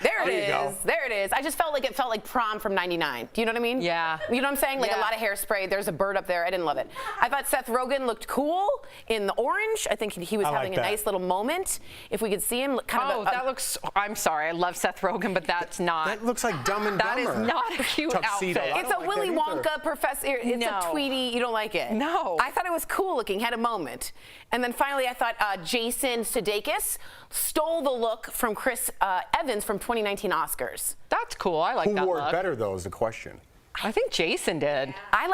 There it is. There it is. I just felt like prom from '99. Do you know what I mean? Yeah. You know what I'm saying? Like Yeah. a lot of hairspray. There's a bird up there. I didn't love it. I thought Seth Rogen looked cool in the orange. I think he was having a nice little moment. If we could see him, That looks. I'm sorry. I love Seth Rogen, but that's not. That looks like Dumb and Dumber. That is not a cute Tuxedo. outfit. It's a Willy Wonka professor. It's a Tweety. You don't like it? No. I thought it was cool looking. Had a moment. And then finally, I thought Jason Sudeikis stole the look from Chris Evans from 2019 Oscars. That's cool. I like that Who wore look. it better, though, is the question. I think Jason did. I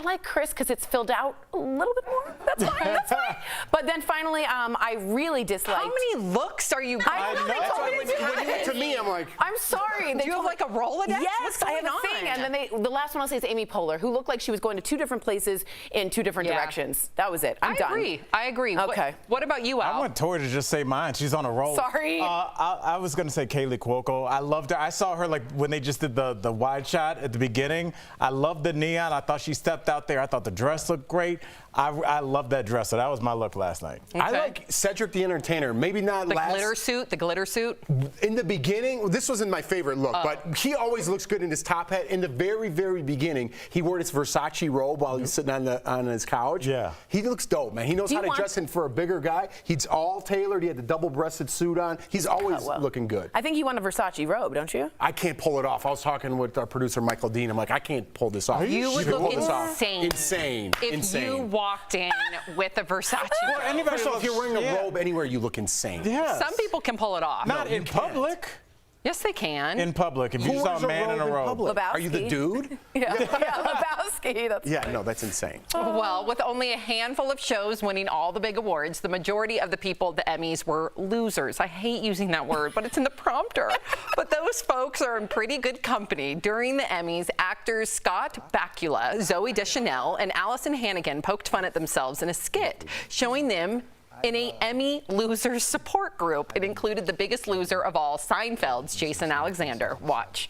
like Chris because it's filled out a little bit more. That's fine. That's fine. But then finally, I really disliked. How many looks are you? I know. They told me to do when you went to me, I'm like, I'm sorry. Do you have like a Rolodex? Yes, What's I going have a on? thing. And then the last one I'll say is Amy Poehler, who looked like she was going to 2 different places in 2 different directions. That was it. I'm done. I agree. Okay. What about you, Al? I want Tori to just say mine. She's on a roll. Sorry. I was going to say Kaylee Cuoco. I loved her. I saw her like when they just did the wide shot at the beginning. I loved the neon. I thought she stepped out there. I thought the dress looked great. I love that dress. So that was my look last night. Okay. I like Cedric the Entertainer. Maybe not the glitter suit. The glitter suit. In the beginning, this wasn't my favorite look, but he always looks good in his top hat. In the very, very beginning, he wore this Versace robe while he's sitting on his couch. Yeah. He looks dope, man. He knows how to dress in for a bigger guy. He's all tailored. He had the double-breasted suit on. He's always looking good. I think you want a Versace robe, don't you? I can't pull it off. I was talking with our producer, Michael Dean. I'm like, I can't pull this off. You would look insane. Insane. If you walked in with a Versace robe. First off, if you're wearing a robe anywhere, you look insane. Yeah. Some people can pull it off. Not in public. Yes, they can. In public, if you saw a man in a robe. Lebowski. Are you the dude? Yeah, Lebowski. That's insane. Well, with only a handful of shows winning all the big awards, the majority of the people at the Emmys were losers. I hate using that word, but it's in the prompter. But those folks are in pretty good company. During the Emmys, actors Scott Bakula, Zooey Deschanel, and Allison Hannigan poked fun at themselves in a skit, showing them in a Emmy losers support group. It included the biggest loser of all, Seinfeld's Jason Alexander. Watch.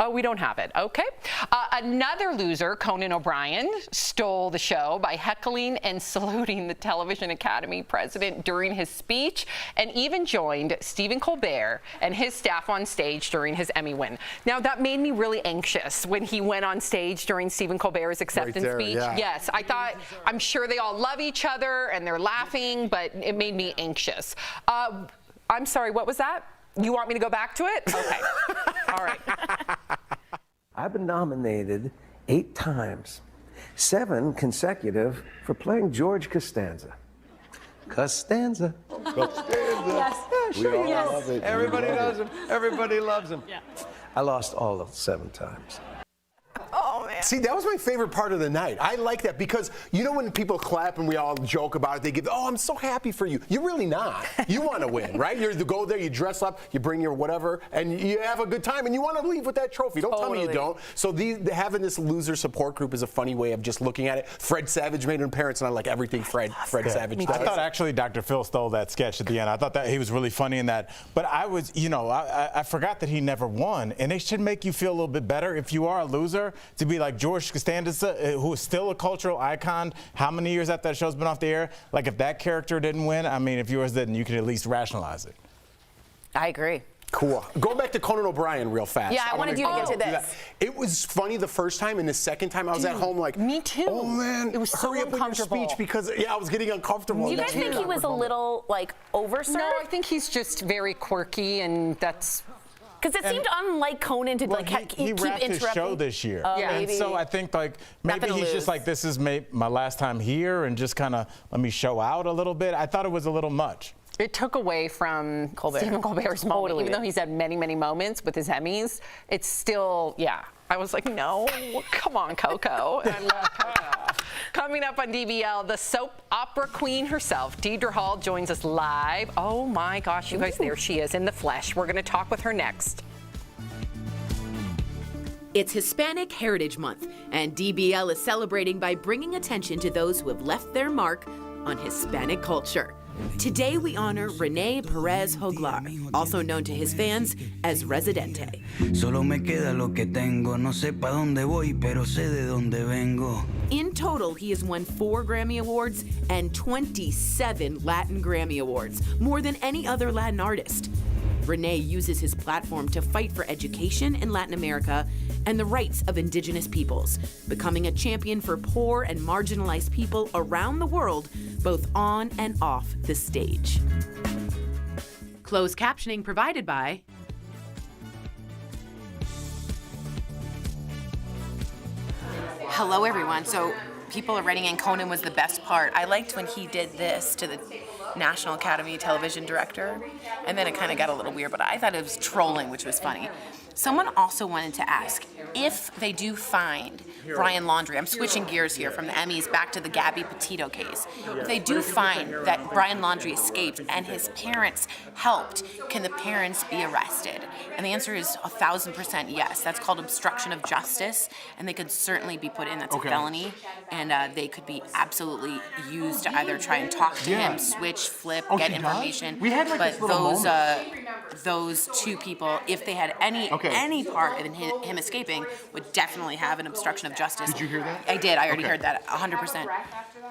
Oh, we don't have it. Okay. Another loser, Conan O'Brien, stole the show by heckling and saluting the Television Academy president during his speech, and even joined Stephen Colbert and his staff on stage during his Emmy win. Now, that made me really anxious when he went on stage during Stephen Colbert's acceptance speech. Yeah. Yes, I thought, I'm sure they all love each other and they're laughing, but it made me anxious. I'm sorry, what was that? You want me to go back to it? Okay. All right. I've been nominated 8 times, 7 consecutive for playing George Costanza. Costanza. Yes. We all love it. Everybody knows him. Everybody loves him. Yeah. I lost all of 7 times. Oh, man. See, that was my favorite part of the night. I like that because, you know, when people clap and we all joke about it, they give, oh, I'm so happy for you. You're really not. You want to win, right? You go there, you dress up, you bring your whatever, and you have a good time, and you want to leave with that trophy. Don't tell me you don't. So having this loser support group is a funny way of just looking at it. Fred Savage made an appearance, and I like everything Fred Savage does. I thought actually Dr. Phil stole that sketch at the end. I thought that he was really funny in that. But I was, I forgot that he never won, and they should make you feel a little bit better if you are a loser to be like George Costanza, who is still a cultural icon. How many years after that show's been off the air? Like, if that character didn't win, I mean, if yours didn't, you could at least rationalize it. I agree. Cool. Going back to Conan O'Brien real fast. Yeah, I wanted you to get to this. It was funny the first time, and the second time I was at home like, me too. Oh, man, it was so hurry up with your speech because, I was getting uncomfortable. Do you guys think he was a little, like, overserved? No, I think he's just very quirky, and that's... Because it seemed unlike Conan to keep he wrapped interrupting. his show this year. Yeah. And so I think maybe he's just like, this is my last time here, and just kind of let me show out a little bit. I thought it was a little much. It took away from Stephen Colbert's moment. Even though he's had many, many moments with his Emmys, it's still, I was like, no, come on, Coco. And I love Coco. Coming up on DBL, the soap opera queen herself, Deidra Hall, joins us live. Oh my gosh, you guys, there she is in the flesh. We're going to talk with her next. It's Hispanic Heritage Month, and DBL is celebrating by bringing attention to those who have left their mark on Hispanic culture. Today we honor Rene Perez Joglar, also known to his fans as Residente. Solo me queda lo que tengo, no sé pa dónde voy, pero sé de dónde vengo. In total, he has won 4 Grammy Awards and 27 Latin Grammy Awards, more than any other Latin artist. Rene uses his platform to fight for education in Latin America and the rights of indigenous peoples, becoming a champion for poor and marginalized people around the world, both on and off the stage. Closed captioning provided by Hello, everyone. So people are writing in Conan was the best part. I liked when he did this to the National Academy television director, and then it kind of got a little weird, but I thought it was trolling, which was funny. Someone also wanted to ask, if they do find Brian Laundrie, I'm switching gears here from the Emmys back to the Gabby Petito case. If they do find that Brian Laundrie escaped and his parents helped, can the parents be arrested? And the answer is 1,000% yes. That's called obstruction of justice, and they could certainly be put in. That's a felony, and they could be absolutely used to either try and talk to him, switch, flip, get information. We had like but this little those two people, if they had any part in him escaping, would definitely have an obstruction of justice. Did you hear that? I did. I already heard that 100%.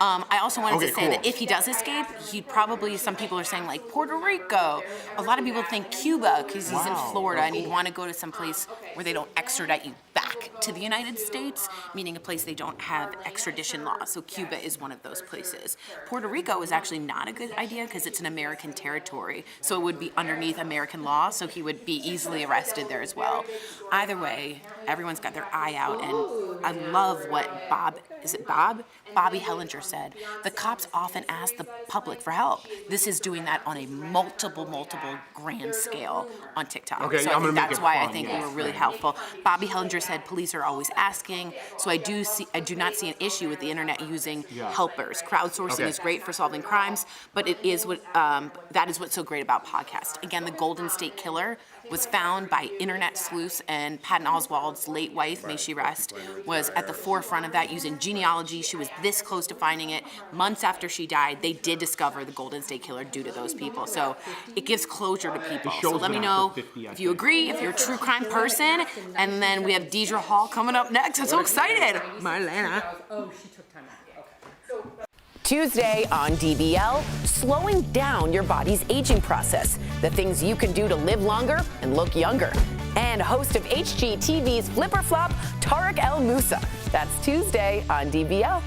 I also wanted to say that if he does escape, he'd probably, some people are saying like Puerto Rico. A lot of people think Cuba because he's in Florida and he'd want to go to some place where they don't extradite you back to the United States, meaning a place they don't have extradition laws. So Cuba is one of those places. Puerto Rico is actually not a good idea because it's an American territory. So it would be underneath American law, so he would be easily arrested there as well. Either way, everyone's got their eye out, and I love what Bobby Hellinger said. The cops often ask the public for help. This is doing that on a multiple grand scale on TikTok. Okay, so I'm I think gonna make that's it why fun, I think yes. we were really helpful. Bobby Hellinger said police are always asking, so I do not see an issue with the internet using helpers. Crowdsourcing is great for solving crimes, but it is that is what's so great about podcasts. Again, the Golden State Killer was found by internet sleuths, and Patton Oswalt's late wife, may she rest, was at the forefront of that using genealogy. She was this close to finding it. Months after she died, they did discover the Golden State Killer due to those people. So it gives closure to people. So let me know if you agree, if you're a true crime person. And then we have Deidra Hall coming up next. I'm so excited. Marlena. Oh, she took time out. Tuesday on DBL, slowing down your body's aging process, the things you can do to live longer and look younger. And host of HGTV's Flip or Flop, Tariq El Moussa. That's Tuesday on DBL.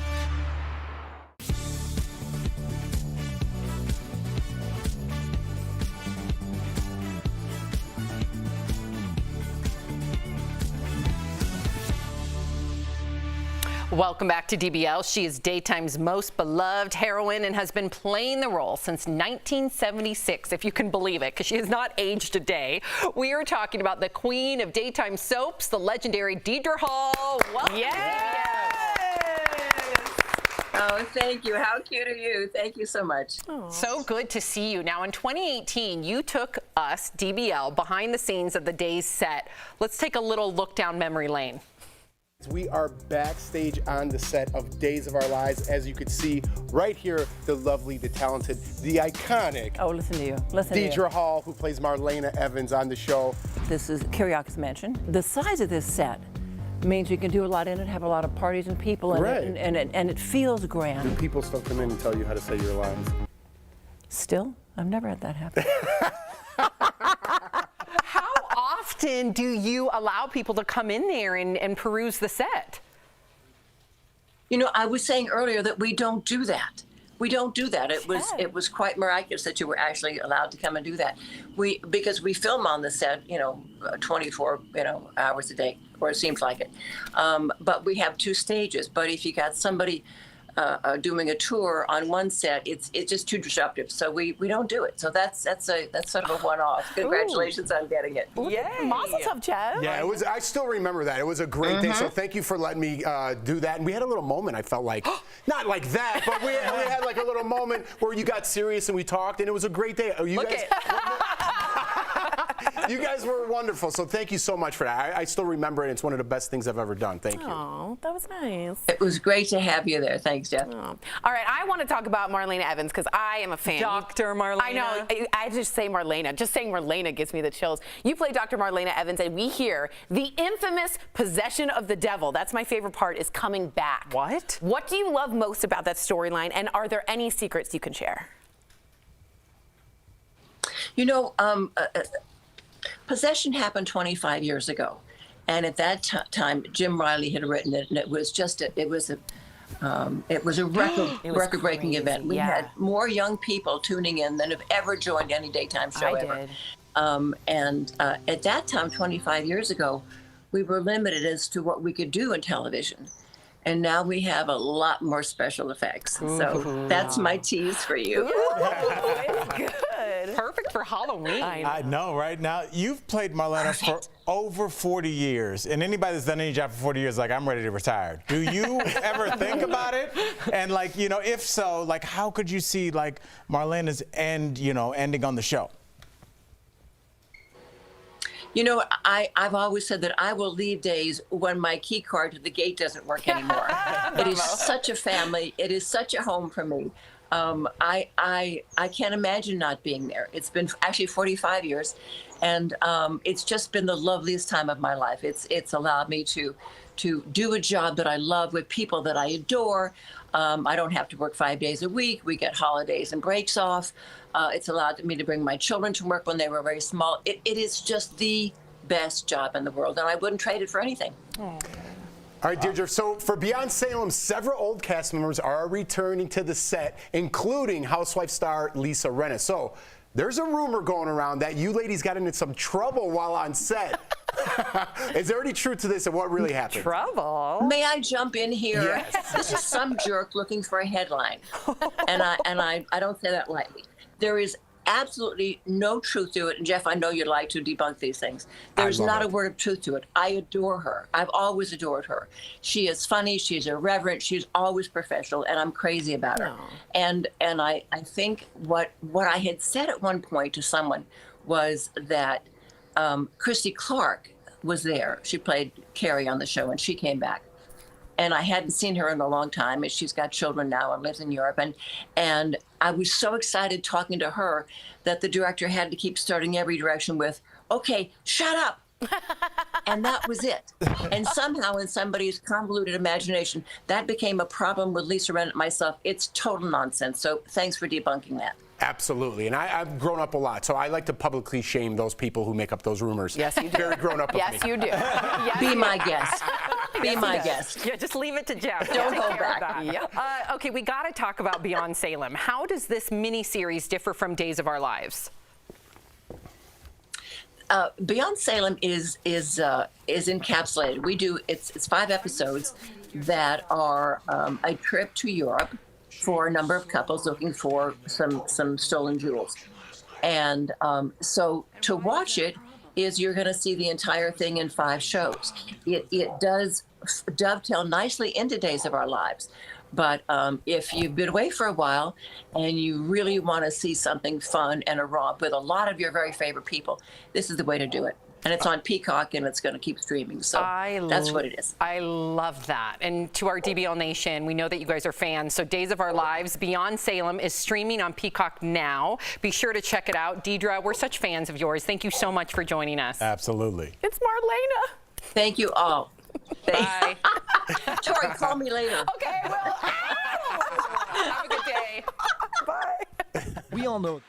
Welcome back to DBL. She is daytime's most beloved heroine and has been playing the role since 1976, if you can believe it, because she has not aged a day. We are talking about the queen of daytime soaps, the legendary Deidra Hall. Welcome. Yes. Oh, thank you. How cute are you? Thank you so much. So good to see you. Now, in 2018, you took us, DBL, behind the scenes of the day's set. Let's take a little look down memory lane. We are backstage on the set of Days of Our Lives. As you can see right here, the lovely, the talented, the iconic. Oh, listen to you. Listen to you. Deidra Hall, who plays Marlena Evans on the show. This is Kiriakis Mansion. The size of this set means you can do a lot in it, have a lot of parties and people, and it feels grand. Do people still come in and tell you how to say your lines? Still? I've never had that happen. How often do you allow people to come in there and peruse the set? You know, I was saying earlier that we don't do that. We don't do that. It was quite miraculous that you were actually allowed to come and do that. Because we film on the set, 24, hours a day, or it seems like it. But we have two stages. But if you got somebody doing a tour on one set, it's just too disruptive. So we don't do it. So that's sort of a one-off. Congratulations on getting it. Yay! Mazel tov, Jeff. Yeah, it was. I still remember that. It was a great day. So thank you for letting me do that. And we had a little moment. I felt like, not like that, but we had like a little moment where you got serious and we talked, and it was a great day. You guys were wonderful. So thank you so much for that. I still remember it. It's one of the best things I've ever done. Thank you. Oh, that was nice. It was great to have you there. Thanks, Jeff. All right, I want to talk about Marlena Evans because I am a fan. Dr. Marlena. I know. I just say Marlena. Just saying Marlena gives me the chills. You play Dr. Marlena Evans, and we hear the infamous possession of the devil. That's my favorite part, is coming back. What? What do you love most about that storyline, and are there any secrets you can share? Possession happened 25 years ago, and at that time, Jim Riley had written it, and it was a record-breaking event. We had more young people tuning in than have ever joined any daytime show ever. At that time, 25 years ago, we were limited as to what we could do in television. And now we have a lot more special effects. So that's my tease for you. Ooh, it's good. Perfect for for Halloween. I know, right? Now, you've played Marlena for over 40 years, and anybody that's done any job for 40 years, like, I'm ready to retire. Do you ever think about it? And, like, you know, if so, like, how could you see, like, Marlena's ending on the show? You know, I've always said that I will leave days when my key card to the gate doesn't work anymore. It is such a family. It is such a home for me. I can't imagine not being there. It's been actually 45 years, and it's just been the loveliest time of my life. It's allowed me to do a job that I love with people that I adore. I don't have to work 5 days a week. We get holidays and breaks off. It's allowed me to bring my children to work when they were very small. It is just the best job in the world, and I wouldn't trade it for anything. All right, Deidra, so for Beyond Salem, several old cast members are returning to the set, including Housewife star Lisa Rinna. So there's a rumor going around that you ladies got into some trouble while on set. Is there any truth to this and what really happened? Trouble? May I jump in here? Yes. This is some jerk looking for a headline, and I don't say that lightly. There is absolutely no truth to it. And Jeff, I know you'd like to debunk these things. There's not a word of truth to it. I adore her. I've always adored her. She is funny. She's irreverent. She's always professional, and I'm crazy about her. And I think what I had said at one point to someone was that Christy Clark was there. She played Carrie on the show, and she came back. And I hadn't seen her in a long time, and she's got children now and lives in Europe. And I was so excited talking to her that the director had to keep starting every direction with, okay, shut up. And that was it. And somehow in somebody's convoluted imagination, that became a problem with Lisa Rinna and myself. It's total nonsense. So thanks for debunking that. Absolutely. And I've grown up a lot, so I like to publicly shame those people who make up those rumors. Yes, you do. Very grown up of me. Yes, you do. Yes, Be you my do. guest. Be my guest. Yeah, just leave it to Jeff. Don't Take hold care of back. that. Yep. Okay, we got to talk about Beyond Salem. How does this mini-series differ from Days of Our Lives? Beyond Salem is encapsulated. We do it's 5 episodes that are a trip to Europe for a number of couples looking for some stolen jewels, and so to watch it is you're going to see the entire thing in 5 shows. It does dovetail nicely into Days of Our Lives. But if you've been away for a while and you really want to see something fun and a romp with a lot of your very favorite people, this is the way to do it. And it's on Peacock, and it's going to keep streaming. So that's what it is. I love that. And to our DBL Nation, we know that you guys are fans. So Days of Our Lives, Beyond Salem is streaming on Peacock now. Be sure to check it out. Deidra, we're such fans of yours. Thank you so much for joining us. Absolutely. It's Marlena. Thank you all. Bye. Tori, call me later. Okay, well, have a good day. Bye. We all know.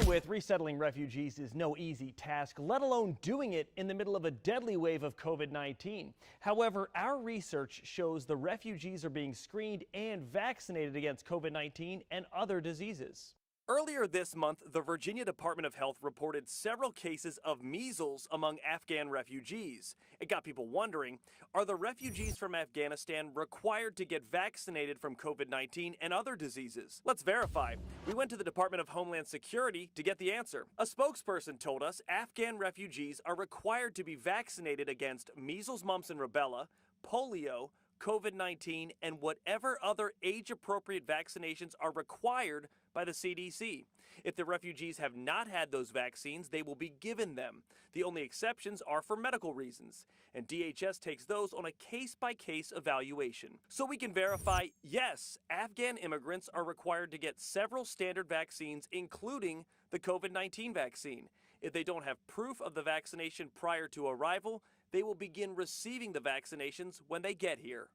With resettling refugees is no easy task, let alone doing it in the middle of a deadly wave of COVID-19. However, our research shows the refugees are being screened and vaccinated against COVID-19 and other diseases. Earlier this month, the Virginia Department of Health reported several cases of measles among Afghan refugees. It got people wondering, are the refugees from Afghanistan required to get vaccinated from COVID-19 and other diseases? Let's verify. We went to the Department of Homeland Security to get the answer. A spokesperson told us Afghan refugees are required to be vaccinated against measles, mumps, and rubella, polio, COVID-19, and whatever other age-appropriate vaccinations are required by the CDC. If the refugees have not had those vaccines, they will be given them. The only exceptions are for medical reasons, and DHS takes those on a case-by-case evaluation. So we can verify, yes, Afghan immigrants are required to get several standard vaccines, including the COVID-19 vaccine. If they don't have proof of the vaccination prior to arrival, they will begin receiving the vaccinations when they get here.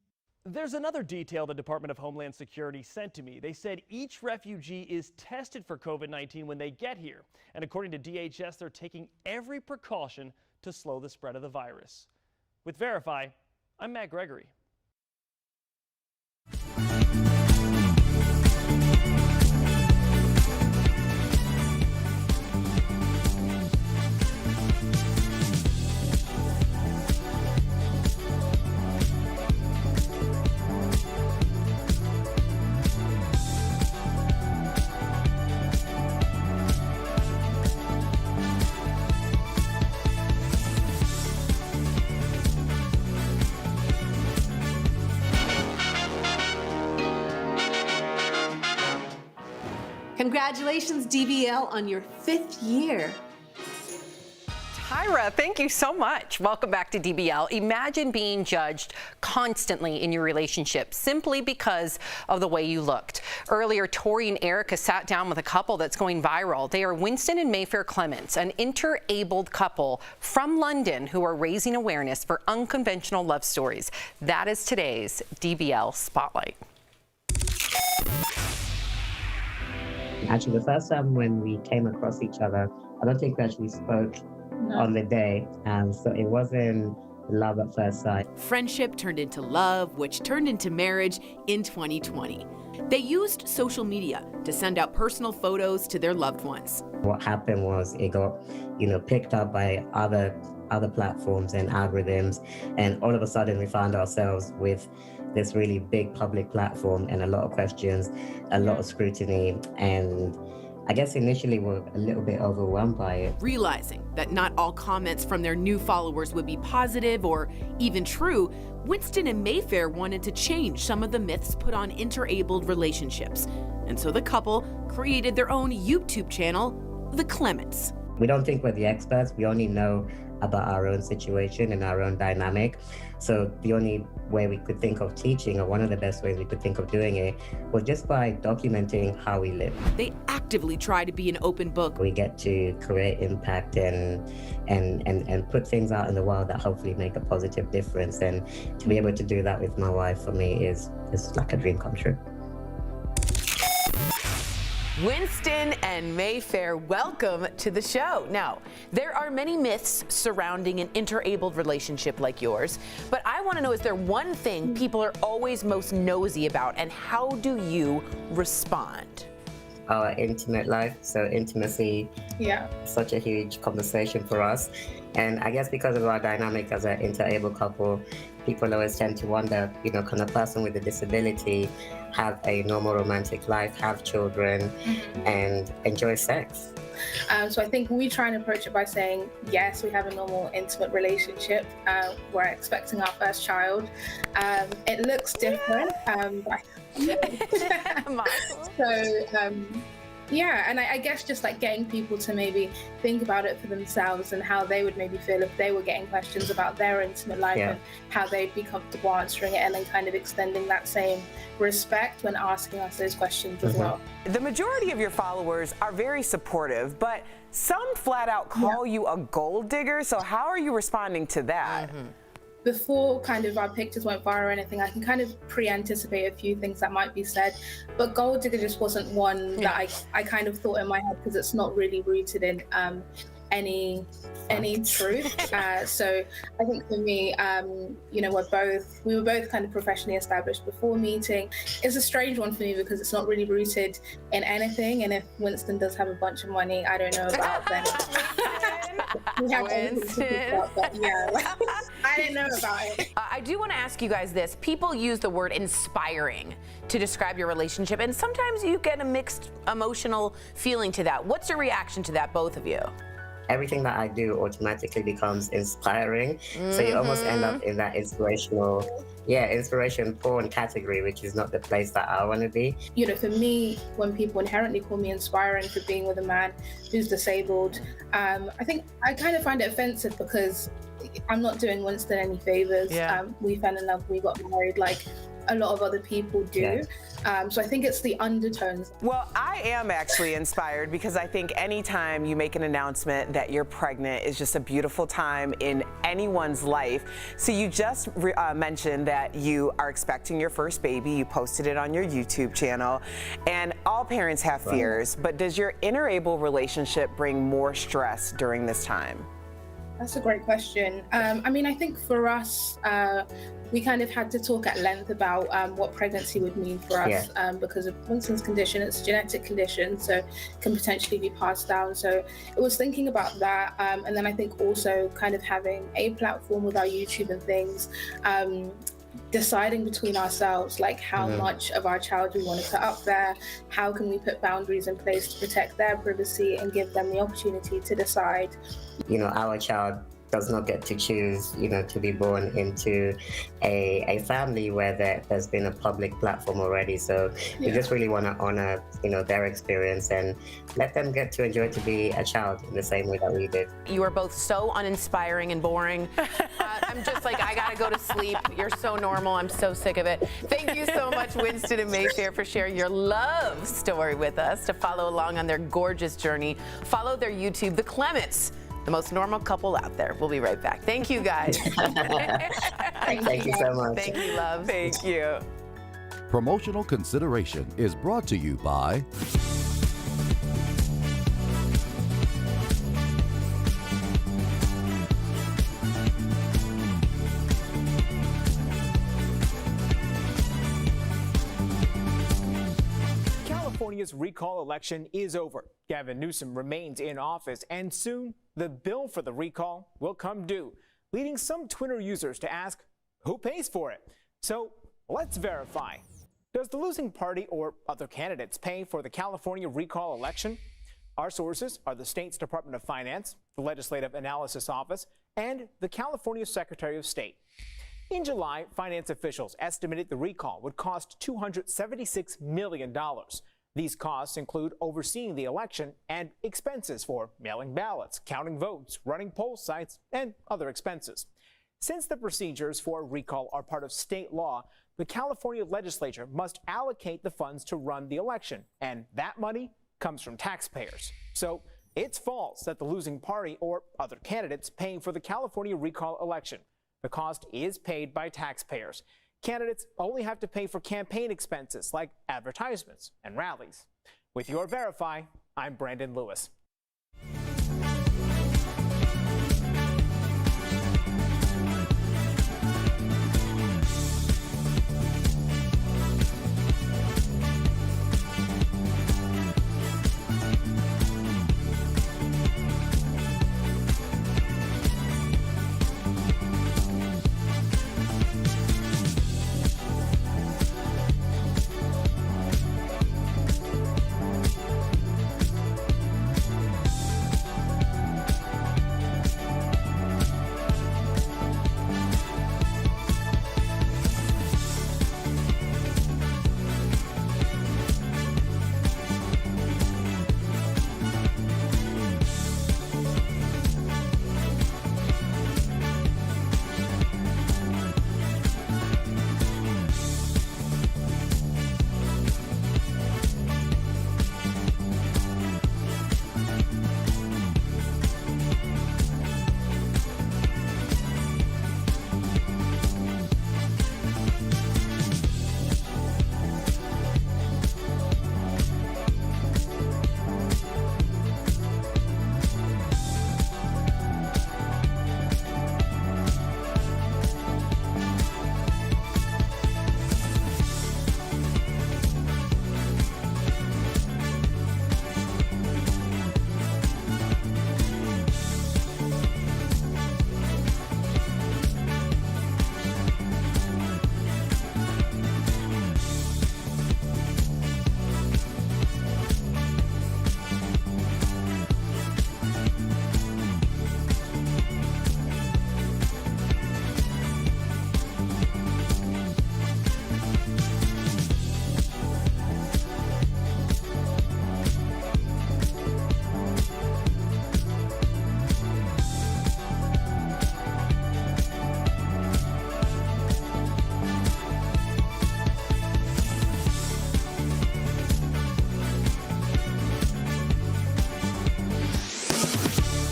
There's another detail the Department of Homeland Security sent to me. They said each refugee is tested for COVID-19 when they get here. And according to DHS, they're taking every precaution to slow the spread of the virus. With Verify, I'm Matt Gregory. Congratulations, DBL, on your 5th year. Tyra, thank you so much. Welcome back to DBL. Imagine being judged constantly in your relationship simply because of the way you looked. Earlier, Tori and Erica sat down with a couple that's going viral. They are Winston and Mayfair Clements, an interabled couple from London who are raising awareness for unconventional love stories. That is today's DBL Spotlight. Actually, the first time when we came across each other, I don't think we actually spoke on the day, so it wasn't love at first sight. Friendship turned into love, which turned into marriage in 2020. They used social media to send out personal photos to their loved ones. What happened was it got, picked up by other platforms and algorithms, and all of a sudden we found ourselves with this really big public platform and a lot of questions, a lot of scrutiny, and I guess initially we're a little bit overwhelmed by it. Realizing that not all comments from their new followers would be positive or even true, Winston and Mayfair wanted to change some of the myths put on interabled relationships. And so the couple created their own YouTube channel, The Clements. We don't think we're the experts. We only know about our own situation and our own dynamic. So the only way we could think of teaching, or one of the best ways we could think of doing it, was just by documenting how we live. They actively try to be an open book. We get to create impact and put things out in the world that hopefully make a positive difference. And to be able to do that with my wife, for me, is like a dream come true. Winston and Mayfair, welcome to the show. Now, there are many myths surrounding an interabled relationship like yours, but I want to know, is there one thing people are always most nosy about, and how do you respond? Our intimate life, so intimacy, such a huge conversation for us. And I guess because of our dynamic as an interabled couple, people always tend to wonder, can a person with a disability have a normal romantic life, have children, and enjoy sex? So I think we try and approach it by saying, yes, we have a normal, intimate relationship. We're expecting our first child. It looks different. And I guess just like getting people to maybe think about it for themselves and how they would maybe feel if they were getting questions about their intimate life and how they'd be comfortable answering it, and then kind of extending that same respect when asking us those questions as well. The majority of your followers are very supportive, but some flat out call you a gold digger. So how are you responding to that? Before kind of our pictures went viral or anything, I can kind of pre-anticipate a few things that might be said, but gold digger just wasn't one that I kind of thought in my head, because it's not really rooted in any truth. So I think for me, we were both kind of professionally established before meeting. It's a strange one for me because it's not really rooted in anything, and if Winston does have a bunch of money I don't know about, then we have Winston. I didn't know about it. I do want to ask you guys this. People use the word inspiring to describe your relationship, and sometimes you get a mixed emotional feeling to that. What's your reaction to that, both of you? Everything that I do automatically becomes inspiring. So you almost end up in that inspiration porn category, which is not the place that I want to be. For me, when people inherently call me inspiring for being with a man who's disabled, I think I kind of find it offensive because I'm not doing Winston any favors. We fell in love, we got married like a lot of other people do. So I think it's the undertones. Well, I am actually inspired because I think anytime you make an announcement that you're pregnant is just a beautiful time in anyone's life. So you just mentioned that you are expecting your first baby. You posted it on your YouTube channel, and all parents have fears, but does your interabled relationship bring more stress during this time? That's a great question. I think for us, we kind of had to talk at length about what pregnancy would mean for us because of Winston's condition. It's a genetic condition, so can potentially be passed down. So it was thinking about that. And then I think also kind of having a platform with our YouTube and things, deciding between ourselves, like how much of our child we want to put up there, how can we put boundaries in place to protect their privacy and give them the opportunity to decide. Our child does not get to choose, to be born into a family where there's been a public platform already. So we just really want to honor, their experience and let them get to enjoy to be a child in the same way that we did. You are both so uninspiring and boring. I'm just like, I gotta go to sleep. You're so normal. I'm so sick of it. Thank you so much, Winston and Mayfair, for sharing your love story with us. To follow along on their gorgeous journey, follow their YouTube, The Clements, the most normal couple out there. We'll be right back. Thank you, guys. Thank you so much. Thank you, love. Thank you. Promotional consideration is brought to you by California's recall election is over. Gavin Newsom remains in office, and soon the bill for the recall will come due, leading some Twitter users to ask, who pays for it? So let's verify. Does the losing party or other candidates pay for the California recall election? Our sources are the state's Department of Finance, the Legislative Analysis Office, and the California Secretary of State. In July, finance officials estimated the recall would cost $276 million. These costs include overseeing the election and expenses for mailing ballots, counting votes, running poll sites, and other expenses. Since the procedures for a recall are part of state law, the California legislature must allocate the funds to run the election, and that money comes from taxpayers. So it's false that the losing party or other candidates paying for the California recall election. The cost is paid by taxpayers. Candidates only have to pay for campaign expenses like advertisements and rallies. With your Verify, I'm Brandon Lewis.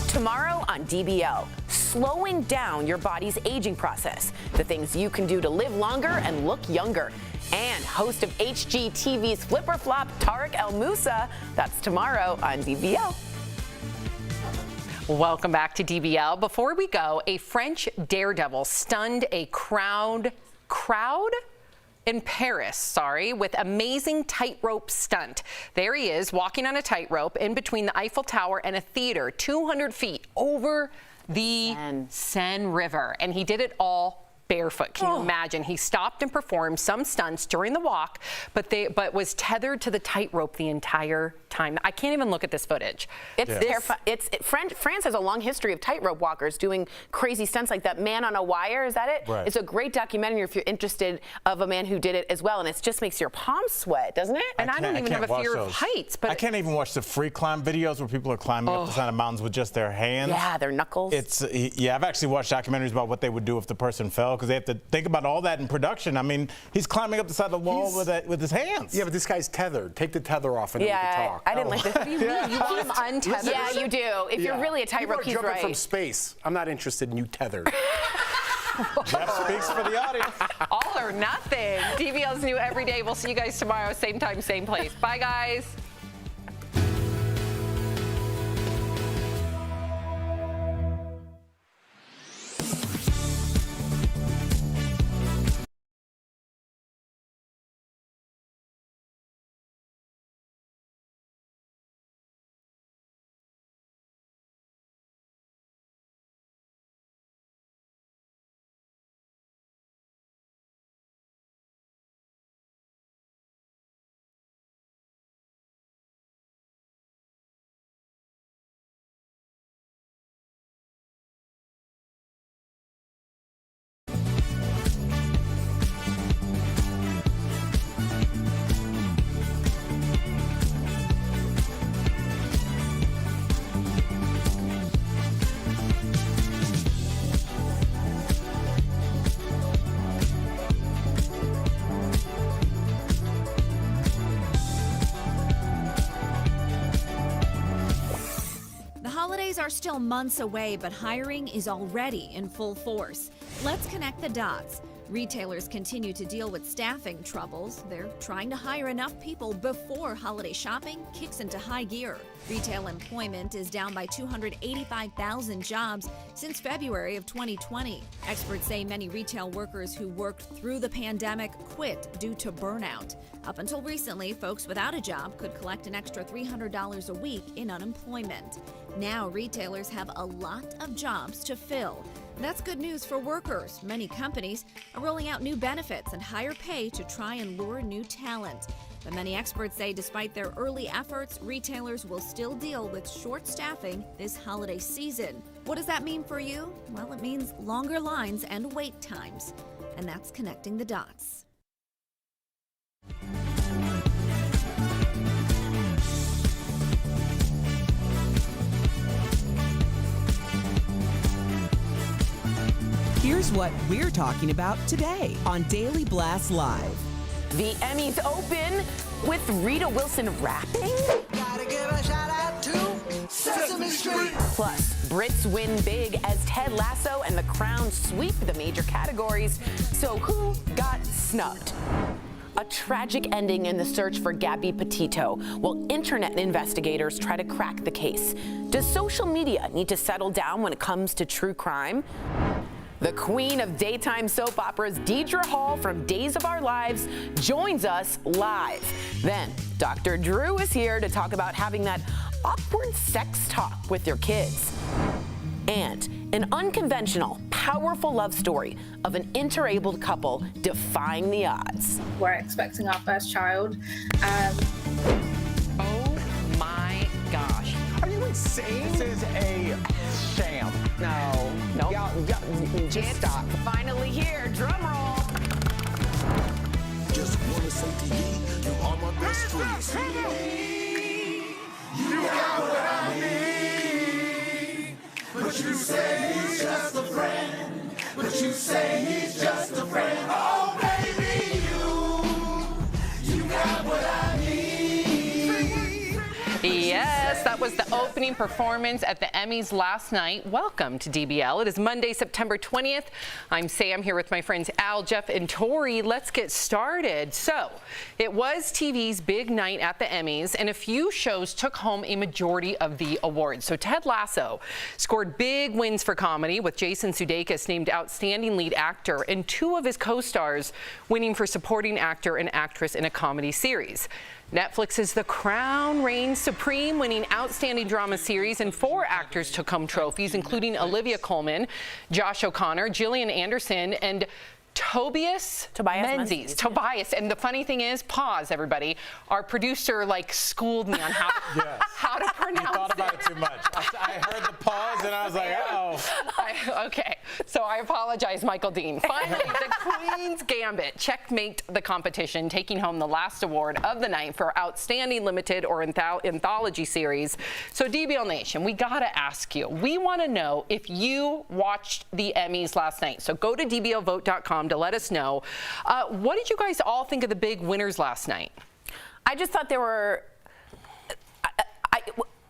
Tomorrow on DBL, slowing down your body's aging process, the things you can do to live longer and look younger. And host of HGTV's Flip or Flop, Tarek El Moussa. That's tomorrow on DBL. Welcome back to DBL. Before we go, a French daredevil stunned a crowd in Paris, with amazing tightrope stunt. There he is, walking on a tightrope in between the Eiffel Tower and a theater 200 feet over the Seine River. And he did it all barefoot. Can you imagine? He stopped and performed some stunts during the walk, but was tethered to the tightrope the entire time. I can't even look at this footage. France has a long history of tightrope walkers doing crazy stunts like that. Man on a Wire, is that it? Right. It's a great documentary if you're interested of a man who did it as well, and it just makes your palms sweat, doesn't it? And I don't even have a fear of heights. But I can't even watch the free climb videos where people are climbing up the side of mountains with just their hands. Yeah, their knuckles. I've actually watched documentaries about what they would do if the person fell, because they have to think about all that in production. I mean, he's climbing up the side of the wall with his hands. Yeah, but this guy's tethered. Take the tether off and then we can talk. I didn't like this. What do you mean? You want him untethered? Yeah, you do. If you're really a tightrope, he's jumping right. from space. I'm not interested in you tethered. Jeff speaks for the audience. All or nothing. DBL's new every day. We'll see you guys tomorrow, same time, same place. Bye, guys. Holidays are still months away, but hiring is already in full force. Let's connect the dots. Retailers continue to deal with staffing troubles. They're trying to hire enough people before holiday shopping kicks into high gear. Retail employment is down by 285,000 jobs since February of 2020. Experts say many retail workers who worked through the pandemic quit due to burnout. Up until recently, folks without a job could collect an extra $300 a week in unemployment. Now, retailers have a lot of jobs to fill. That's good news for workers. Many companies are rolling out new benefits and higher pay to try and lure new talent. But many experts say despite their early efforts, retailers will still deal with short staffing this holiday season. What does that mean for you? Well, it means longer lines and wait times. And that's connecting the dots. Here's what we're talking about today on Daily Blast Live. The Emmys open with Rita Wilson rapping. Gotta give a shout out to Sesame Street. Plus, Brits win big as Ted Lasso and The Crown sweep the major categories. So who got snubbed? A tragic ending in the search for Gabby Petito, while internet investigators try to crack the case. Does social media need to settle down when it comes to true crime? The queen of daytime soap operas, Deidra Hall from Days of Our Lives, joins us live. Then, Dr. Drew is here to talk about having that awkward sex talk with your kids. And an unconventional, powerful love story of an interabled couple defying the odds. We're expecting our first child. Oh my gosh. Are you insane? This is a sham. No. Nope. Y'all, just stop. Finally here, drum roll. Just wanna say to you, you are my best friend. You got what I need. But you say he's just a friend. But you say he's just a friend. Oh, baby, you got what I need. Yes, that was the opening performance at the Emmys last night. Welcome to DBL. It is Monday, September 20th. I'm Sam here with my friends Al, Jeff, and Tori. Let's get started. So, it was TV's big night at the Emmys, and a few shows took home a majority of the awards. So, Ted Lasso scored big wins for comedy, with Jason Sudeikis named Outstanding Lead Actor, and two of his co-stars winning for Supporting Actor and Actress in a Comedy Series. Netflix's The Crown reigns supreme Supreme, winning Outstanding Drama Series, and 4 actors took home trophies, including Olivia Colman, Josh O'Connor, Gillian Anderson, and Tobias Menzies. Tobias. And the funny thing is, pause, everybody. Our producer, schooled me on how to pronounce it. You thought about it too much. I heard the pause, and I was like, uh-oh. Okay. So I apologize, Michael Dean. Finally, the Queen's Gambit checkmate the competition, taking home the last award of the night for Outstanding Limited or Anthology Series. So, DBL Nation, we got to ask you. We want to know if you watched the Emmys last night. So go to dblvote.com to let us know. What did you guys all think of the big winners last night? I just thought they were.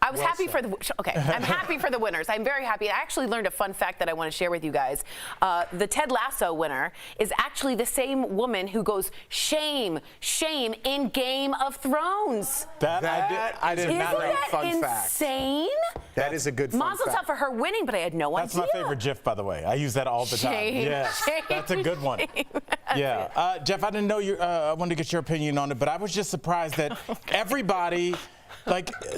I was happy for the. Okay, I'm happy for the winners. I'm very happy. I actually learned a fun fact that I want to share with you guys. The Ted Lasso winner is actually the same woman who goes shame, shame in Game of Thrones. I did not know. Fun fact. Insane? That is a good fun Mazel fact. tov for her winning, but I had no idea. That's my favorite GIF, by the way. I use that all the time. Yeah, that's a good one. Yeah, Jeff, I didn't know you. I wanted to get your opinion on it, but I was just surprised that everybody.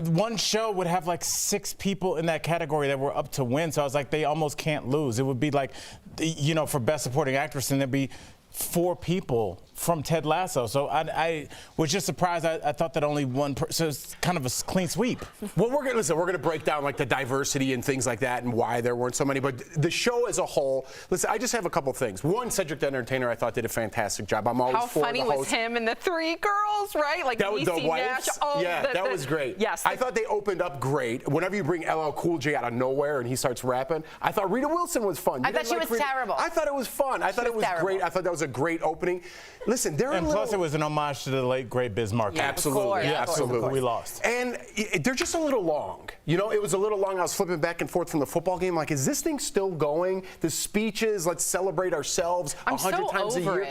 One show would have 6 people in that category that were up to win. So I was like, they almost can't lose. It would be for Best Supporting Actress, and there'd be 4 people from Ted Lasso. So I was just surprised. I thought that only one person, so it's kind of a clean sweep. Well, we're gonna break down the diversity and things like that and why there weren't so many. But the show as a whole, listen, I just have a couple things. One, Cedric the Entertainer, I thought did a fantastic job. I'm always How for funny the host. was him and the 3 girls, right? That was the Niecy wives. Nash. Oh, that was great. Yes. I thought they opened up great. Whenever you bring LL Cool J out of nowhere and he starts rapping, I thought Rita Wilson was fun. I thought she was terrible. I thought it was fun. I thought it was great. I thought that was a great opening. Listen, plus it was an homage to the late great Biz Markie. Absolutely, absolutely. We lost. And they're just a little long. It was a little long. I was flipping back and forth from the football game. Is this thing still going? The speeches, let's celebrate ourselves 100 times a year.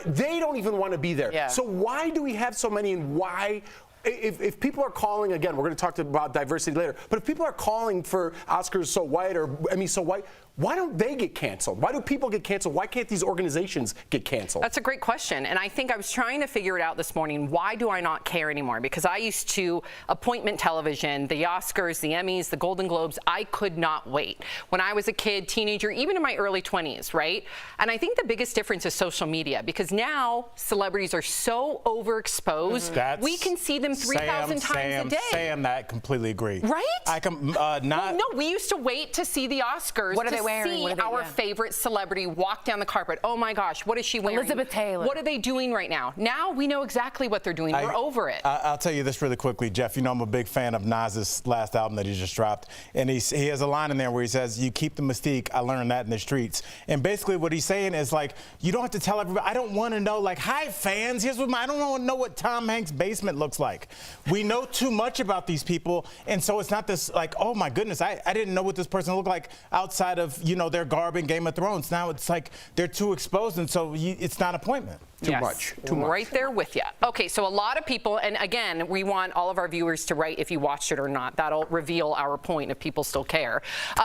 They don't even want to be there. Yeah. So why do we have so many, and why? If people are calling, again, we're going to talk about diversity later, but if people are calling for Oscars So White or Emmys So White, why don't they get canceled? Why do people get canceled? Why can't these organizations get canceled? That's a great question. And I think I was trying to figure it out this morning. Why do I not care anymore? Because I used to appointment television, the Oscars, the Emmys, the Golden Globes. I could not wait. When I was a kid, teenager, even in my early 20s, right? And I think the biggest difference is social media, because now celebrities are so overexposed. We can see them 3,000 times a day. Sam, that completely agree. Right? I can not. Well, no, we used to wait to see the Oscars. What are they wearing? See our favorite celebrity walk down the carpet. Oh my gosh, what is she wearing? Elizabeth Taylor. What are they doing right now? Now we know exactly what they're doing. We're over it. I'll tell you this really quickly, Jeff. I'm a big fan of Nas's last album that he just dropped, and he has a line in there where he says, "You keep the mystique. I learned that in the streets." And basically, what he's saying is you don't have to tell everybody. I don't want to know hi fans. Here's what I don't want to know what Tom Hanks' basement looks like. We know too much about these people, and so it's not this oh my goodness, I didn't know what this person looked like outside of their garb in Game of Thrones. Now it's they're too exposed, and so it's not appointment. Too much. Right there with you. Okay, so a lot of people, and again, we want all of our viewers to write if you watched it or not. That'll reveal our point if people still care.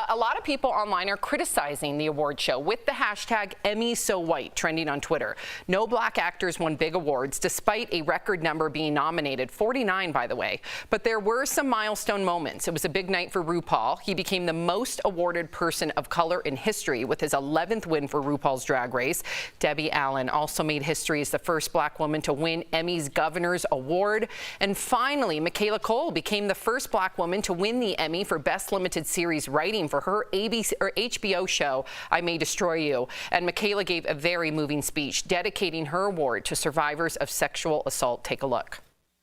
A lot of people online are criticizing the award show with the hashtag #EmmySoWhite trending on Twitter. No black actors won big awards, despite a record number being nominated, 49 by the way. But there were some milestone moments. It was a big night for RuPaul. He became the most awarded person of color in history with his 11th win for RuPaul's Drag Race. Debbie Allen also made history as the first black woman to win Emmy's Governor's Award. And finally, Michaela Cole became the first black woman to win the Emmy for Best Limited Series Writing for her HBO show, I May Destroy You. And Michaela gave a very moving speech dedicating her award to survivors of sexual assault. Take a look.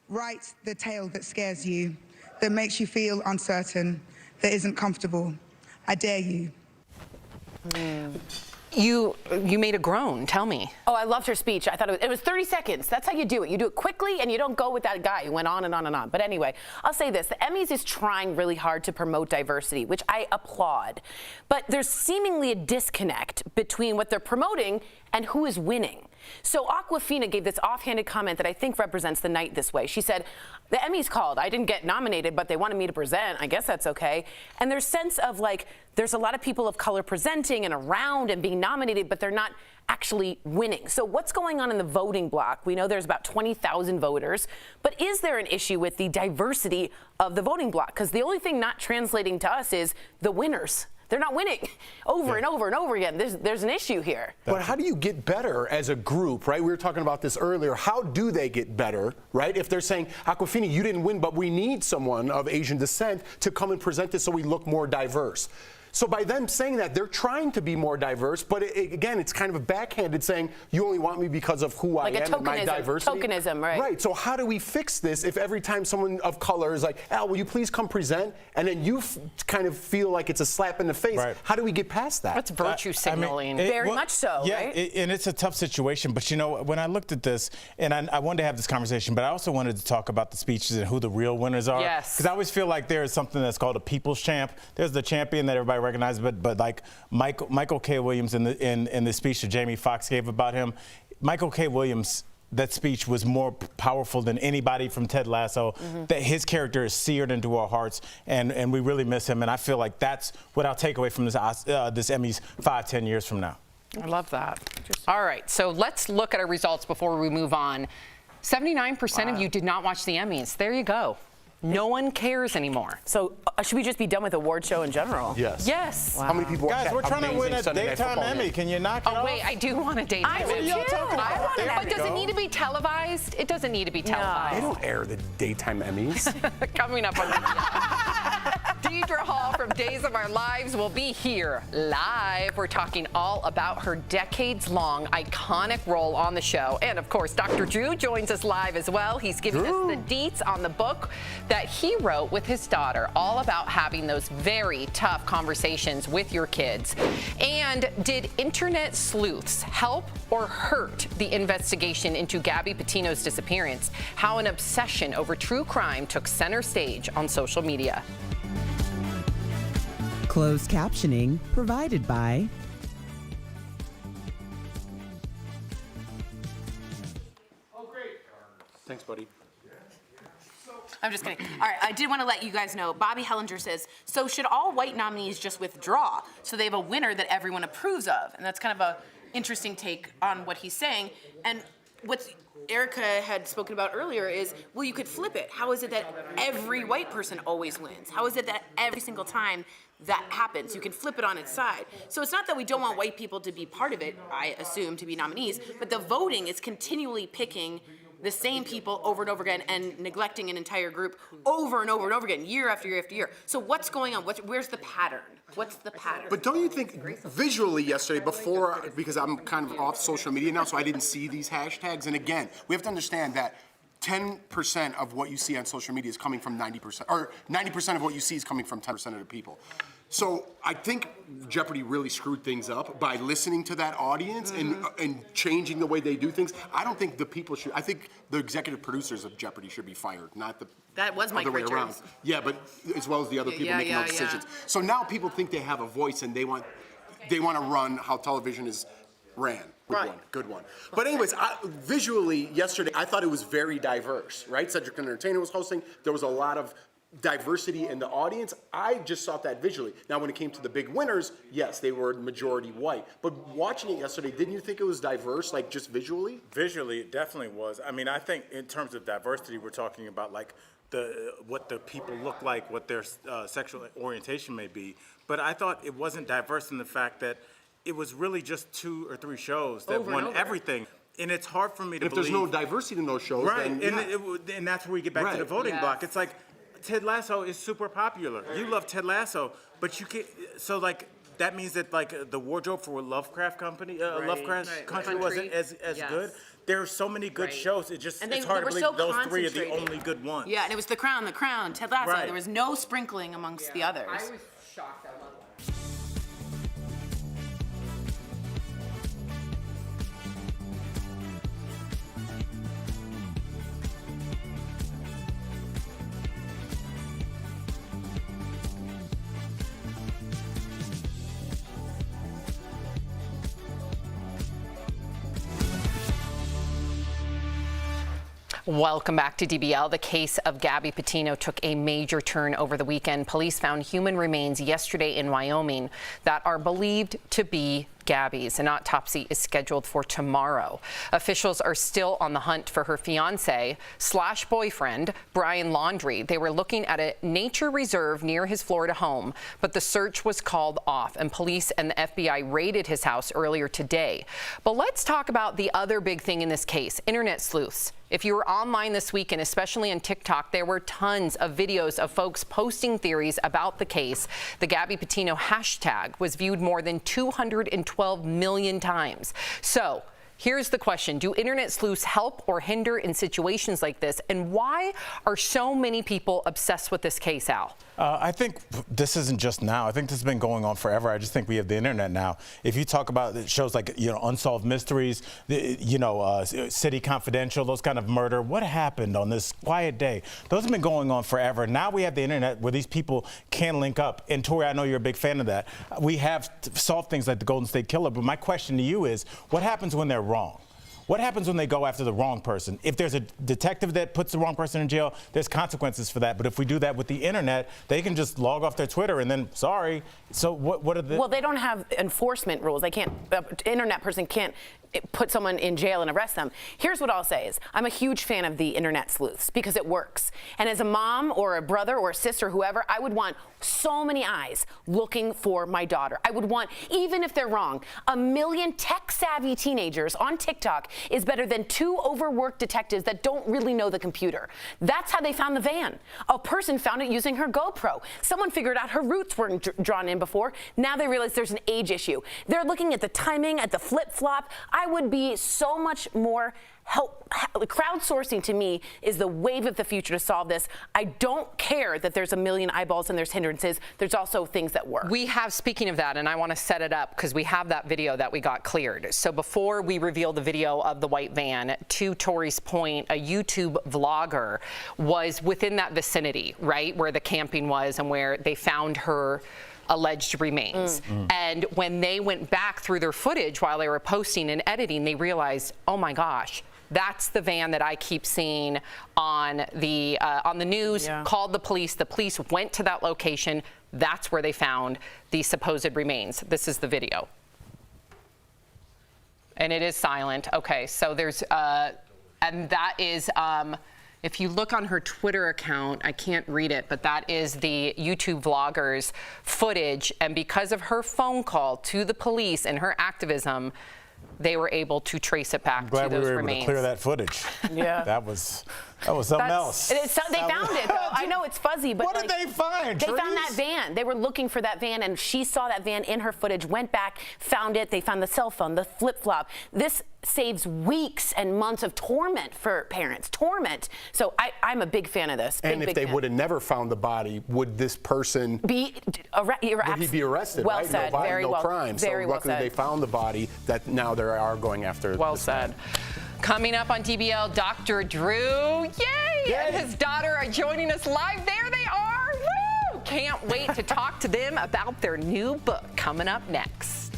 Write the tale that scares you, that makes you feel uncertain, that isn't comfortable. I dare you. You made a groan. Tell me. Oh, I loved her speech. I thought it was 30 seconds. That's how you do it. You do it quickly, and you don't go with that guy who went on and on and on. But anyway, I'll say this. The Emmys is trying really hard to promote diversity, which I applaud. But there's seemingly a disconnect between what they're promoting and who is winning. So Awkwafina gave this offhanded comment that I think represents the night this way. She said, the Emmys called. I didn't get nominated, but they wanted me to present. I guess that's okay. And there's sense of there's a lot of people of color presenting and around and being nominated, but they're not actually winning. So what's going on in the voting block? We know there's about 20,000 voters, but is there an issue with the diversity of the voting block? Because the only thing not translating to us is the winners. They're not winning over and over and over again. There's an issue here. But how do you get better as a group, right? We were talking about this earlier. How do they get better, right? If they're saying, Awkwafina, you didn't win, but we need someone of Asian descent to come and present this so we look more diverse. So by them saying that, they're trying to be more diverse, but again, it's kind of a backhanded saying, you only want me because of who I am and my diversity. Tokenism, right? Right, so how do we fix this if every time someone of color is like, Al, will you please come present? And then you kind of feel like it's a slap in the face. Right. How do we get past that? That's virtue signaling. Very much so, yeah, right? And it's a tough situation, but you know, when I looked at this, and I wanted to have this conversation, but I also wanted to talk about the speeches and who the real winners are. Yes. Because I always feel like there is something that's called a people's champ. There's the champion that everybody recognizes, but like Michael K. Williams in the speech that Jamie Foxx gave about him, Michael K. Williams, that speech was more powerful than anybody from Ted Lasso. That his character is seared into our hearts, and we really miss him. And I feel like that's what I'll take away from this Emmys 5-10 years from now. I love that. All right, so let's look at our results before we move on. 79% of you did not watch the Emmys. There you go. No one cares anymore. So should we just be done with award show in general? Yes. Yes. Wow. How many people Guys, we're trying to win a daytime Emmy. Can you knock it off? Oh, wait, I do want a daytime Emmy. But does it need to be televised? It doesn't need to be televised. They don't air the daytime Emmys. Coming up on Deidra Hall from Days of Our Lives will be here live. We're talking all about her decades-long iconic role on the show. And, of course, Dr. Drew joins us live as well. He's giving us the deets on the book that he wrote with his daughter, all about having those very tough conversations with your kids. And did internet sleuths help or hurt the investigation into Gabby Petito's disappearance? How an obsession over true crime took center stage on social media. Closed captioning provided by Thanks, buddy. I'm just kidding. All right, I did want to let you guys know, Bobby Hellinger says, so should all white nominees just withdraw so they have a winner that everyone approves of? And that's kind of a interesting take on what he's saying. And what Erica had spoken about earlier is, well, you could flip it. How is it that every white person always wins? How is it that every single time that happens, you can flip it on its side? So it's not that we don't want white people to be part of it, I assume, to be nominees, but the voting is continually picking the same people over and over again and neglecting an entire group over and over and over again, year after year after year. So what's going on? Where's the pattern? What's the pattern? But don't you think visually yesterday, before, because I'm kind of off social media now, so I didn't see these hashtags. And again, we have to understand that 10% of what you see on social media is coming from 90%, or 90% of what you see is coming from 10% of the people. So I think Jeopardy really screwed things up by listening to that audience and changing the way they do things. I don't think the people should. I think the executive producers of Jeopardy should be fired, not the that was Mike other way Richards. around. Yeah, but as well as the other people making those decisions. So now people think they have a voice and they want to run how television is ran. Good one. But anyways, visually yesterday, I thought it was very diverse, right? Cedric Entertainer was hosting. There was a lot of diversity in the audience. I just saw that visually. Now, when it came to the big winners, yes, they were majority white. But watching it yesterday, didn't you think it was diverse, like just visually? Visually, it definitely was. I mean, I think in terms of diversity, we're talking about like what the people look like, what their sexual orientation may be. But I thought it wasn't diverse in the fact that it was really just 2 or 3 shows that won everything. And it's hard for me to believe. If there's no diversity in those shows, right? Then, and that's where we get back to the voting block. It's like Ted Lasso is super popular. You love Ted Lasso, but you can't. So like that means that like the wardrobe for Lovecraft Country wasn't as good. There are so many good shows. It's hard to believe those 3 are the only good ones. Yeah, and it was The Crown, Ted Lasso. Right. There was no sprinkling amongst the others. I was shocked at one. Welcome back to DBL. The case of Gabby Petito took a major turn over the weekend. Police found human remains yesterday in Wyoming that are believed to be Gabby's. An autopsy is scheduled for tomorrow. Officials are still on the hunt for her fiance/boyfriend, Brian Laundrie. They were looking at a nature reserve near his Florida home, but the search was called off, and police and the FBI raided his house earlier today. But let's talk about the other big thing in this case, internet sleuths. If you were online this weekend, especially on TikTok, there were tons of videos of folks posting theories about the case. The Gabby Petito hashtag was viewed more than 212 million times. So here's the question. Do internet sleuths help or hinder in situations like this? And why are so many people obsessed with this case, Al? I think this isn't just now. I think this has been going on forever. I just think we have the internet now. If you talk about shows like, Unsolved Mysteries, City Confidential, those kind of murder, what happened on this quiet day? Those have been going on forever. Now we have the internet where these people can link up. And Tori, I know you're a big fan of that. We have solved things like the Golden State Killer. But my question to you is, what happens when they're wrong? What happens when they go after the wrong person? If there's a detective that puts the wrong person in jail, there's consequences for that. But if we do that with the internet, they can just log off their Twitter and then, sorry. So what are the... Well, they don't have enforcement rules. They can't, internet person can't put someone in jail and arrest them. Here's what I'll say is, I'm a huge fan of the internet sleuths because it works. And as a mom or a brother or a sister, whoever, I would want so many eyes looking for my daughter. I would want, even if they're wrong, 1 million tech-savvy teenagers on TikTok is better than 2 overworked detectives that don't really know the computer. That's how they found the van. A person found it using her GoPro. Someone figured out her roots weren't drawn in before. Now they realize there's an age issue. They're looking at the timing, at the flip-flop. I would be so much more crowdsourcing to me is the wave of the future to solve this. I don't care that there's 1 million eyeballs and there's hindrances. There's also things that work. We have, speaking of that, and I want to set it up because we have that video that we got cleared. So before we reveal the video of the white van, to Tori's point, a YouTube vlogger was within that vicinity, right, where the camping was and where they found her alleged remains. And when they went back through their footage while they were posting and editing, they realized, oh my gosh, that's the van that I keep seeing on the news. Called the police. The police went to that location. That's where they found the supposed remains. This is the video. And it is silent. Okay, so there's, and that is, if you look on her Twitter account, I can't read it, but that is the YouTube vlogger's footage. And because of her phone call to the police and her activism, they were able to trace it back to those remains. Glad we were able to clear that footage. Yeah. That was something else. They found it, though. I know it's fuzzy, but what did they find? They found that van. They were looking for that van, and she saw that van in her footage, went back, found it. They found the cell phone, the flip-flop. This saves weeks and months of torment for parents. Torment. So I'm a big fan of this. And if they would have never found the body, would this person would he be arrested? Well right? said. No body, Very no well. crime. Very so well luckily said. they found the body. That now they are going after. Well said. Coming up on DBL, Dr. Drew, yay! And his daughter are joining us live. There they are. Woo! Can't wait to talk to them about their new book coming up next.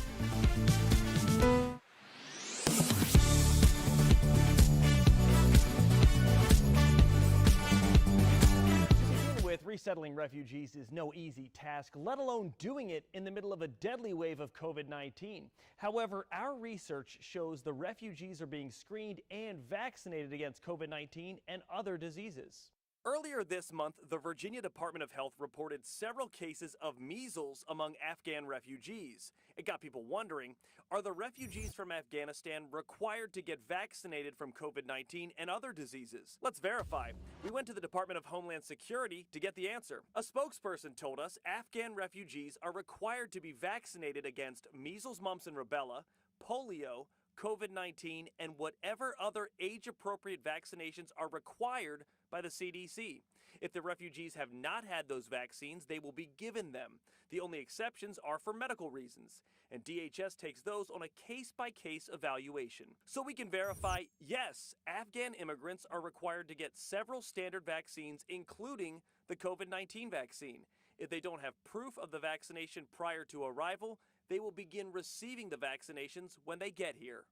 Resettling refugees is no easy task, let alone doing it in the middle of a deadly wave of COVID-19. However, our research shows the refugees are being screened and vaccinated against COVID-19 and other diseases. Earlier this month, the Virginia Department of Health reported several cases of measles among Afghan refugees. It got people wondering, are the refugees from Afghanistan required to get vaccinated from COVID-19 and other diseases? Let's verify. We went to the Department of Homeland Security to get the answer. A spokesperson told us Afghan refugees are required to be vaccinated against measles, mumps, and rubella, polio, COVID-19, and whatever other age-appropriate vaccinations are required by the CDC. If the refugees have not had those vaccines, they will be given them. The only exceptions are for medical reasons, and DHS takes those on a case-by-case evaluation. So we can verify, yes, Afghan immigrants are required to get several standard vaccines, including the COVID-19 vaccine. If they don't have proof of the vaccination prior to arrival, they will begin receiving the vaccinations when they get here.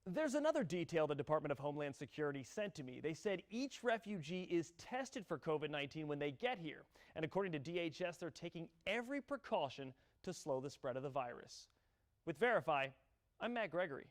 There's another detail the Department of Homeland Security sent to me. They said each refugee is tested for COVID-19 when they get here. And according to DHS, they're taking every precaution to slow the spread of the virus. With Verify, I'm Matt Gregory.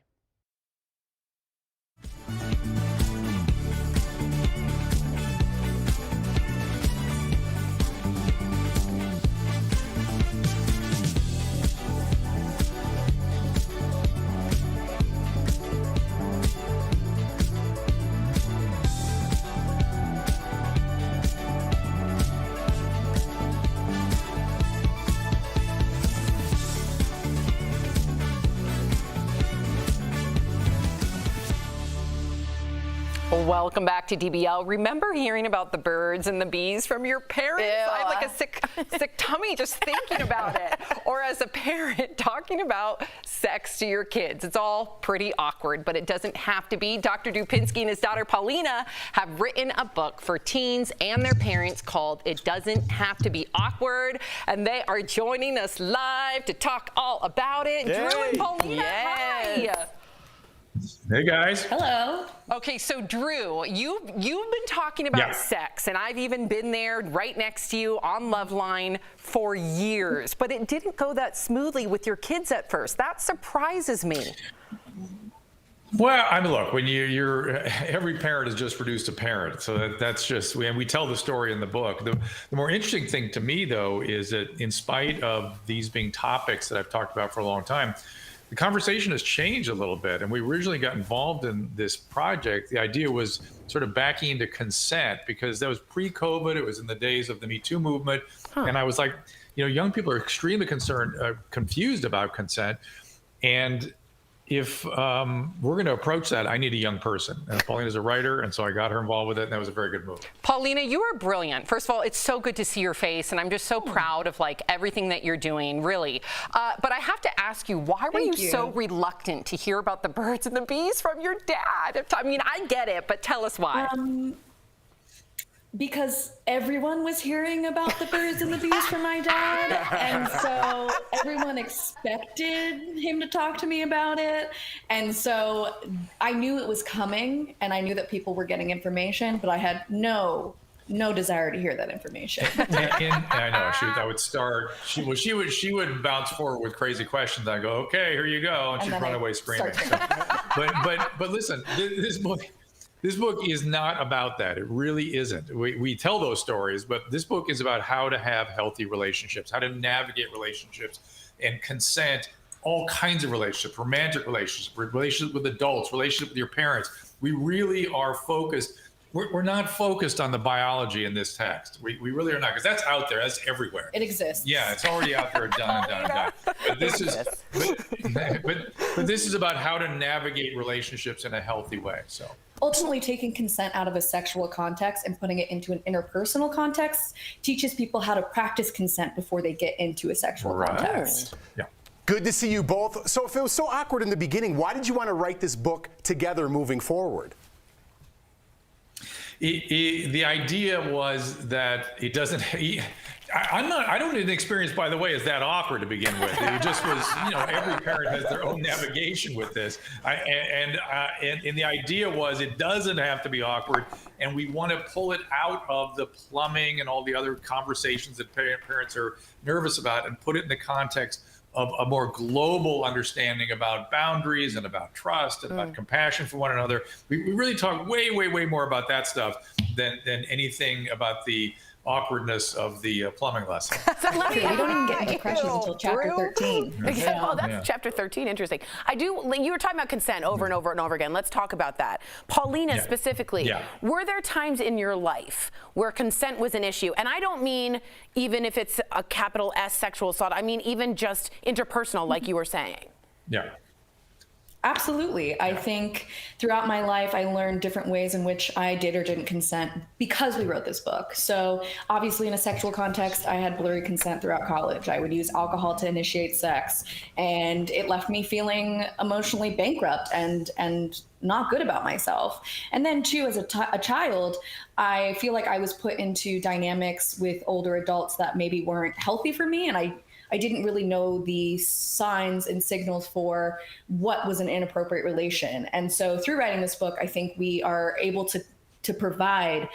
Welcome back to DBL. Remember hearing about the birds and the bees from your parents? Ew. I have like a sick tummy just thinking about it. Or as a parent talking about sex to your kids. It's all pretty awkward, but it doesn't have to be. Dr. Dupinski and his daughter Paulina have written a book for teens and their parents called It Doesn't Have to Be Awkward. And they are joining us live to talk all about it. Yay. Drew and Paulina, Yes. hi. Hey guys. Hello. Okay, so Drew, you've been talking about sex, and I've even been there right next to you on Loveline for years, but it didn't go that smoothly with your kids at first. That surprises me. Well, I mean, look, when you're every parent has just produced a parent, so that's just, and we tell the story in the book. The more interesting thing to me, though, is that in spite of these being topics that I've talked about for a long time, the conversation has changed a little bit. And we originally got involved in this project. The idea was sort of backing into consent, because that was pre-COVID. It was in the days of the Me Too movement. And I was like, young people are extremely confused about consent. And if we're going to approach that, I need a young person. And Paulina's a writer, and so I got her involved with it, and that was a very good move. Paulina, you are brilliant. First of all, it's so good to see your face, and I'm just so proud of everything that you're doing, really. But I have to ask you, why were you so reluctant to hear about the birds and the bees from your dad? I mean, I get it, but tell us why. Because everyone was hearing about the birds and the bees from my dad, and so everyone expected him to talk to me about it. And so I knew it was coming, and I knew that people were getting information, but I had no desire to hear that information. And I know I would start. She would bounce forward with crazy questions. I go, okay, here you go, and she'd run away screaming. So, but listen, this book is not about that. It really isn't. We tell those stories, but this book is about how to have healthy relationships, how to navigate relationships and consent, all kinds of relationships, romantic relationships, relationships with adults, relationships with your parents. We really are focused. We're not focused on the biology in this text. We really are not, because that's out there. That's everywhere. It exists. Yeah, it's already out there, done. But this is, but this is about how to navigate relationships in a healthy way. So ultimately, taking consent out of a sexual context and putting it into an interpersonal context teaches people how to practice consent before they get into a sexual context. Yeah. Good to see you both. So if it was so awkward in the beginning, why did you want to write this book together moving forward? The idea was that it doesn't. I don't need an experience, by the way, is that awkward to begin with. It just was, every parent has their own navigation with this. And the idea was it doesn't have to be awkward, and we want to pull it out of the plumbing and all the other conversations that parents are nervous about, and put it in the context of a more global understanding about boundaries and about trust and about compassion for one another. We really talk way more about that stuff than anything about the awkwardness of the plumbing lesson. So we don't even get into questions until chapter 13. Oh, that's chapter 13. Interesting. You were talking about consent over and over and over again. Let's talk about that. Paulina, specifically, were there times in your life where consent was an issue? And I don't mean even if it's a capital S sexual assault. I mean even just interpersonal, like you were saying. Yeah. Absolutely. I think throughout my life, I learned different ways in which I did or didn't consent because we wrote this book. So obviously in a sexual context, I had blurry consent throughout college. I would use alcohol to initiate sex, and it left me feeling emotionally bankrupt and not good about myself. And then too, as a child, I feel like I was put into dynamics with older adults that maybe weren't healthy for me. And I didn't really know the signs and signals for what was an inappropriate relation. And so through writing this book, I think we are able to provide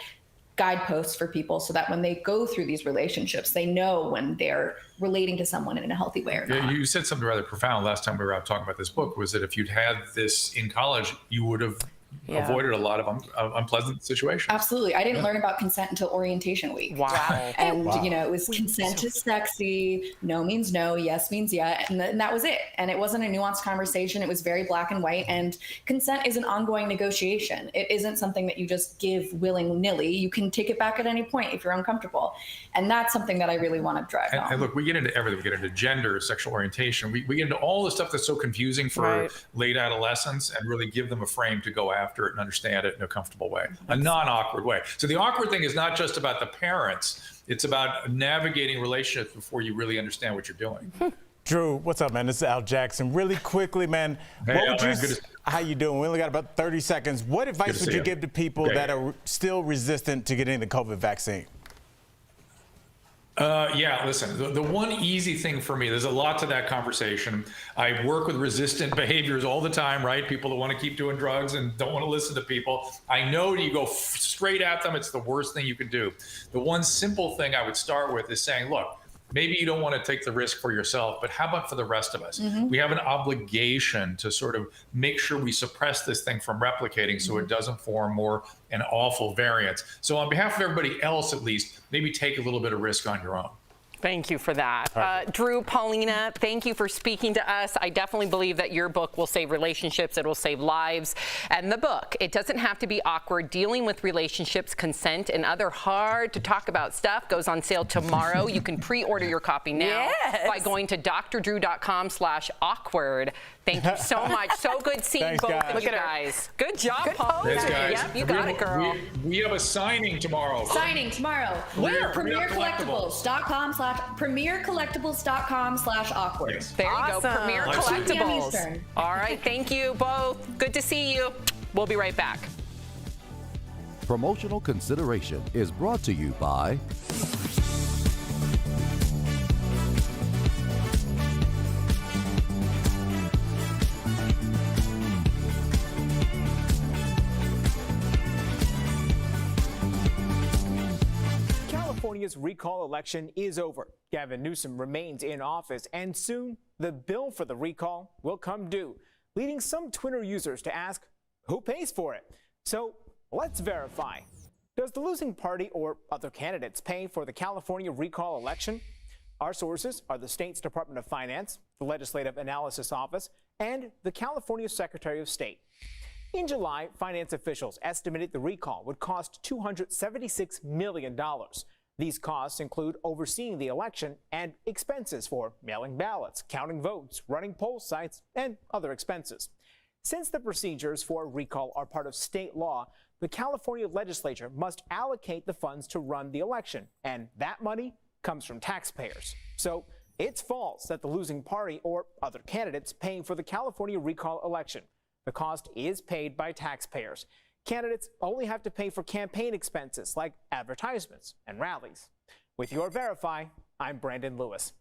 guideposts for people so that when they go through these relationships, they know when they're relating to someone in a healthy way or not. You said something rather profound last time we were out talking about this book, was that if you'd had this in college, you would have avoided a lot of unpleasant situations. Absolutely. I didn't learn about consent until orientation week. Wow. And, it was consent is sexy. No means no. Yes means yeah. And that was it. And it wasn't a nuanced conversation. It was very black and white. And consent is an ongoing negotiation. It isn't something that you just give willy-nilly. You can take it back at any point if you're uncomfortable. And that's something that I really want to drive home. And look, we get into everything. We get into gender, sexual orientation. We get into all the stuff that's so confusing for late adolescents, and really give them a frame to go after it and understand it in a comfortable way, a non-awkward way. So the awkward thing is not just about the parents, it's about navigating relationships before you really understand what you're doing. Drew, what's up, man? This is Al Jackson. Really quickly, man, how you doing? We only got about 30 seconds. What advice would you give to people that are still resistant to getting the COVID vaccine? Listen, the one easy thing for me, there's a lot to that conversation. I work with resistant behaviors all the time, right? People that want to keep doing drugs and don't want to listen to people. I know you go straight at them, it's the worst thing you can do. The one simple thing I would start with is saying, look, maybe you don't want to take the risk for yourself, but how about for the rest of us? We have an obligation to sort of make sure we suppress this thing from replicating so it doesn't form more an awful variant. So on behalf of everybody else, at least, maybe take a little bit of risk on your own. Thank you for that. Drew, Paulina, thank you for speaking to us. I definitely believe that your book will save relationships. It will save lives. And the book, it doesn't have to be awkward. Dealing with relationships, consent, and other hard to talk about stuff goes on sale tomorrow. You can pre-order your copy now by going to drdrew.com/awkward. Thank you so much. So good seeing both of you guys. Good job, Paulina. Yep, you got it, girl. We have a signing tomorrow. Where? premiercollectibles.com/awkward. There you go, Premier Collectibles. All right, thank you both. Good to see you. We'll be right back. Promotional consideration is brought to you by California's recall election is over. Gavin Newsom remains in office, and soon the bill for the recall will come due, leading some Twitter users to ask, who pays for it? So let's verify. Does the losing party or other candidates pay for the California recall election? Our sources are the state's Department of Finance, the Legislative Analysis Office, and the California Secretary of State. In July, finance officials estimated the recall would cost $276 million. These costs include overseeing the election and expenses for mailing ballots, counting votes, running poll sites, and other expenses. Since the procedures for a recall are part of state law, the California legislature must allocate the funds to run the election, and that money comes from taxpayers. So it's false that the losing party or other candidates paying for the California recall election. The cost is paid by taxpayers. Candidates only have to pay for campaign expenses like advertisements and rallies. With your Verify, I'm Brandon Lewis.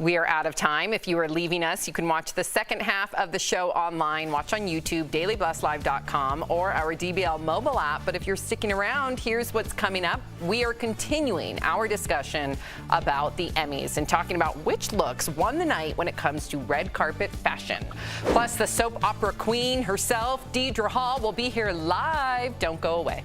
We are out of time. If you are leaving us, you can watch the second half of the show online. Watch on YouTube, dailyblastlive.com, or our DBL mobile app. But if you're sticking around, here's what's coming up. We are continuing our discussion about the Emmys and talking about which looks won the night when it comes to red carpet fashion. Plus, the soap opera queen herself, Deidra Hall, will be here live. Don't go away.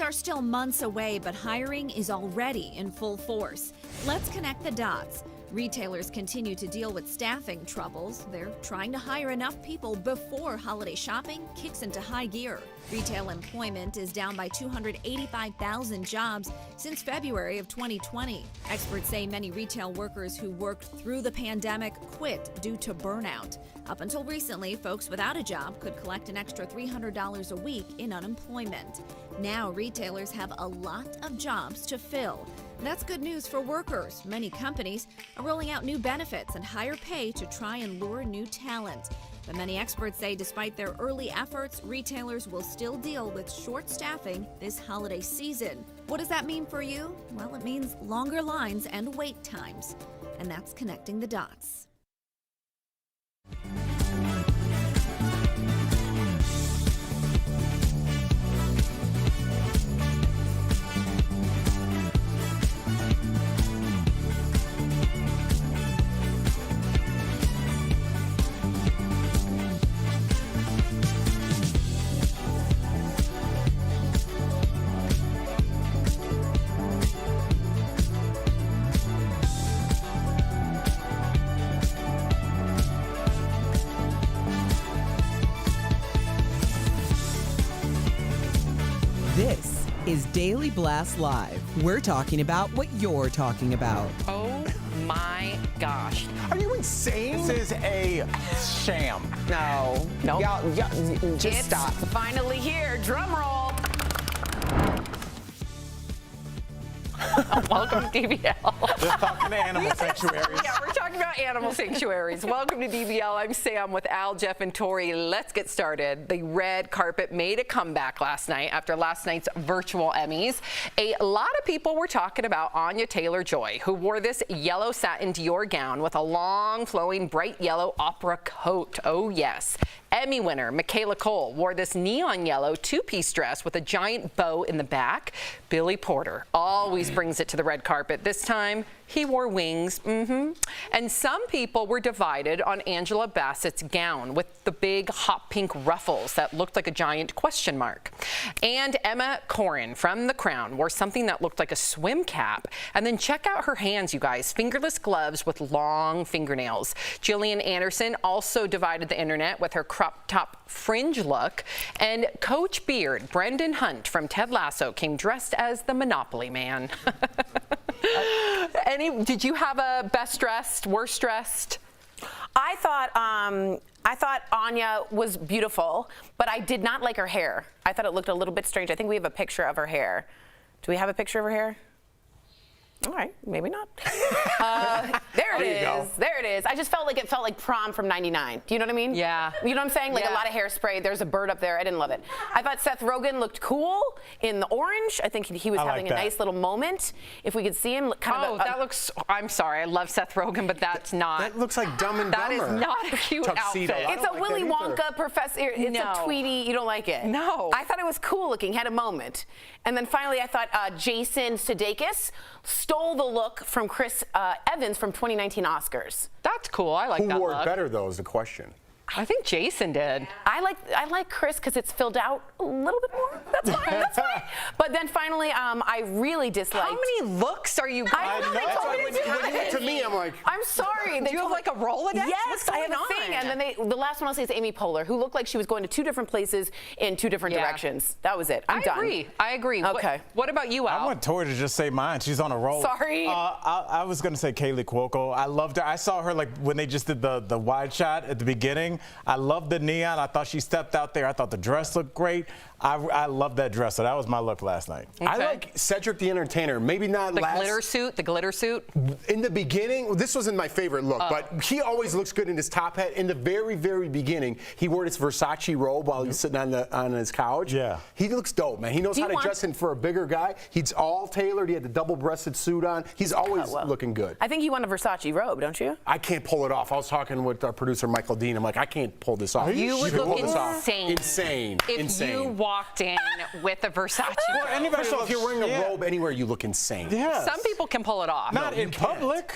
Are still months away, but hiring is already in full force. Let's connect the dots. Retailers continue to deal with staffing troubles. They're trying to hire enough people before holiday shopping kicks into high gear. Retail employment is down by 285,000 jobs since February of 2020. Experts say many retail workers who worked through the pandemic quit due to burnout. Up until recently, folks without a job could collect an extra $300 a week in unemployment. Now, retailers have a lot of jobs to fill. That's good news for workers. Many companies are rolling out new benefits and higher pay to try and lure new talent. But many experts say despite their early efforts, retailers will still deal with short staffing this holiday season. What does that mean for you? Well, it means longer lines and wait times. And that's connecting the dots. This is Daily Blast Live. We're talking about what you're talking about. Oh my gosh. Are you insane? This is a sham. No. Nope. Y'all, just stop. Finally here. Drum roll. Welcome to DBL. Just talking to animal sanctuaries. Yeah, we're talking about animal sanctuaries. Welcome to DBL. I'm Sam with Al, Jeff, and Tori. Let's get started. The red carpet made a comeback last night after last night's virtual Emmys. A lot of people were talking about Anya Taylor-Joy, who wore this yellow satin Dior gown with a long, flowing, bright yellow opera coat. Oh, yes. Emmy winner Michaela Cole wore this neon yellow two-piece dress with a giant bow in the back. Billy Porter always brings it to the red carpet. This time, he wore wings. And some people were divided on Angela Bassett's gown with the big hot pink ruffles that looked like a giant question mark. And Emma Corrin from The Crown wore something that looked like a swim cap. And then check out her hands, you guys. Fingerless gloves with long fingernails. Gillian Anderson also divided the internet with her crop top fringe look. And Coach Beard, Brendan Hunt from Ted Lasso, came dressed as the Monopoly Man. Did you have a best dressed, worst dressed? I thought Anya was beautiful, but I did not like her hair. I thought it looked a little bit strange. I think we have a picture of her hair. Do we have a picture of her hair? All right, maybe not. There it is. There it is. I just felt like prom from '99. Do you know what I mean? Yeah. You know what I'm saying? Like a lot of hairspray. There's a bird up there. I didn't love it. I thought Seth Rogen looked cool in the orange. I think he was having a nice little moment. If we could see him, that looks. I'm sorry. I love Seth Rogen, but that's not. That looks like Dumb and Dumber. That is not a cute Tuxedo. outfit. It's a Willy Wonka professor. It's a Tweety. You don't like it? No. I thought it was cool looking. Had a moment. And then finally, I thought Jason Sudeikis stole the look from Chris Evans from 2019 Oscars. That's cool. I like that look. Who wore it better, though, is the question. I think Jason did. I like Chris because it's filled out a little bit more. That's fine. That's fine. But then finally, I really disliked. How many looks are you? I know. When you went to me, I'm like, I'm sorry. Do you have like a Rolodex? Yes, What's I have going a thing. on? And then the last one I'll say is Amy Poehler, who looked like she was going to 2 different places in 2 different directions. That was it. I'm done. I agree. Okay. What about you, Al? I want Tori to just say mine. She's on a roll. Sorry. I was going to say Kaylee Cuoco. I loved her. I saw her like when they just did the wide shot at the beginning. I loved the neon. I thought she stepped out there. I thought the dress looked great. I love that dress. So that was my look last night. Okay. I like Cedric the Entertainer. Maybe not the last. The glitter suit. In the beginning, this wasn't my favorite look, but he always looks good in his top hat. In the very, very beginning, he wore this Versace robe while he's sitting on his couch. Yeah. He looks dope, man. He knows how to dress in for a bigger guy. He's all tailored. He had the double-breasted suit on. He's always looking good. I think you want a Versace robe, don't you? I can't pull it off. I was talking with our producer, Michael Dean. I'm like, I can't pull this off. You would look insane. Insane. If you walked in with a Versace robe. First of all, if you're wearing a robe anywhere, you look insane. Yeah. Some people can pull it off. Not in public.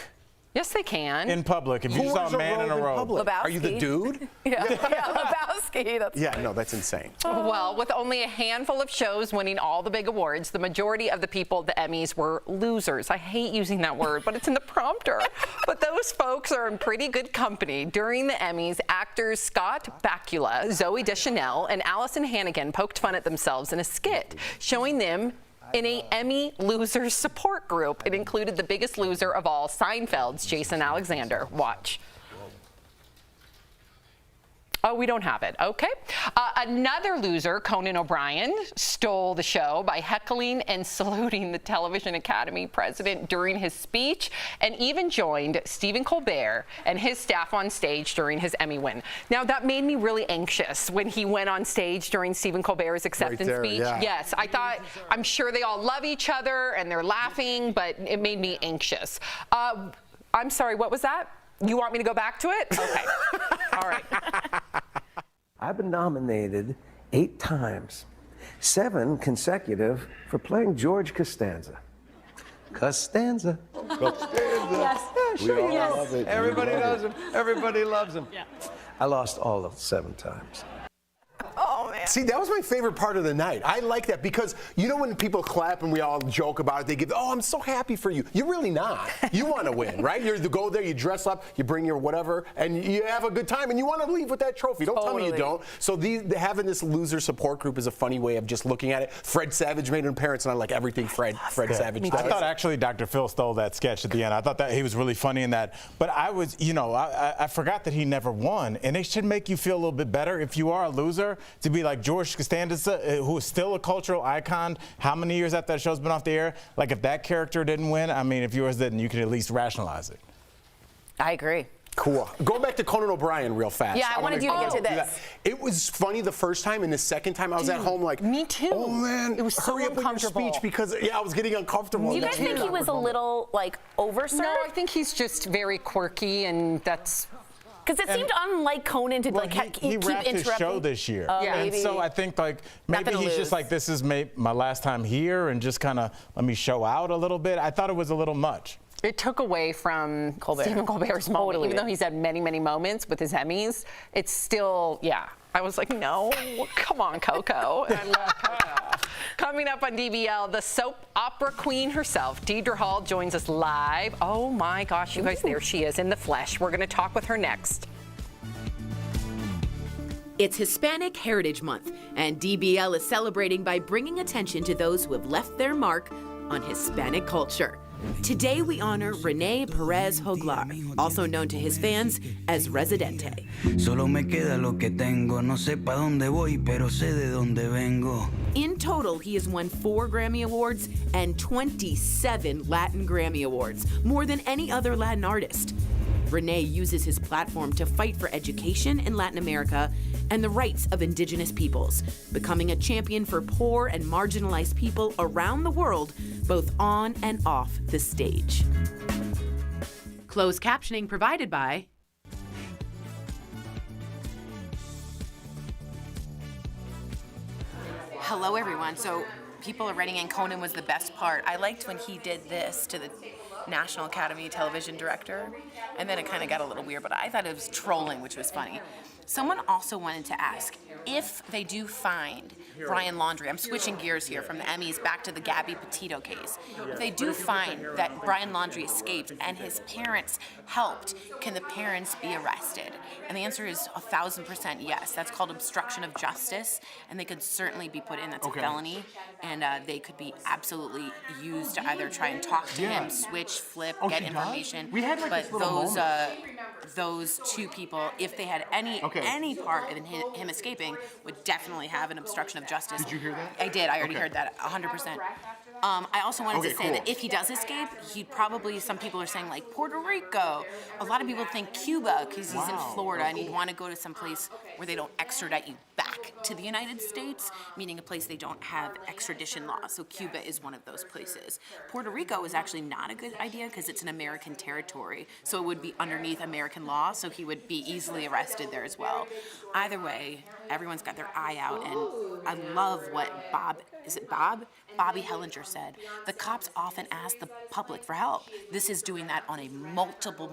Yes, they can. In public, if you saw a man in a robe. Lebowski. Are you the dude? Yeah, Lebowski. That's insane. Well, with only a handful of shows winning all the big awards, the majority of the people at the Emmys were losers. I hate using that word, but it's in the prompter. But those folks are in pretty good company. During the Emmys, actors Scott Bakula, Zooey Deschanel, and Allison Hannigan poked fun at themselves in a skit, showing them in a Emmy losers support group. It included the biggest loser of all, Seinfeld's Jason Alexander. Watch. Oh, we don't have it. Okay. Another loser, Conan O'Brien, stole the show by heckling and saluting the Television Academy president during his speech, and even joined Stephen Colbert and his staff on stage during his Emmy win. Now, that made me really anxious when he went on stage during Stephen Colbert's acceptance speech. Yeah. Yes, I thought, I'm sure they all love each other and they're laughing, but it made me anxious. I'm sorry, what was that? You want me to go back to it? Okay. All right. I've been nominated 8 times, 7 consecutive for playing George Costanza. Costanza. Yes. We all love it. Everybody knows him. Everybody loves him. Yeah. I lost all of 7 times. Oh, man. See, that was my favorite part of the night. I like that because, you know, when people clap and we all joke about it, they give, I'm so happy for you. You're really not. You want to win, right? You go there, you dress up, you bring your whatever, and you have a good time, and you want to leave with that trophy. Don't tell me you don't. So having this loser support group is a funny way of just looking at it. Fred Savage made an appearance, and I like everything Fred Savage does. I thought actually Dr. Phil stole that sketch at the end. I thought that he was really funny in that. But I was, I forgot that he never won, and it should make you feel a little bit better if you are a loser to be like George Costanza, who is still a cultural icon. How many years after that show's been off the air? Like, if that character didn't win, I mean, if yours didn't, you could at least rationalize it. I agree. Cool. Going back to Conan O'Brien real fast. Yeah, I wanted you to get to this. It was funny the first time, and the second time I was at home like, me too. Oh, man, it was so hurry up with your speech because, I was getting uncomfortable. Do you guys think he was a little, like, overserved? No, I think he's just very quirky, and that's... Because it seemed unlike Conan to he wrapped his show this year. And so I think maybe he's just like, this is my last time here, and just kind of let me show out a little bit. I thought it was a little much. It took away from Stephen Colbert's moment, even though he's had many, many moments with his Emmys. It's still, I was like, no, come on, Coco. I love Coco. Coming up on DBL, the soap opera queen herself, Deidra Hall, joins us live. Oh my gosh, you guys, there she is in the flesh. We're going to talk with her next. It's Hispanic Heritage Month, and DBL is celebrating by bringing attention to those who have left their mark on Hispanic culture. Today we honor Rene Perez Joglar, also known to his fans as Residente. Solo me queda lo que tengo, no sé pa dónde voy, pero sé de dónde vengo. In total, he has won 4 Grammy Awards and 27 Latin Grammy Awards, more than any other Latin artist. Rene uses his platform to fight for education in Latin America and the rights of indigenous peoples, becoming a champion for poor and marginalized people around the world, both on and off the stage. Closed captioning provided by Hello, everyone. So people are writing in Conan was the best part. I liked when he did this to the National Academy Television Director, and then it kind of got a little weird, but I thought it was trolling, which was funny. Someone also wanted to ask, if they do find Brian Laundrie. I'm switching gears here from the Emmys back to the Gabby Petito case. If they do find that Brian Laundrie escaped and his parents helped, can the parents be arrested? And the answer is 1,000% yes. That's called obstruction of justice, and they could certainly be put in. That's a felony, and they could be absolutely used to either try and talk to him, switch, flip, get information. We had, like, but this little those two people, if they had any part in him escaping, would definitely have an obstruction of justice. Did you hear that? I did. I already heard that 100%. I also wanted to say that if he does escape, he'd probably, some people are saying like Puerto Rico. A lot of people think Cuba because he's in Florida and he'd want to go to some place where they don't extradite you back to the United States, meaning a place they don't have extradition laws. So Cuba is one of those places. Puerto Rico is actually not a good idea because it's an American territory. So it would be underneath American law, so he would be easily arrested there as well. Either way, everyone's got their eye out, and I love what Bobby Hellinger said. The cops often ask the public for help. This is doing that on a multiple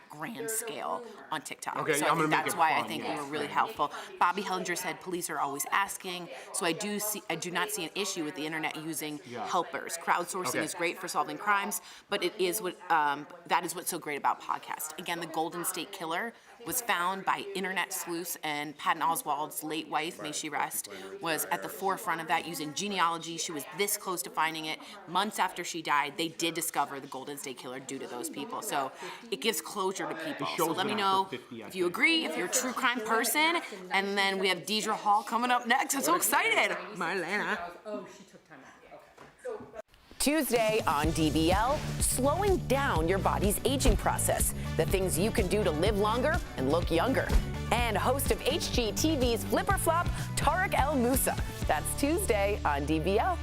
grand scale on TikTok. So I think that's why I think we were really helpful. Bobby Hellinger said police are always asking, so I do not see an issue with the internet using helpers. Crowdsourcing is great for solving crimes, but it is that is what's so great about podcasts. Again, the Golden State Killer was found by internet sleuths, and Patton Oswalt's late wife, may she rest, was at the forefront of that using genealogy. She was this close to finding it. Months after she died, they did discover the Golden State Killer due to those people. So it gives closure to people. So let me know if you agree, if you're a true crime person. And then we have Deidra Hall coming up next. I'm so excited. Marlena. Tuesday on DBL, slowing down your body's aging process, the things you can do to live longer and look younger. And host of HGTV's Flip or Flop, Tarek El Moussa. That's Tuesday on DBL.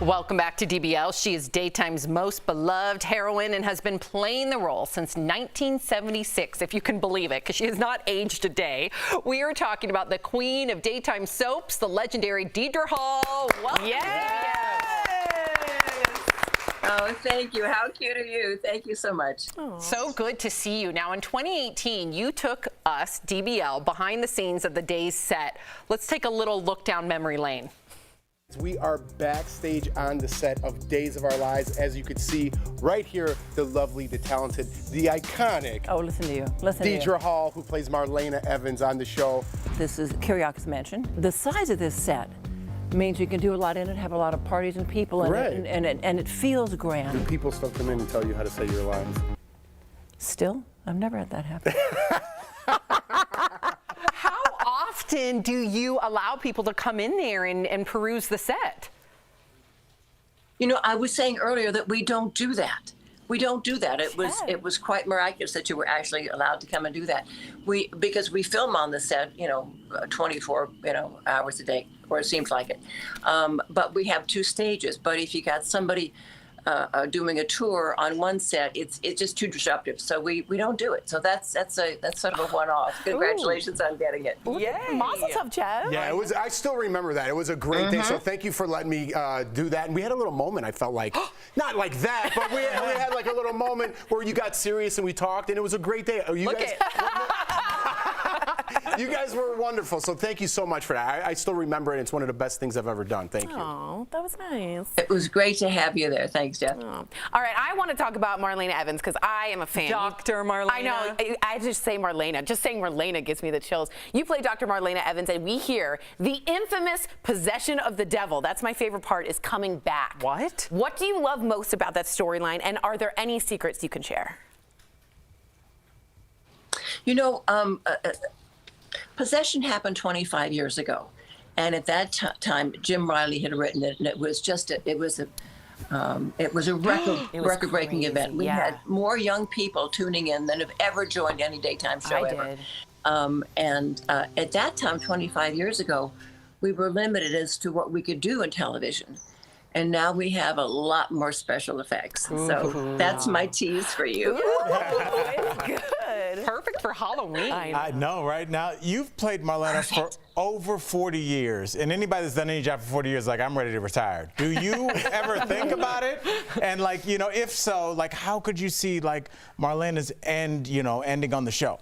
Welcome back to DBL. She is daytime's most beloved heroine and has been playing the role since 1976, if you can believe it, because she has not aged a day. We are talking about the queen of daytime soaps, the legendary Deidra Hall. Welcome. Oh, thank you. How cute are you? Thank you so much. So good to see you. Now, in 2018, you took us, DBL, behind the scenes of the day's set. Let's take a little look down memory lane. We are backstage on the set of Days of Our Lives. As you can see right here, the lovely, the talented, the iconic Deidra Hall, who plays Marlena Evans on the show. This is Kyriakis Mansion. The size of this set means you can do a lot in it, have a lot of parties and people, and it feels grand. Do people still come in and tell you how to say your lines? Still? I've never had that happen. How often do you allow people to come in there and peruse the set? You know, I was saying earlier that we don't do that. We don't do that. It was quite miraculous that you were actually allowed to come and do that. Because we film on the set, 24, hours a day, or it seems like it. But we have two stages. But if you got somebody doing a tour on one set, it's just too disruptive. So we don't do it. So that's sort of a one-off. Congratulations on getting it. Yay! Mazel tov, Jeff. Yeah, it was. I still remember that. It was a great day. So thank you for letting me do that. And we had a little moment. I felt like, not like that, but we had like a little moment where you got serious and we talked, and it was a great day. You guys were wonderful. So thank you so much for that. I still remember it. It's one of the best things I've ever done. Thank you. Oh, that was nice. It was great to have you there. Thanks, Jeff. All right, I want to talk about Marlena Evans because I am a fan. Dr. Marlena. I know. I just say Marlena. Just saying Marlena gives me the chills. You play Dr. Marlena Evans, and we hear the infamous possession of the devil. That's my favorite part, is coming back. What? What do you love most about that storyline, and are there any secrets you can share? Possession happened 25 years ago, and at that time, Jim Riley had written it, and it was a record-breaking event. We had more young people tuning in than have ever joined any daytime show ever. At that time, 25 years ago, we were limited as to what we could do in television. And now we have a lot more special effects. So that's my tease for you. It's good. perfect for Halloween. I know, right? Now, you've played Marlena for over 40 years, and anybody that's done any job for 40 years, like, I'm ready to retire. Do you ever think about it? And, like, you know, if so, like, how could you see, like, Marlena's ending on the show?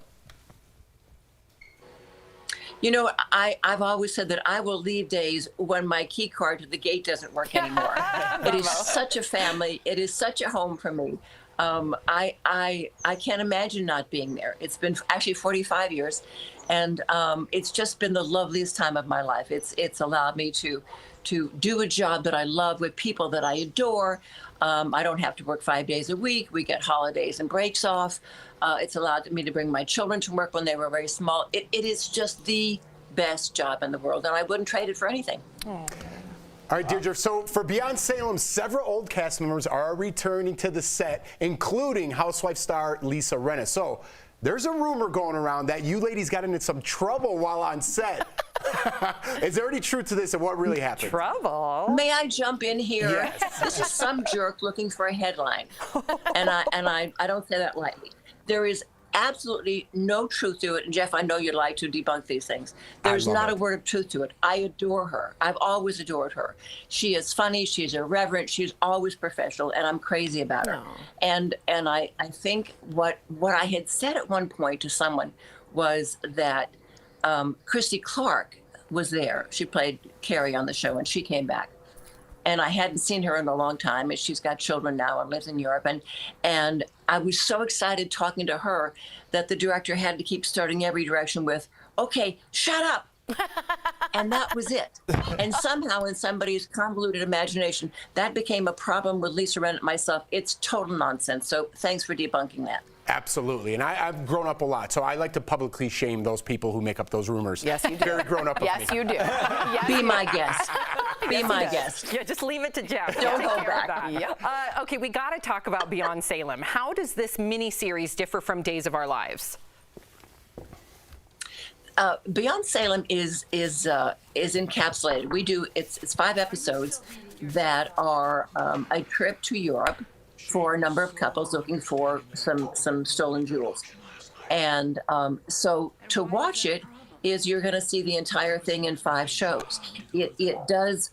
You know, I've always said that I will leave days when my key card to the gate doesn't work anymore. It is such a family. It is such a home for me. I can't imagine not being there. It's been actually 45 years, and it's just been the loveliest time of my life. It's allowed me to do a job that I love with people that I adore. I don't have to work 5 days a week. We get holidays and breaks off. It's allowed me to bring my children to work when they were very small. It is just the best job in the world, and I wouldn't trade it for anything. All right, Deidra, so for Beyond Salem, several old cast members are returning to the set, including Housewife star Lisa Rinna. So there's a rumor going around that you ladies got into some trouble while on set. Is there any truth to this and what really happened? Trouble? May I jump in here? Yes. This is some jerk looking for a headline, and I don't say that lightly. There is absolutely no truth to it. And Jeff, I know you'd like to debunk these things. There's not a word of truth to it. I adore her. I've always adored her. She is funny. She's irreverent. She's always professional, and I'm crazy about her. And I think what I had said at one point to someone was that Christy Clark was there. She played Carrie on the show, and she came back. And I hadn't seen her in a long time, and she's got children now and lives in Europe. And I was so excited talking to her that the director had to keep starting every direction with, okay, shut up. And that was it. And somehow in somebody's convoluted imagination, that became a problem with Lisa Rinna and myself. It's total nonsense. So thanks for debunking that. Absolutely. And I've grown up a lot, so I like to publicly shame those people who make up those rumors. Yes, you do. Very grown up of Yes, me. you do. Yes, Be you my do. guest. Be my guest. Yeah, just leave it to Jeff. Don't Take go care of back. that. Yep. Okay, we got to talk about Beyond Salem. How does this mini-series differ from Days of Our Lives? Beyond Salem is encapsulated. We do it's 5 episodes that are a trip to Europe for a number of couples looking for some stolen jewels, and so to watch it is you're going to see the entire thing in 5 shows. It does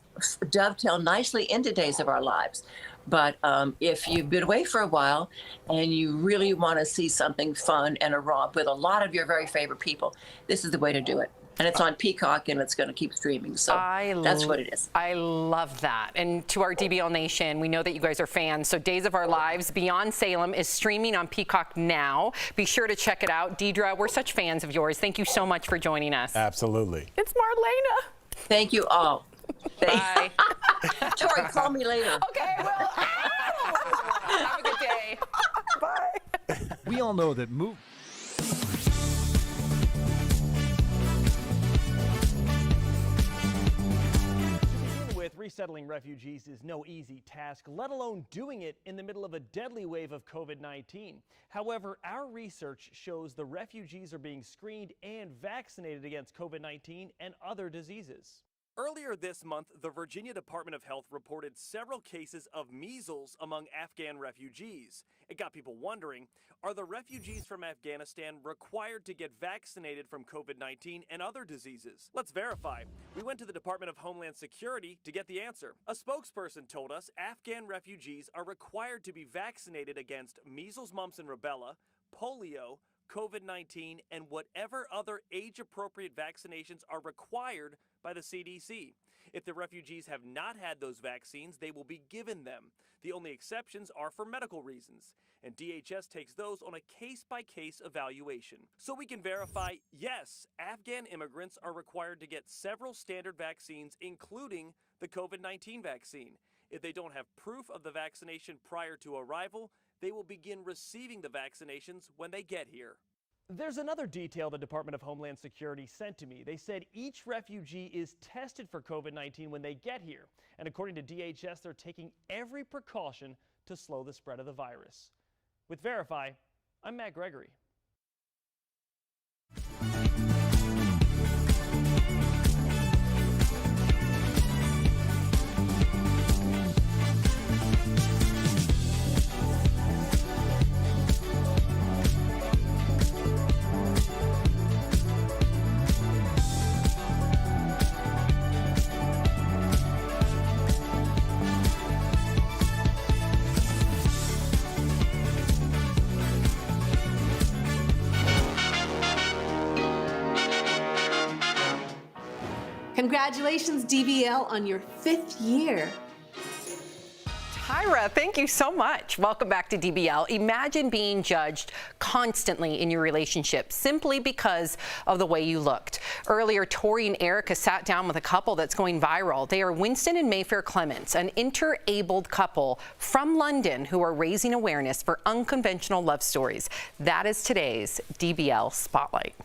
dovetail nicely into Days of Our Lives. But if you've been away for a while and you really want to see something fun and a romp with a lot of your very favorite people, this is the way to do it. And it's on Peacock, and it's going to keep streaming. So that's what it is. I love that. And to our DBL Nation, we know that you guys are fans. So Days of Our Lives, Beyond Salem is streaming on Peacock now. Be sure to check it out. Deidra, we're such fans of yours. Thank you so much for joining us. Absolutely. It's Marlena. Thank you all. Bye. Tori, call me later. Okay, well, have a good day. Bye. We all know that Resettling refugees is no easy task, let alone doing it in the middle of a deadly wave of COVID-19. However, our research shows the refugees are being screened and vaccinated against COVID-19 and other diseases. Earlier this month, the Virginia Department of Health reported several cases of measles among Afghan refugees. It got people wondering, are the refugees from Afghanistan required to get vaccinated from COVID-19 and other diseases? Let's verify. We went to the Department of Homeland Security to get the answer. A spokesperson told us Afghan refugees are required to be vaccinated against measles, mumps, and rubella, polio, COVID-19, and whatever other age-appropriate vaccinations are required by the CDC. If the refugees have not had those vaccines, they will be given them. The only exceptions are for medical reasons, and DHS takes those on a case-by-case evaluation. So we can verify, yes, Afghan immigrants are required to get several standard vaccines, including the COVID-19 vaccine. If they don't have proof of the vaccination prior to arrival, they will begin receiving the vaccinations when they get here. There's another detail the Department of Homeland Security sent to me. They said each refugee is tested for COVID-19 when they get here. And according to DHS, they're taking every precaution to slow the spread of the virus. With Verify, I'm Matt Gregory. Congratulations, DBL, on your 5th year. Tyra, thank you so much. Welcome back to DBL. Imagine being judged constantly in your relationship simply because of the way you looked. Earlier, Tori and Erica sat down with a couple that's going viral. They are Winston and Mayfair Clements, an interabled couple from London who are raising awareness for unconventional love stories. That is today's DBL Spotlight.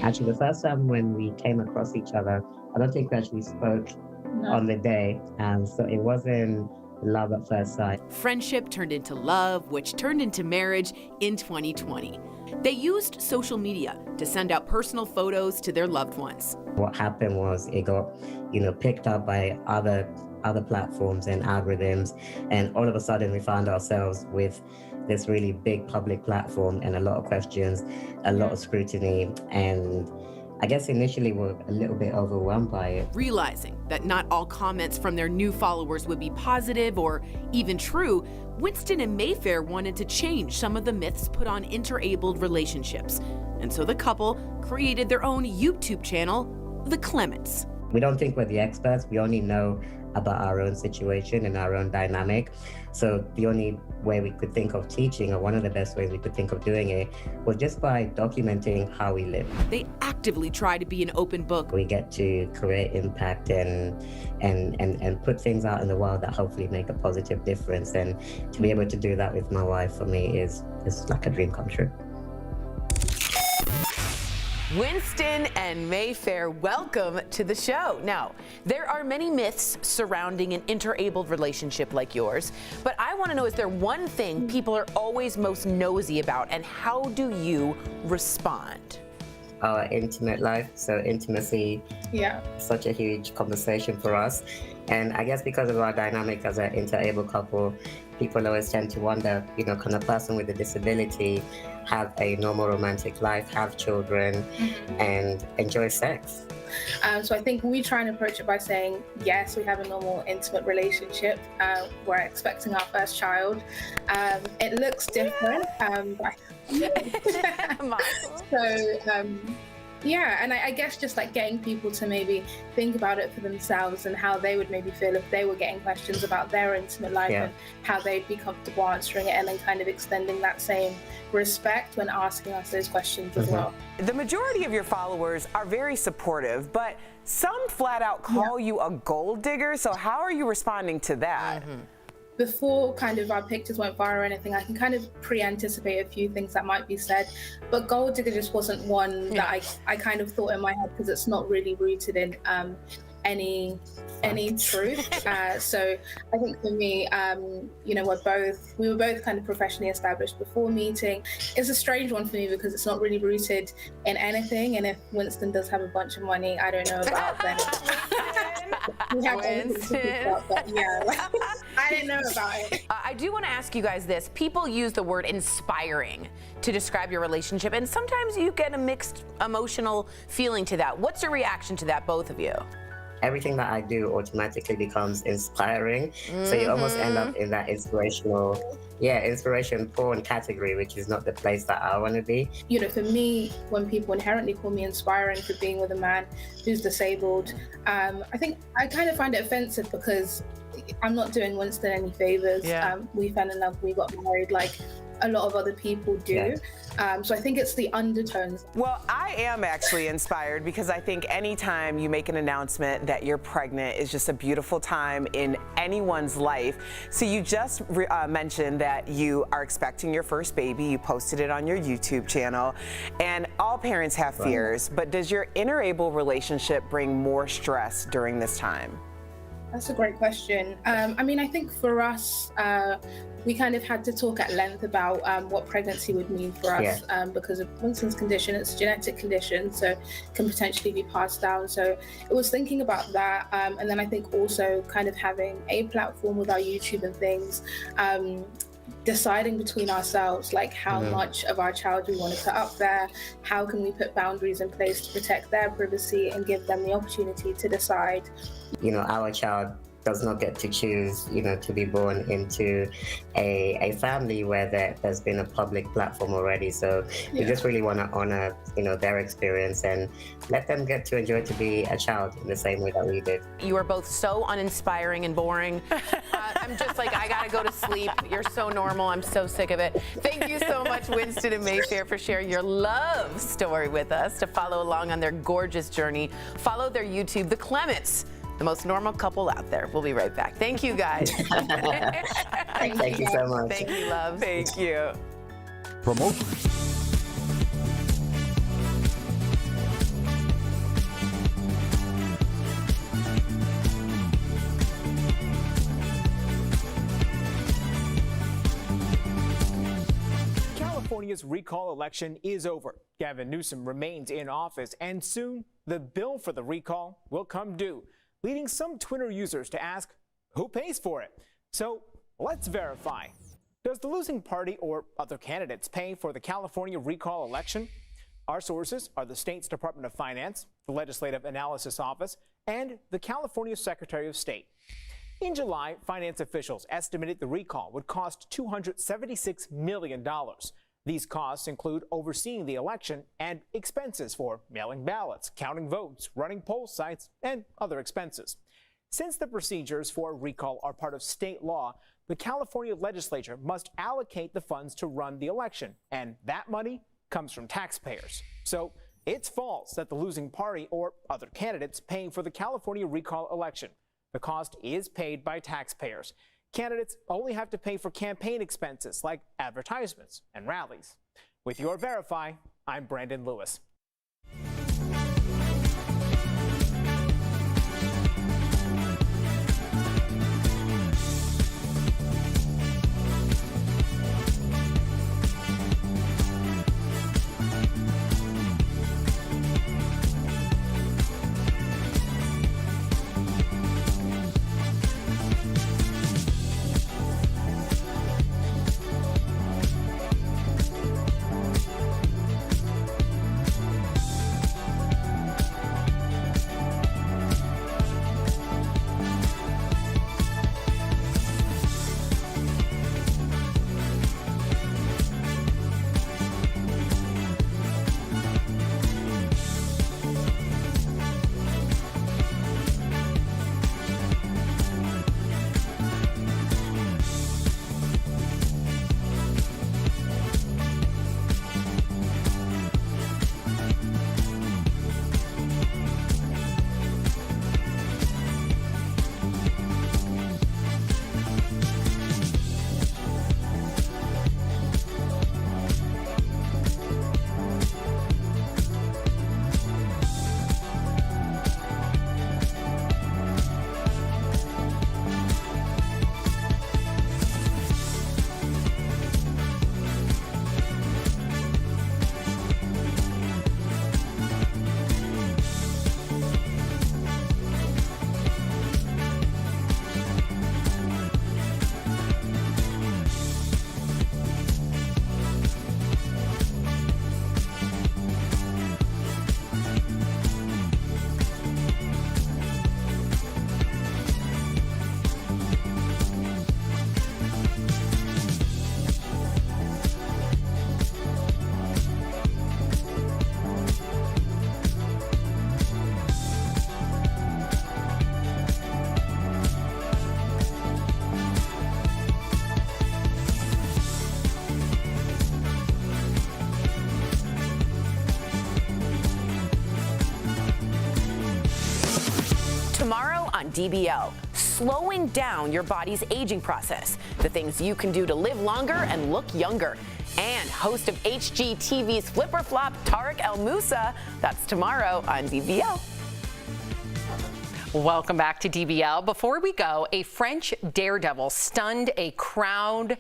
Actually, the first time when we came across each other, I don't think we actually spoke on the day, so it wasn't love at first sight. Friendship turned into love, which turned into marriage in 2020. They used social media to send out personal photos to their loved ones. What happened was it got, picked up by other platforms and algorithms, and all of a sudden we found ourselves with this really big public platform and a lot of questions, a lot of scrutiny, and I guess initially we're a little bit overwhelmed by it. Realizing that not all comments from their new followers would be positive or even true, Winston and Mayfair wanted to change some of the myths put on interabled relationships. And so the couple created their own YouTube channel, The Clements. We don't think we're the experts. We only know about our own situation and our own dynamic. So the only way we could think of teaching, or one of the best ways we could think of doing it, was just by documenting how we live. They actively try to be an open book. We get to create impact and put things out in the world that hopefully make a positive difference. And to be able to do that with my wife, for me, is like a dream come true. Winston and Mayfair, welcome to the show. Now, there are many myths surrounding an interabled relationship like yours, but I want to know, is there one thing people are always most nosy about, and how do you respond? Our intimate life, so intimacy, such a huge conversation for us. And I guess because of our dynamic as an interabled couple, people always tend to wonder, can a person with a disability have a normal romantic life, have children, and enjoy sex? So I think we try and approach it by saying, yes, we have a normal, intimate relationship. We're expecting our first child. It looks different. And I guess just like getting people to maybe think about it for themselves and how they would maybe feel if they were getting questions about their intimate life and how they'd be comfortable answering it, and then kind of extending that same respect when asking us those questions as well. The majority of your followers are very supportive, but some flat out call you a gold digger. So how are you responding to that? Before kind of our pictures went viral or anything, I can kind of pre-anticipate a few things that might be said, but gold digger just wasn't one that I kind of thought in my head, because it's not really rooted in any truth. So I think for me, we were both kind of professionally established before meeting. It's a strange one for me because it's not really rooted in anything, and if Winston does have a bunch of money I don't know about, then we have Winston. I didn't know about it. I do want to ask you guys this. People use the word inspiring to describe your relationship, and sometimes you get a mixed emotional feeling to that. What's your reaction to that, both of you? Everything that I do automatically becomes inspiring. So you almost end up in that inspiration porn category, which is not the place that I want to be. For me, when people inherently call me inspiring for being with a man who's disabled, I think I kind of find it offensive because I'm not doing Winston any favors. We fell in love, we got married like a lot of other people do. So I think it's the undertones. Well, I am actually inspired because I think anytime you make an announcement that you're pregnant is just a beautiful time in anyone's life. So you just mentioned that you are expecting your first baby. You posted it on your YouTube channel, and all parents have fears, but does your interable relationship bring more stress during this time? That's a great question. I think for us, we kind of had to talk at length about what pregnancy would mean for us because of Winston's condition. It's a genetic condition, so can potentially be passed down. So it was thinking about that. And then I think also kind of having a platform with our YouTube and things, deciding between ourselves, like how much of our child we want to put up there, how can we put boundaries in place to protect their privacy and give them the opportunity to decide. Our child does not get to choose, to be born into a family where there's been a public platform already. So we just really want to honor, their experience and let them get to enjoy to be a child in the same way that we did. You are both so uninspiring and boring. I'm just like, I gotta go to sleep. You're so normal. I'm so sick of it. Thank you so much, Winston and Mayfair, for sharing your love story with us. To follow along on their gorgeous journey, follow their YouTube, The Clements, the most normal couple out there. We'll be right back. Thank you, guys. Thank you so much. Thank you, love. Thank you. Promotion. California's recall election is over. Gavin Newsom remains in office, and soon the bill for the recall will come due, leading some Twitter users to ask, who pays for it? So let's verify. Does the losing party or other candidates pay for the California recall election? Our sources are the state's Department of Finance, the Legislative Analysis Office, and the California Secretary of State. In July, finance officials estimated the recall would cost $276 million. These costs include overseeing the election and expenses for mailing ballots, counting votes, running poll sites, and other expenses. Since the procedures for a recall are part of state law, the California legislature must allocate the funds to run the election, and that money comes from taxpayers. So it's false that the losing party or other candidates paying for the California recall election. The cost is paid by taxpayers. Candidates only have to pay for campaign expenses like advertisements and rallies. With your Verify, I'm Brandon Lewis. Tomorrow on DBL, slowing down your body's aging process, the things you can do to live longer and look younger. And host of HGTV's Flip or Flop, Tarek El Moussa. That's tomorrow on DBL. Welcome back to DBL. Before we go, a French daredevil stunned a crowd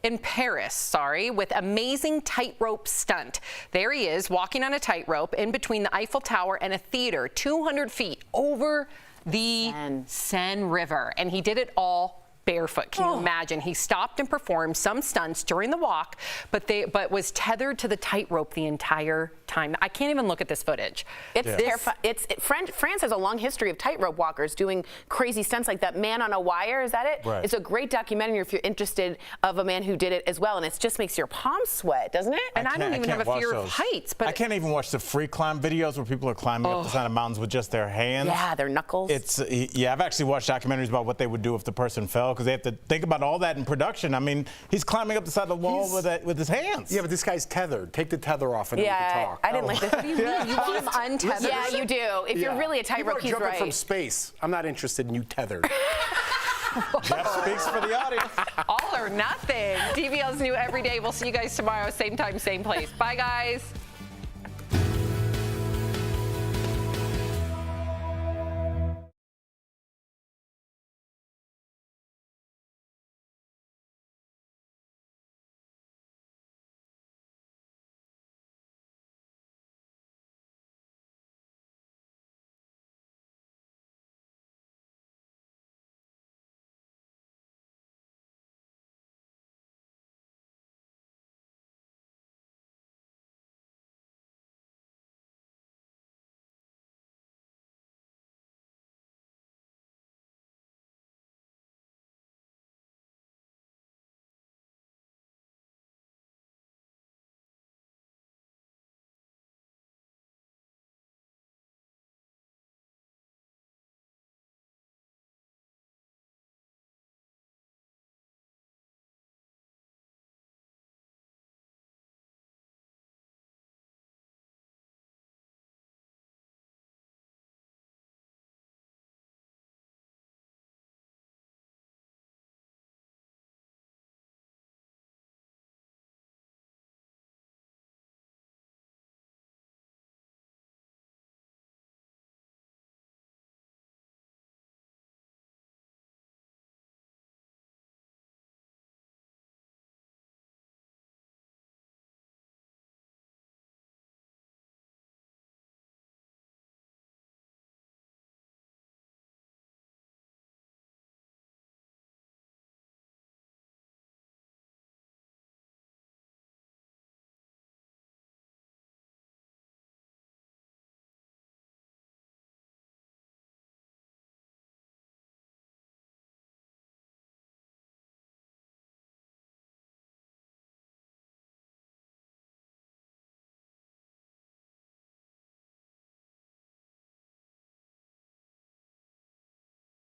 in Paris, with amazing tightrope stunt. There he is, walking on a tightrope in between the Eiffel Tower and a theater 200 feet over the Seine River. And he did it all barefoot. Can you imagine? He stopped and performed some stunts during the walk, but was tethered to the tightrope the entire time. I can't even look at this footage. It's terrifying. France has a long history of tightrope walkers doing crazy stunts like that. Man on a Wire, is that it? Right. It's a great documentary if you're interested of a man who did it as well, and it just makes your palms sweat, doesn't it? And I don't even have a fear of heights. But I can't even watch the free climb videos where people are climbing up the side of mountains with just their hands. Yeah, their knuckles. I've actually watched documentaries about what they would do if the person fell, because they have to think about all that in production. I mean, he's climbing up the side of the wall with his hands. Yeah, but this guy's tethered. Take the tether off and then we can talk. I didn't like that. What do you mean? You want him untethered? Yeah, you do. If you're really a tightrope, he's jumping right. from space. I'm not interested in you tethered. Jeff speaks for the audience. All or nothing. DBL's new every day. We'll see you guys tomorrow, same time, same place. Bye, guys.